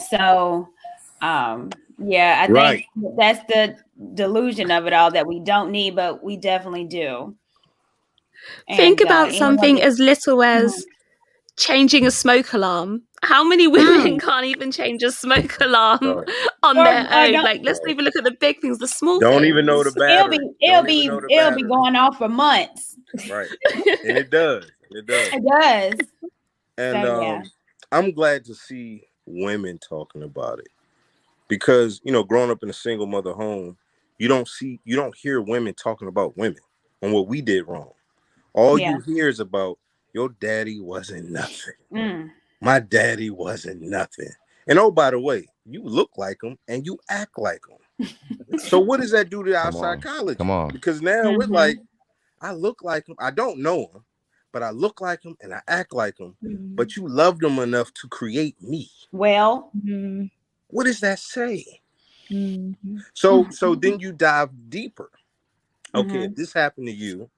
So, yeah, I think that's the delusion of it all, that we don't need, but we definitely do. Think about something as little as changing a smoke alarm. How many women can't even change a smoke alarm on their own? Like, let's even look at the big things, the small things. Don't even know the battery. It'll be going off for months. Right. And it does. It does. And so, I'm glad to see women talking about it. Because, growing up in a single mother home, you don't hear women talking about women and what we did wrong. All you hear is about, your daddy wasn't nothing. My daddy wasn't nothing. And oh, by the way, you look like him and you act like him. So what does that do to our psychology? Come on. Because now we're like, I look like him. I don't know him, but I look like him and I act like him. But you loved him enough to create me. Well, what does that say? So then you dive deeper. Okay, if this happened to you,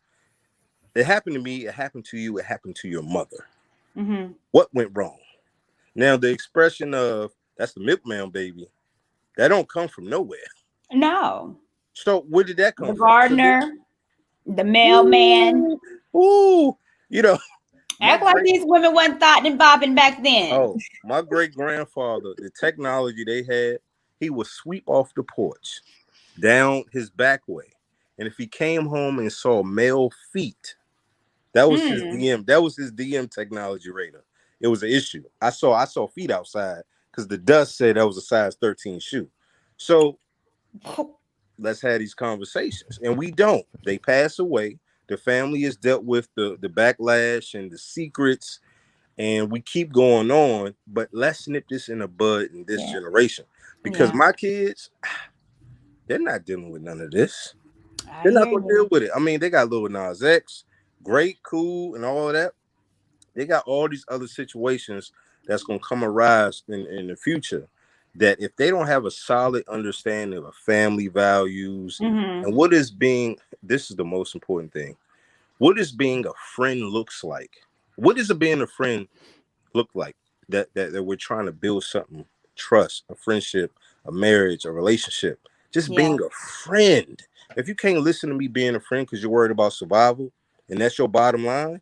it happened to me, it happened to you, it happened to your mother. What went wrong? Now, the expression of, that's the milkman baby, that don't come from nowhere. No. So where did that come from? The gardener, the mailman. Ooh, act like these women wasn't thought and bobbing back then. Oh, my great-grandfather, the technology they had, he would sweep off the porch down his back way. And if he came home and saw male feet, that was his DM. That was his DM technology radar. It was an issue. I saw feet outside because the dust said that was a size 13 shoe. So let's have these conversations. And we don't. They pass away. The family has dealt with the backlash and the secrets, and we keep going on. But let's nip this in the bud in this generation, because my kids, they're not dealing with none of this. They're not going to deal with it. I mean, they got Lil Nas X, great, cool, and all of that. They got all these other situations that's going to come arise in the future, that if they don't have a solid understanding of family values and what is being, this is the most important thing, what is being a friend looks like. What does being a friend look like? That we're trying to build something, trust, a friendship, a marriage, a relationship, just being a friend. If you can't listen to me being a friend because you're worried about survival and that's your bottom line.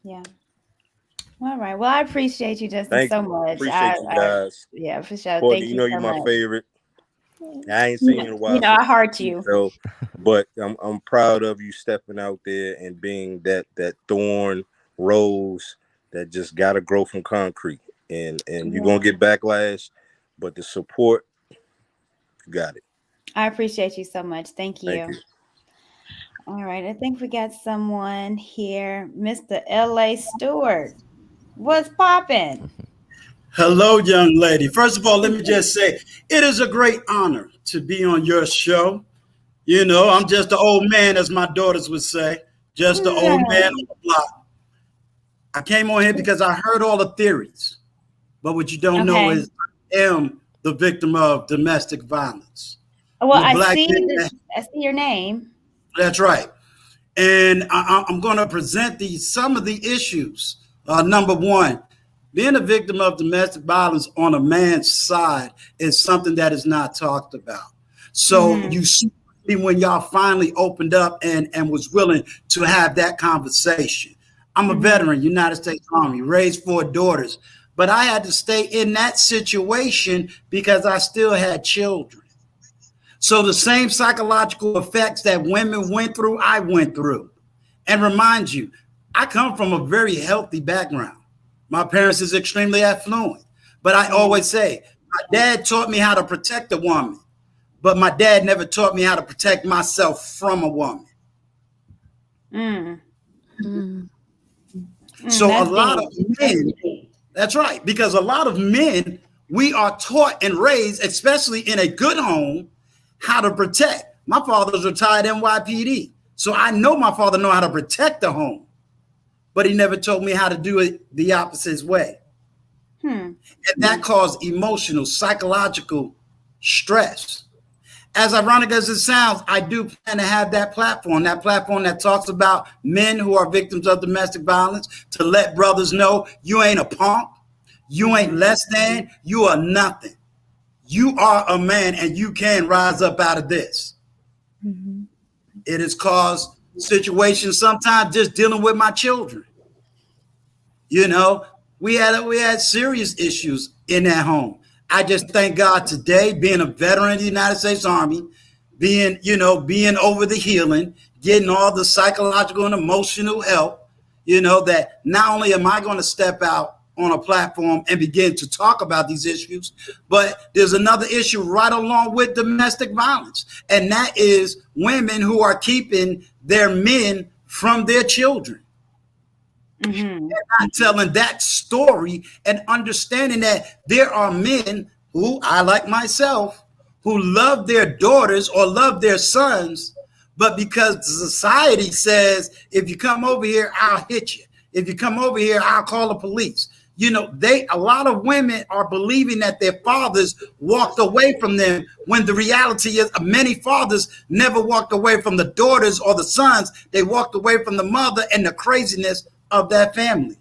Yeah. All right. Well, I appreciate you, Justin, so much. Appreciate you guys. Yeah, for sure. Courtney, Thank you know so you're much. my favorite. I ain't seen you in a while. I heart you. So, but I'm proud of you stepping out there and being that thorn rose that just gotta grow from concrete. And you're gonna get backlash, but the support, you got it. I appreciate you so much. Thank you. Thank you. All right. I think we got someone here. Mr. L.A. Stewart. What's popping? Hello, young lady. First of all, let me just say it is a great honor to be on your show. You know, I'm just an old man, as my daughters would say, just an old man on the block. I came on here because I heard all the theories, but what you don't know is I am the victim of domestic violence. Well, I see your name. That's right. And I'm going to present some of the issues Number one, being a victim of domestic violence on a man's side is something that is not talked about. So you see when y'all finally opened up and was willing to have that conversation. I'm a veteran, United States Army, raised 4 daughters, but I had to stay in that situation because I still had children. So the same psychological effects that women went through, I went through. And remind you, I come from a very healthy background. My parents is extremely affluent, but I always say, my dad taught me how to protect a woman, but my dad never taught me how to protect myself from a woman. So a lot of men, that's right, because a lot of men, we are taught and raised, especially in a good home, how to protect. My father's retired NYPD, so I know my father know how to protect the home, but he never told me how to do it the opposite way. And that caused emotional, psychological stress. As ironic as it sounds, I do plan to have that platform that talks about men who are victims of domestic violence, to let brothers know you ain't a punk, you ain't less than, you are nothing. You are a man and you can rise up out of this. It has caused situations sometimes just dealing with my children. You know, we had serious issues in that home. I just thank God today, being a veteran of the United States Army, being over the healing, getting all the psychological and emotional help, that not only am I going to step out on a platform and begin to talk about these issues, but there's another issue right along with domestic violence. And that is women who are keeping their men from their children. They're not telling that story and understanding that there are men who, I like myself, who love their daughters or love their sons, but because society says, if you come over here, I'll hit you. If you come over here, I'll call the police. A lot of women are believing that their fathers walked away from them, when the reality is many fathers never walked away from the daughters or the sons. They walked away from the mother and the craziness of that family.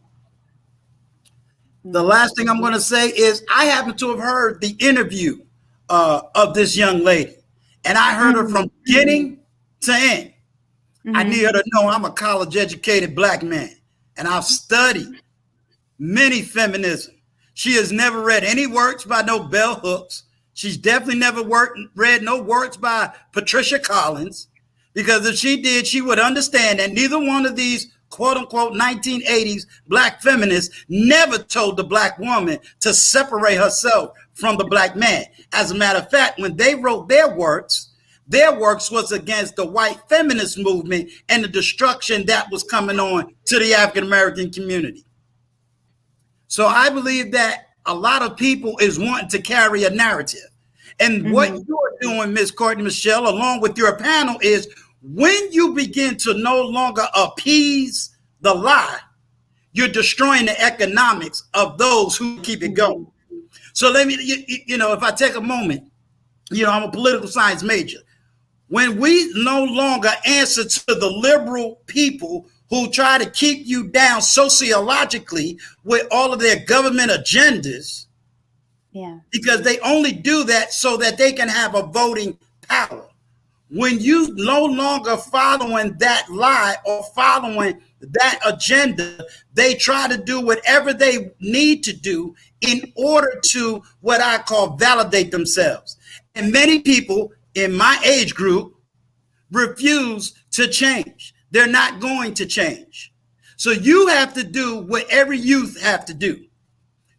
The last thing I'm going to say is I happen to have heard the interview of this young lady, and I heard her from beginning to end. I need her to know I'm a college educated Black man, and I've studied many feminism. She has never read any works by no bell hooks. She's definitely never read no works by Patricia Collins, because if she did, she would understand that neither one of these quote unquote 1980s Black feminists never told the Black woman to separate herself from the Black man. As a matter of fact, when they wrote their works was against the white feminist movement and the destruction that was coming on to the African American community. So I believe that a lot of people is wanting to carry a narrative. And what you're doing, Miss Courtney Michelle, along with your panel, is when you begin to no longer appease the lie, you're destroying the economics of those who keep it going. So let me, if I take a moment, I'm a political science major. When we no longer answer to the liberal people who try to keep you down sociologically with all of their government agendas, because they only do that so that they can have a voting power. When you no longer following that lie or following that agenda, they try to do whatever they need to do in order to what I call validate themselves. And many people in my age group refuse to change. They're not going to change. So you have to do what every youth have to do.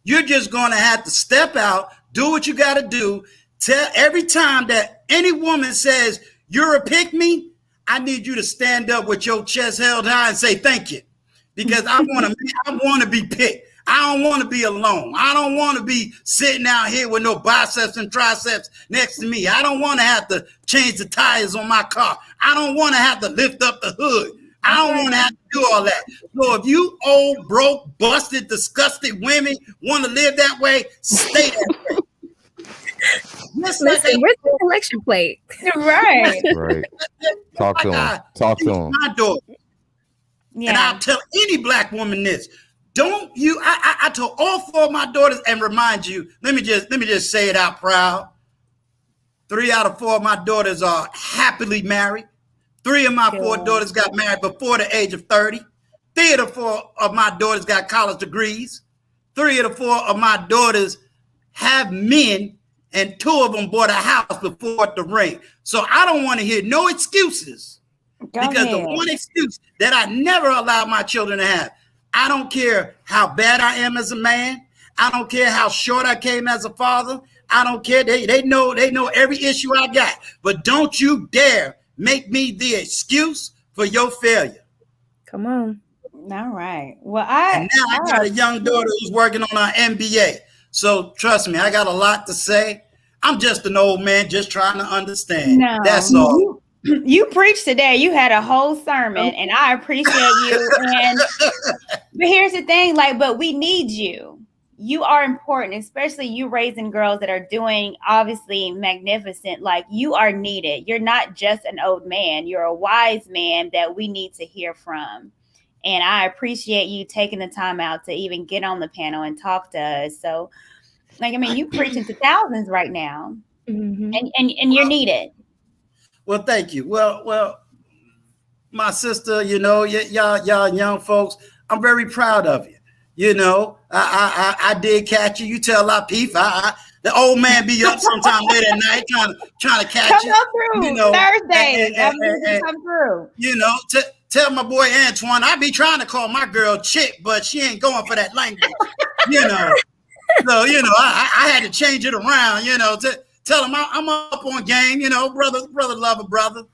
You're just going to have to step out, do what you got to do. Tell every time that any woman says, you're a pick me, I need you to stand up with your chest held high and say thank you, because I want to be picked. I don't want to be alone. I don't want to be sitting out here with no biceps and triceps next to me. I don't want to have to change the tires on my car. I don't want to have to lift up the hood. I don't want to have to do all that. So if you old, broke, busted, disgusted women want to live that way, stay that way. Listen, where's the collection plate? Right. Right. Talk to him. Talk to him. My daughter. Yeah. And I'll tell any Black woman this. Don't you? I told all 4 of my daughters, and remind you. Let me just say it out proud. 3 out of 4 of my daughters are happily married. 3 of my 4 daughters got married before the age of 30. 3 of the 4 of my daughters got college degrees. 3 of the 4 of my daughters have men, and 2 of them bought a house before the ring. So I don't want to hear no excuses. Because the one excuse that I never allowed my children to have, I don't care how bad I am as a man. I don't care how short I came as a father. I don't care. They know every issue I got. But don't you dare make me the excuse for your failure. Come on. All right. Well, I got a young daughter who's working on our MBA. So trust me, I got a lot to say. I'm just an old man just trying to understand. No, that's all. You preached today. You had a whole sermon, and I appreciate you. But here's the thing, but we need you. You are important, especially you raising girls that are doing obviously magnificent. You are needed. You're not just an old man. You're a wise man that we need to hear from. And I appreciate you taking the time out to even get on the panel and talk to us. So, you preaching to thousands right now, and you're needed. Well, thank you. Well, my sister, y'all young folks, I'm very proud of you. I did catch you. You tell Lapeef, the old man be up sometime late at night trying to catch you. Come through Thursday. Come through. Tell my boy Antoine, I be trying to call my girl chick, but she ain't going for that language. So I had to change it around. Tell him I'm up on game, brother love a brother,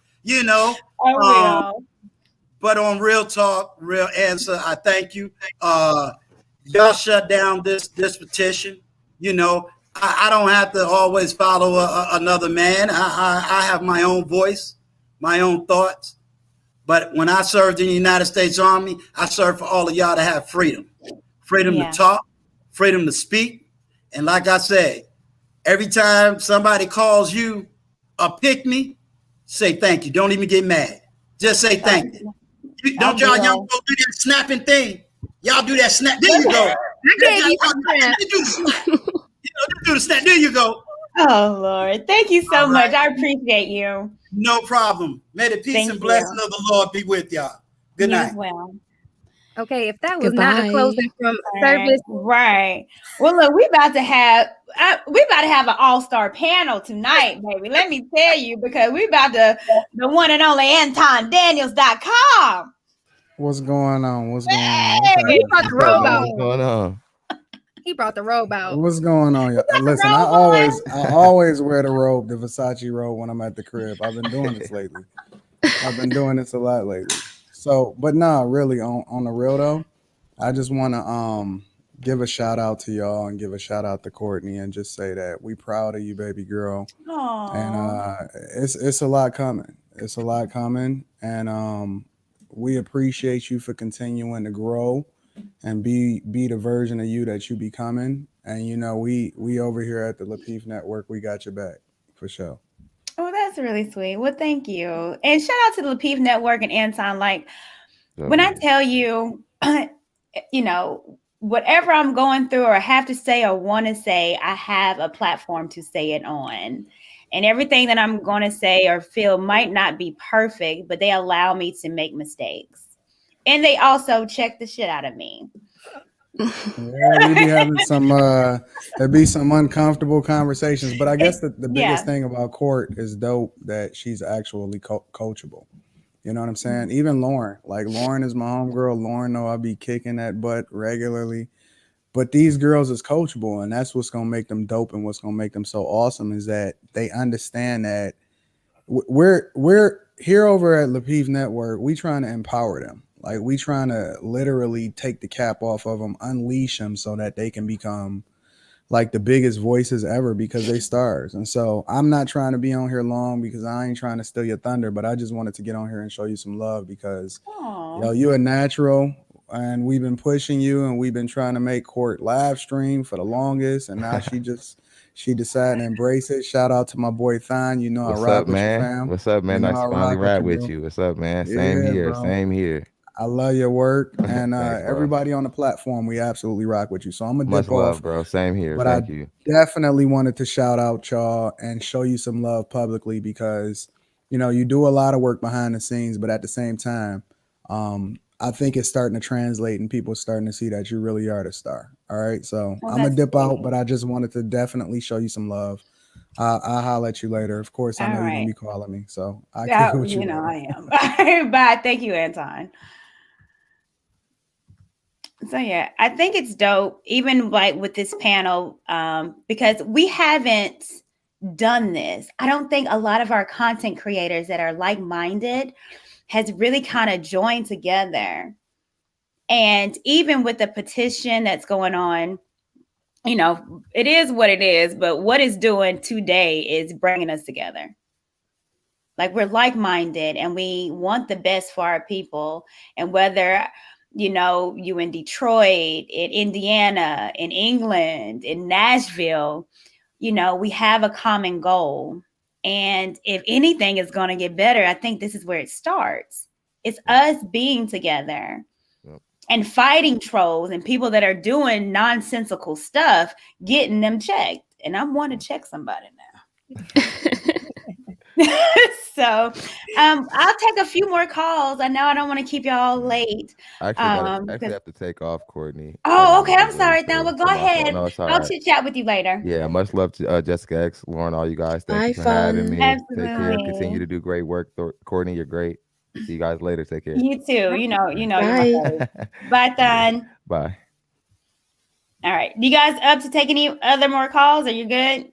But on real talk, real answer, I thank you. Y'all shut down this petition. I don't have to always follow another man. I have my own voice, my own thoughts. But when I served in the United States Army, I served for all of y'all to have freedom to talk, freedom to speak. And like I said, every time somebody calls you a pick-me, say thank you. Don't even get mad. Just say thank you. Don't y'all young folks do that snapping thing? Y'all do that snap. There you go. Do the snap. There you go. Oh, Lord. Thank you so much. I appreciate you. No problem. May the peace and blessing of the Lord be with y'all. Good night. Well. Okay, if that was not a closing from service. Right. Well, look, we about to have an all-star panel tonight, baby. Let me tell you, because we about to the one and only AntonDaniels.com. What's going on? He brought the robe out. What's going on? He brought the robe out. What's going on? Listen, I always wear the robe, the Versace robe, when I'm at the crib. I've been doing this lately. I've been doing this a lot lately. So, but really, on the real though, I just want to give a shout out to y'all and give a shout out to Courtney and just say that we proud of you, baby girl. Aww. And it's a lot coming. It's a lot coming, and we appreciate you for continuing to grow and be the version of you that you becoming. And we over here at the Lapeef Network, we got your back for sure. Oh, that's really sweet. Well, thank you. And shout out to the Lapeef Network and Anton. When I tell you, whatever I'm going through or have to say or want to say, I have a platform to say it on. And everything that I'm going to say or feel might not be perfect, but they allow me to make mistakes. And they also check the shit out of me. Yeah, we be having there'd be some uncomfortable conversations, but I guess the biggest thing about Court is dope that she's actually coachable. You know what I'm saying? Even Lauren, Lauren is my homegirl. Lauren know I be kicking that butt regularly, but these girls is coachable, and that's what's gonna make them dope, and what's gonna make them so awesome is that they understand that we're here over at Lapeef Network. We trying to empower them. We trying to literally take the cap off of them, unleash them so that they can become the biggest voices ever because they stars. And so I'm not trying to be on here long because I ain't trying to steal your thunder, but I just wanted to get on here and show you some love because you a natural and we've been pushing you and we've been trying to make Court live stream for the longest. And now she decided to embrace it. Shout out to my boy Thon. What's I rock up, man? What's up, man? Nice to finally ride with you. What's up, man? Same here. I love your work, and everybody on the platform, we absolutely rock with you. So I'm gonna dip off, bro. Same here. But Thank I you. definitely wanted to shout out y'all and show you some love publicly because you do a lot of work behind the scenes, but at the same time, I think it's starting to translate, and people are starting to see that you really are the star. All right, so I'm gonna dip out, but I just wanted to definitely show you some love. I'll holler at you later. Of course, I know you're gonna be calling me, so I'll kick it with you. I am. Bye. Thank you, Anton. So yeah, I think it's dope, even like with this panel, because we haven't done this. I don't think a lot of our content creators that are like-minded has really kind of joined together. And even with the petition that's going on, it is what it is, but what it's doing today is bringing us together. Like, we're like-minded and we want the best for our people. And whether, you in Detroit, in Indiana, in England, in Nashville, we have a common goal. And if anything is going to get better, I think this is where it starts. It's us being together. And fighting trolls and people that are doing nonsensical stuff, getting them checked. And I want to check somebody now. So I'll take a few more calls. I know I don't want to keep y'all late. I actually have to take off, Courtney. Oh, okay. I'm sorry, Thon. Well, go ahead. No, I'll chit chat with you later. Yeah, much love to Jessica X, Lauren, all you guys. Thank you for having me. Absolutely. Take care. Continue to do great work. Courtney, you're great. See you guys later. Take care. You too. You know. Bye. Bye, Thon. Bye. All right. You guys up to take any other more calls? Are you good?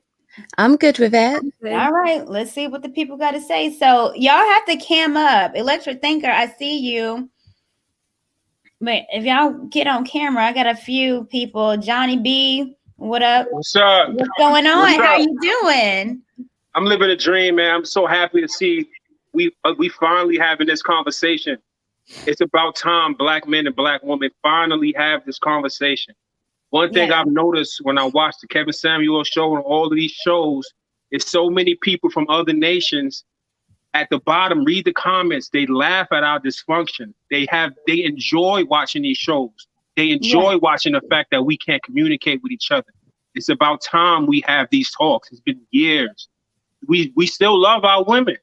I'm good with it. All right. Let's see what the people got to say. So y'all have to cam up. Electric Thinker, I see you. But if y'all get on camera, I got a few people. Johnny B, what up? What's up? What's going on? How you doing? I'm living a dream, man. I'm so happy to see we finally having this conversation. It's about time Black men and Black women finally have this conversation. One thing I've noticed when I watch the Kevin Samuel show and all of these shows is so many people from other nations at the bottom read the comments. They laugh at our dysfunction. They enjoy watching these shows. They enjoy watching the fact that we can't communicate with each other. It's about time we have these talks. It's been years. We still love our women.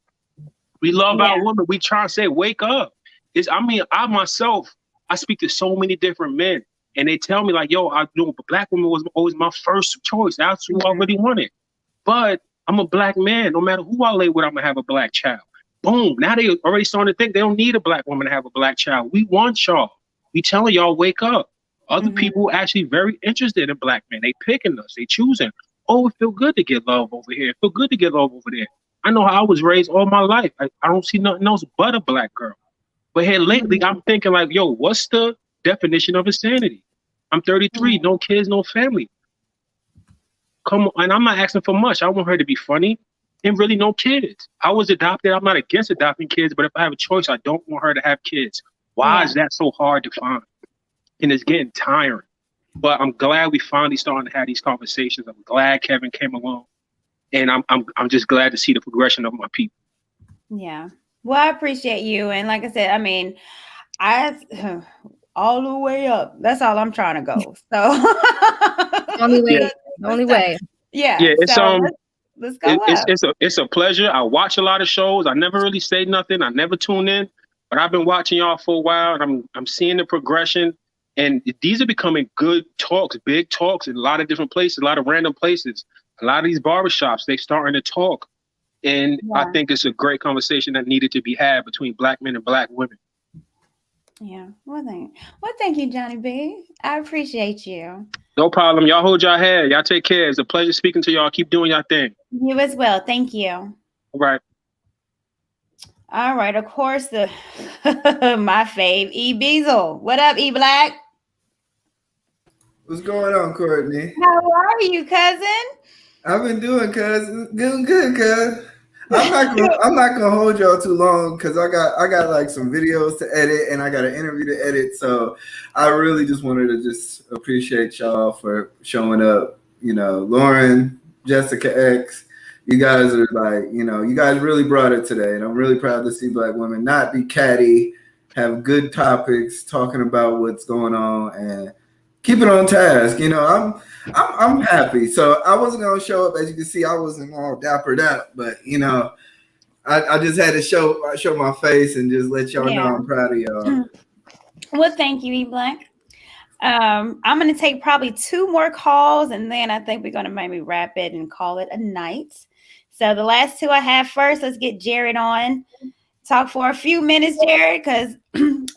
We love our women. We try to say, wake up. I speak to so many different men. And they tell me like, yo, Black woman was always my first choice. That's who I really wanted. But I'm a Black man. No matter who I lay with, I'm going to have a Black child. Boom. Now they already starting to think they don't need a Black woman to have a Black child. We want y'all. We telling y'all, wake up. Other people actually very interested in Black men. They picking us. They choosing. Oh, it feel good to get love over here. It feel good to get love over there. I know how I was raised all my life. I don't see nothing else but a Black girl. But here lately, I'm thinking like, yo, what's the definition of insanity? I'm 33, no kids, no family. Come on, and I'm not asking for much. I want her to be funny and really no kids. I was adopted. I'm not against adopting kids, but if I have a choice, I don't want her to have kids. Why is that so hard to find? And it's getting tiring. But I'm glad we finally starting to have these conversations. I'm glad Kevin came along, and I'm just glad to see the progression of my people. Yeah. Well, I appreciate you, and like I said, I mean, all the way up. That's all I'm trying to go. So only way. Yeah. Yeah. It's let's go up. It's a pleasure. I watch a lot of shows. I never really say nothing. I never tune in, but I've been watching y'all for a while, and I'm seeing the progression. And these are becoming good talks, big talks in a lot of different places, a lot of random places. A lot of these barbershops, they starting to talk. And I think it's a great conversation that needed to be had between Black men and Black women. Yeah. Well, thank you, Johnny B. I appreciate you. No problem. Y'all hold y'all head. Y'all take care. It's a pleasure speaking to y'all. Keep doing y'all thing. You as well. Thank you. All right. All right. Of course, my fave, E. Beazle. What up, E. Black? What's going on, Courtney? How are you, cousin? I've been doing, cuz. Doing good, cuz. I'm not gonna hold y'all too long because I got like some videos to edit and I got an interview to edit. So I really just wanted to just appreciate y'all for showing up. You know, Lauren, Jessica X, you guys are like, you know, you guys really brought it today, and I'm really proud to see Black women not be catty have good topics, talking about what's going on, and keep it on task. You know, I'm happy. So I wasn't gonna show up. As you can see, I wasn't all dappered up, but you know, I just had to show my face and just let y'all know I'm proud of y'all. Well, thank you, E-Blank. I'm going to take probably 2 more calls, and then I think we're going to maybe wrap it and call it a night. So the last 2 I have first, let's get Jared on. Talk for a few minutes, Jared, because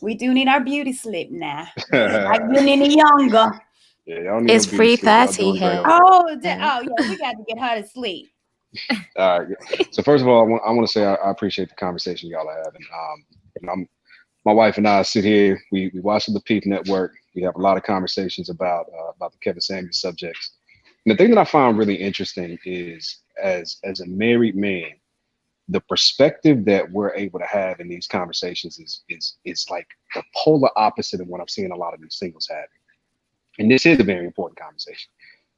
we do need our beauty sleep now. Like getting any younger. Yeah, y'all need It's 3:30 here. Oh, yeah, we got to get her to sleep. All right. So first of all, I want to say I appreciate the conversation y'all are having. My wife and I sit here. We watch the Lapeef Network. We have a lot of conversations about the Kevin Samuels subjects. And the thing that I find really interesting is, as a married man, the perspective that we're able to have in these conversations is like the polar opposite of what I'm seeing a lot of these singles having. And this is a very important conversation.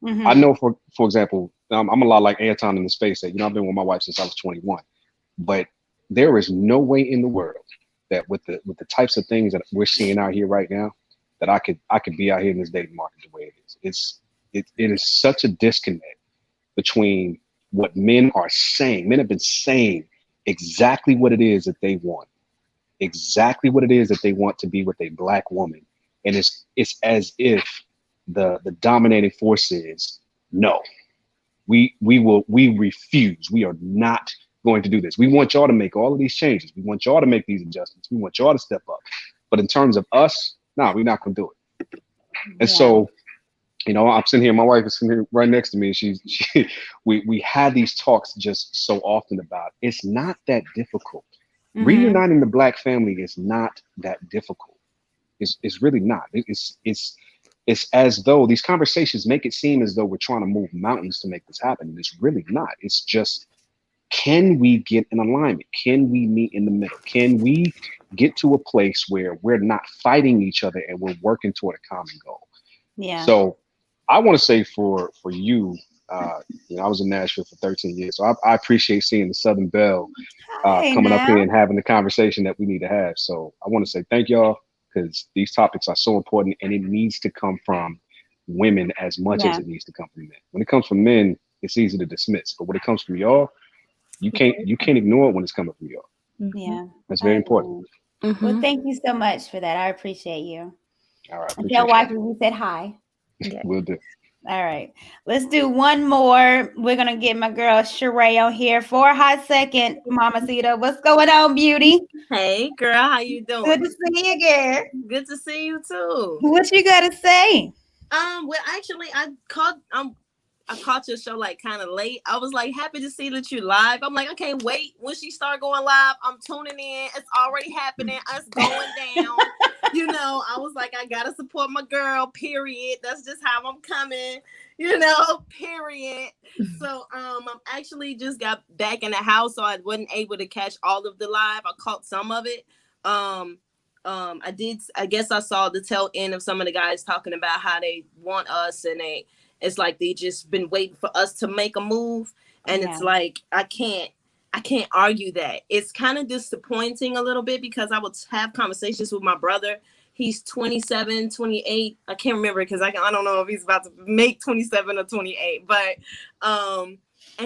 Mm-hmm. I know, for example, I'm a lot like Anton in the space that, I've been with my wife since I was 21, but there is no way in the world that with the types of things that we're seeing out here right now, that I could be out here in this dating market the way it is. It is such a disconnect between what men are saying. Men have been saying exactly what it is that they want, exactly what it is that they want to be with a Black woman. And it's as if the dominating force is, no, we refuse. We are not going to do this. We want y'all to make all of these changes. We want y'all to make these adjustments. We want y'all to step up. But in terms of us, no, we're not going to do it. And so, I'm sitting here, my wife is sitting here right next to me. We had these talks just so often about, it's not that difficult. Mm-hmm. Reuniting the Black family is not that difficult. It's really not. It's as though these conversations make it seem as though we're trying to move mountains to make this happen. And it's really not. It's just, can we get in alignment? Can we meet in the middle? Can we get to a place where we're not fighting each other and we're working toward a common goal? Yeah. So I want to say for you, I was in Nashville for 13 years. So I appreciate seeing the Southern Belle coming up here and having the conversation that we need to have. So I want to say thank y'all, because these topics are so important, and it needs to come from women as much as it needs to come from men. When it comes from men, it's easy to dismiss, but when it comes from y'all, you can't ignore it when it's coming from y'all. Yeah, that's very important. Mm-hmm. Well, thank you so much for that. I appreciate you. All right. And tell wifey we said hi. Will do. All right, let's do one more. We're gonna get my girl Sheree on here for a hot second. Mamacita, what's going on, beauty? Hey, girl, how you doing? Good to see you again. Good to see you too. What you gotta say? Well, actually, I caught your show like kind of late. I was like happy to see that you live. I'm like, I can't wait when she start going live. I'm tuning in. It's already happening. It's going down. I was like, I gotta support my girl. Period. That's just how I'm coming. Period. So I'm actually just got back in the house, so I wasn't able to catch all of the live. I caught some of it. I guess I saw the tail end of some of the guys talking about how they want us, and it's like they just been waiting for us to make a move. And it's like, I can't argue that. It's kind of disappointing a little bit, because I would have conversations with my brother. He's 27, 28. I can't remember, because I don't know if he's about to make 27 or 28. But, and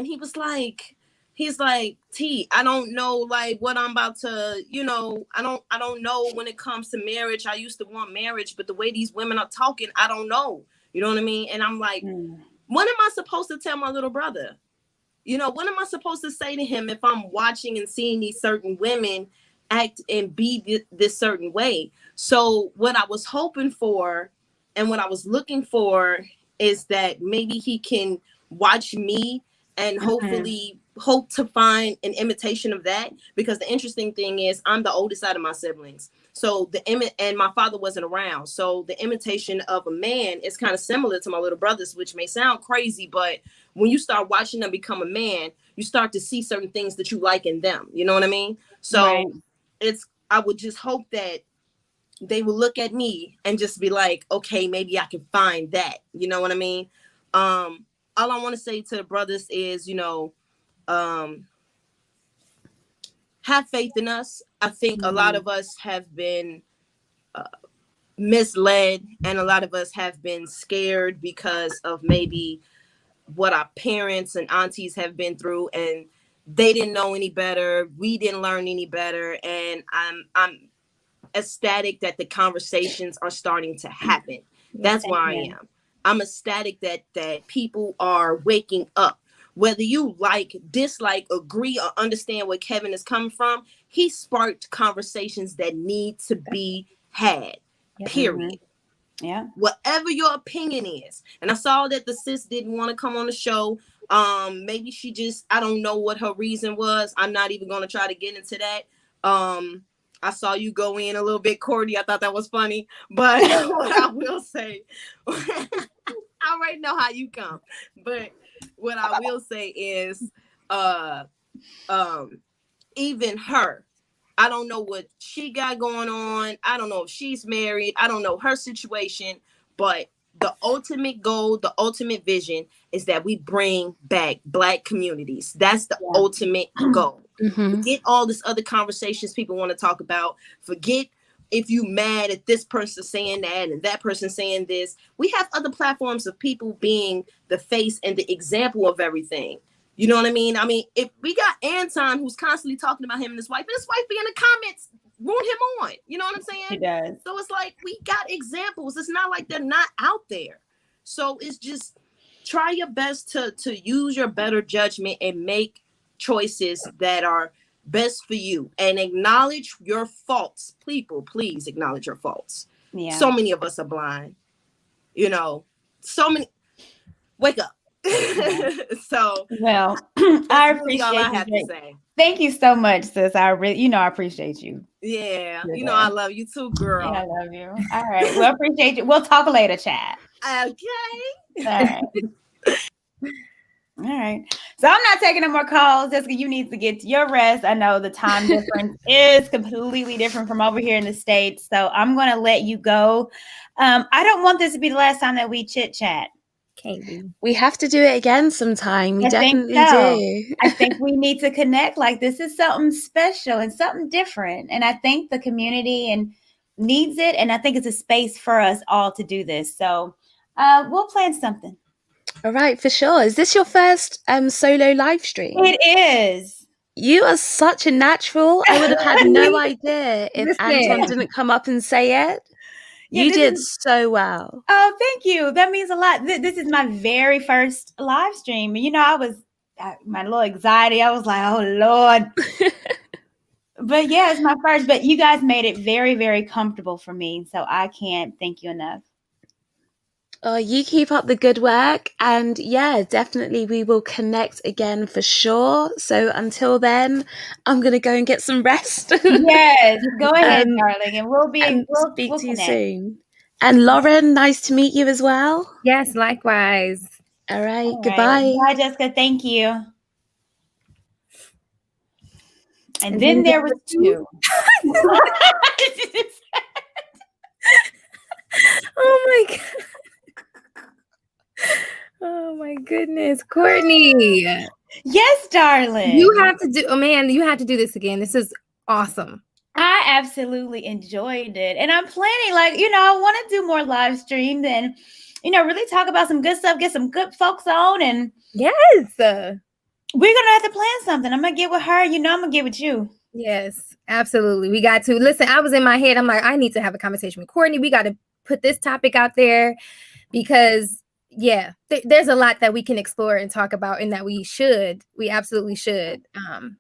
he's like, T, I don't know, like, what I'm about to, I don't know when it comes to marriage. I used to want marriage, but the way these women are talking, I don't know. You know what I mean? And I'm like, what am I supposed to tell my little brother? What am I supposed to say to him if I'm watching and seeing these certain women act and be this certain way? So what I was hoping for and what I was looking for is that maybe he can watch me and hopefully hope to find an imitation of that. Because the interesting thing is, I'm the oldest out of my siblings. So and my father wasn't around. So the imitation of a man is kind of similar to my little brothers, which may sound crazy, but when you start watching them become a man, you start to see certain things that you like in them. You know what I mean? So I would just hope that they will look at me and just be like, okay, maybe I can find that. You know what I mean? All I want to say to the brothers is, have faith in us. I think a lot of us have been misled, and a lot of us have been scared because of maybe what our parents and aunties have been through, and they didn't know any better. We didn't learn any better, and I'm ecstatic that the conversations are starting to happen. That's where I am. I'm ecstatic that people are waking up. Whether you like, dislike, agree, or understand where Kevin is coming from, he sparked conversations that need to be had. Period. Yeah. Whatever your opinion is. And I saw that the sis didn't want to come on the show. Maybe she just, I don't know what her reason was. I'm not even going to try to get into that. I saw you go in a little bit, Courtney. I thought that was funny. But what I will say, I already know how you come. But what I will say is, even her, I don't know what she got going on. I don't know if she's married. I don't know her situation. But the ultimate goal, the ultimate vision is that we bring back Black communities. That's the ultimate goal. Forget all this other conversations people want to talk about. Forget if you mad at this person saying that and that person saying this. We have other platforms of people being the face and the example of everything. You know what I mean? I mean, if we got Anton who's constantly talking about him and his wife be in the comments rooting him on. You know what I'm saying? He does. So it's like we got examples. It's not like they're not out there. So it's just try your best to use your better judgment and make choices that are best for you and acknowledge your faults. People, please acknowledge your faults. Yeah. So many of us are blind. You know, so many. Wake up. So well, I appreciate all I have to say. Thank you so much, sis. I really, I appreciate you. Yeah, I love you too, girl. Yeah, I love you. All right, well, appreciate you. We'll talk later, chat. Okay. All right. All right. So I'm not taking no more calls. Jessica, you need to get to your rest. I know the time difference is completely different from over here in the States. So I'm going to let you go. I don't want this to be the last time that we chit chat. We have to do it again sometime. We definitely do. I think we need to connect. Like, this is something special and something different. And I think the community needs it. And I think it's a space for us all to do this. So we'll plan something. All right, for sure. Is this your first solo live stream? It is. You are such a natural. I would have had no idea if Anton didn't come up and say it. Yeah, you did so well. Oh, thank you. That means a lot. This is my very first live stream. I was my little anxiety. I was like, oh, Lord. But yeah, it's my first. But you guys made it very, very comfortable for me. So I can't thank you enough. Oh, you keep up the good work. And yeah, definitely we will connect again for sure. So until then, I'm going to go and get some rest. Yes, go ahead, darling. And we'll speak to you connect soon. And Lauren, nice to meet you as well. Yes, likewise. All right. Goodbye. Bye, Jessica. Thank you. And then there was two. Oh my God. Oh my goodness, Courtney. Yes, darling. You have to do this again. This is awesome. I absolutely enjoyed it. And I'm planning, I want to do more live streams and, really talk about some good stuff, get some good folks on. And yes, we're going to have to plan something. I'm going to get with her. I'm going to get with you. Yes, absolutely. We got to. Listen, I was in my head. I'm like, I need to have a conversation with Courtney. We got to put this topic out there because there's a lot that we can explore and talk about and that we absolutely should.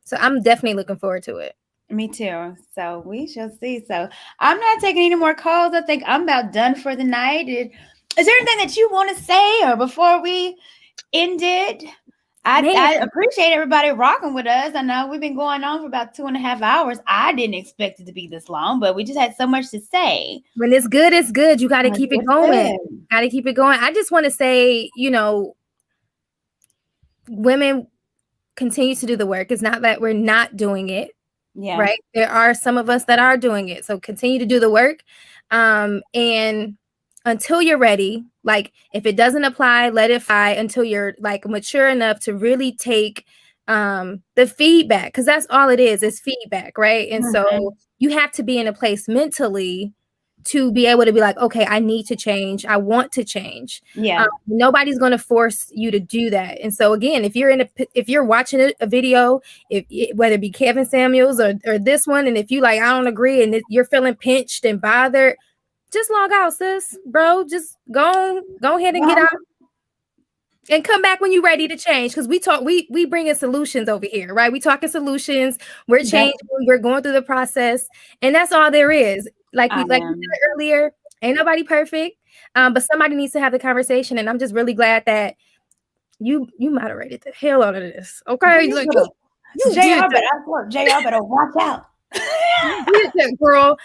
So I'm definitely looking forward to it. Me too. So we shall see. So I'm not taking any more calls. I think I'm about done for the night. Is there anything that you want to say or before we end it? I appreciate everybody rocking with us. I know we've been going on for about 2.5 hours. I didn't expect it to be this long, but we just had so much to say. When it's good, it's good. You got to keep it going. Got to keep it going. I just want to say, women continue to do the work. It's not that we're not doing it. Yeah. Right. There are some of us that are doing it. So continue to do the work. And until you're ready, if it doesn't apply, let it fly until you're mature enough to really take the feedback, because that's all it is feedback, right? And so you have to be in a place mentally to be able to be like, okay, I need to change. I want to change. Yeah. Nobody's going to force you to do that. And so again, if you're watching a video, whether it be Kevin Samuels or this one, and if you like, I don't agree, and you're feeling pinched and bothered, just log out, sis, bro. Just go ahead and get out. And come back when you're ready to change, because we bring in solutions over here, right? We talking solutions. We're changing. We're going through the process, and that's all there is. Like we said earlier, ain't nobody perfect, but somebody needs to have the conversation. And I'm just really glad that you moderated the hell out of this. Okay, like JR better watch out. You did that, girl.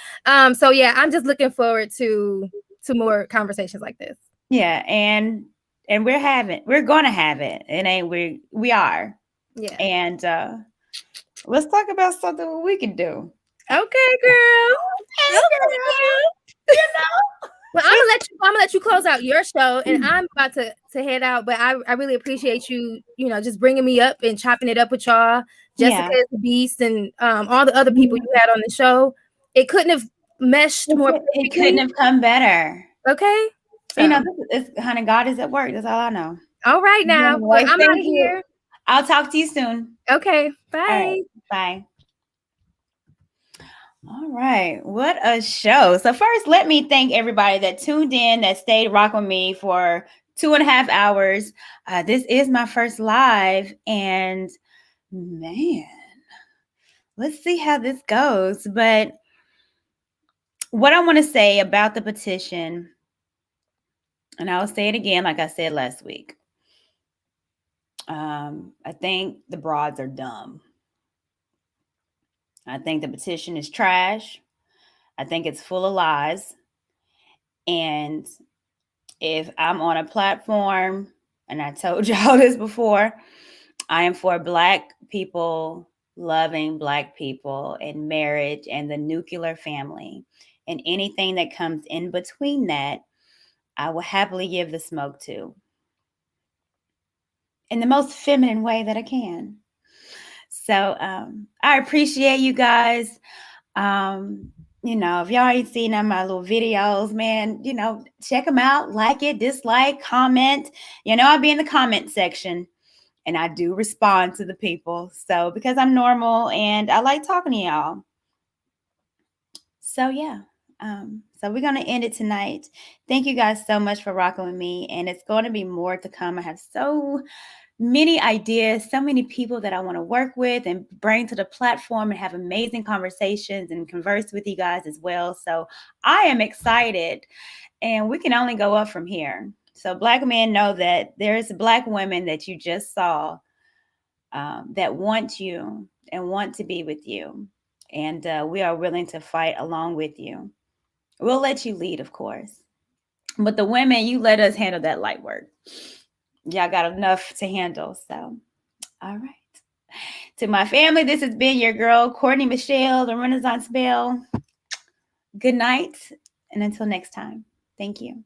So yeah, I'm just looking forward to more conversations like this. Yeah, and we're gonna have it. It ain't we are. Yeah. And let's talk about something we can do. Okay, girl. You know. Well, I'm gonna let you close out your show, and I'm about to head out. But I really appreciate you, just bringing me up and chopping it up with y'all, Jessica the Beast, and all the other people you had on the show. It couldn't have meshed more. It couldn't have come better. Okay. So. Honey, God is at work. That's all I know. All right, now. Well, I'm out of here. I'll talk to you soon. Okay. Bye. Right, bye. All right. What a show. So first, let me thank everybody that tuned in, that stayed rocking with me for 2.5 hours. This is my first live, and man, let's see how this goes. But what I want to say about the petition, and I'll say it again, like I said last week. I think the broads are dumb. I think the petition is trash. I think it's full of lies. And if I'm on a platform, and I told y'all this before, I am for Black people loving Black people and marriage and the nuclear family. And anything that comes in between that, I will happily give the smoke to. In the most feminine way that I can. So I appreciate you guys. If y'all ain't seen my little videos, man, check them out, like it, dislike, comment. I'll be in the comment section, and I do respond to the people. So because I'm normal and I like talking to y'all. So yeah. So we're going to end it tonight. Thank you guys so much for rocking with me. And it's going to be more to come. I have so many ideas, so many people that I want to work with and bring to the platform and have amazing conversations and converse with you guys as well. So I am excited, and we can only go up from here. So Black men, know that there's Black women that you just saw that want you and want to be with you. And we are willing to fight along with you. We'll let you lead, of course. But the women, you let us handle that light work. Y'all got enough to handle. So, all right. To my family, this has been your girl, Courtney Michelle, the Renaissance Belle. Good night. And until next time, thank you.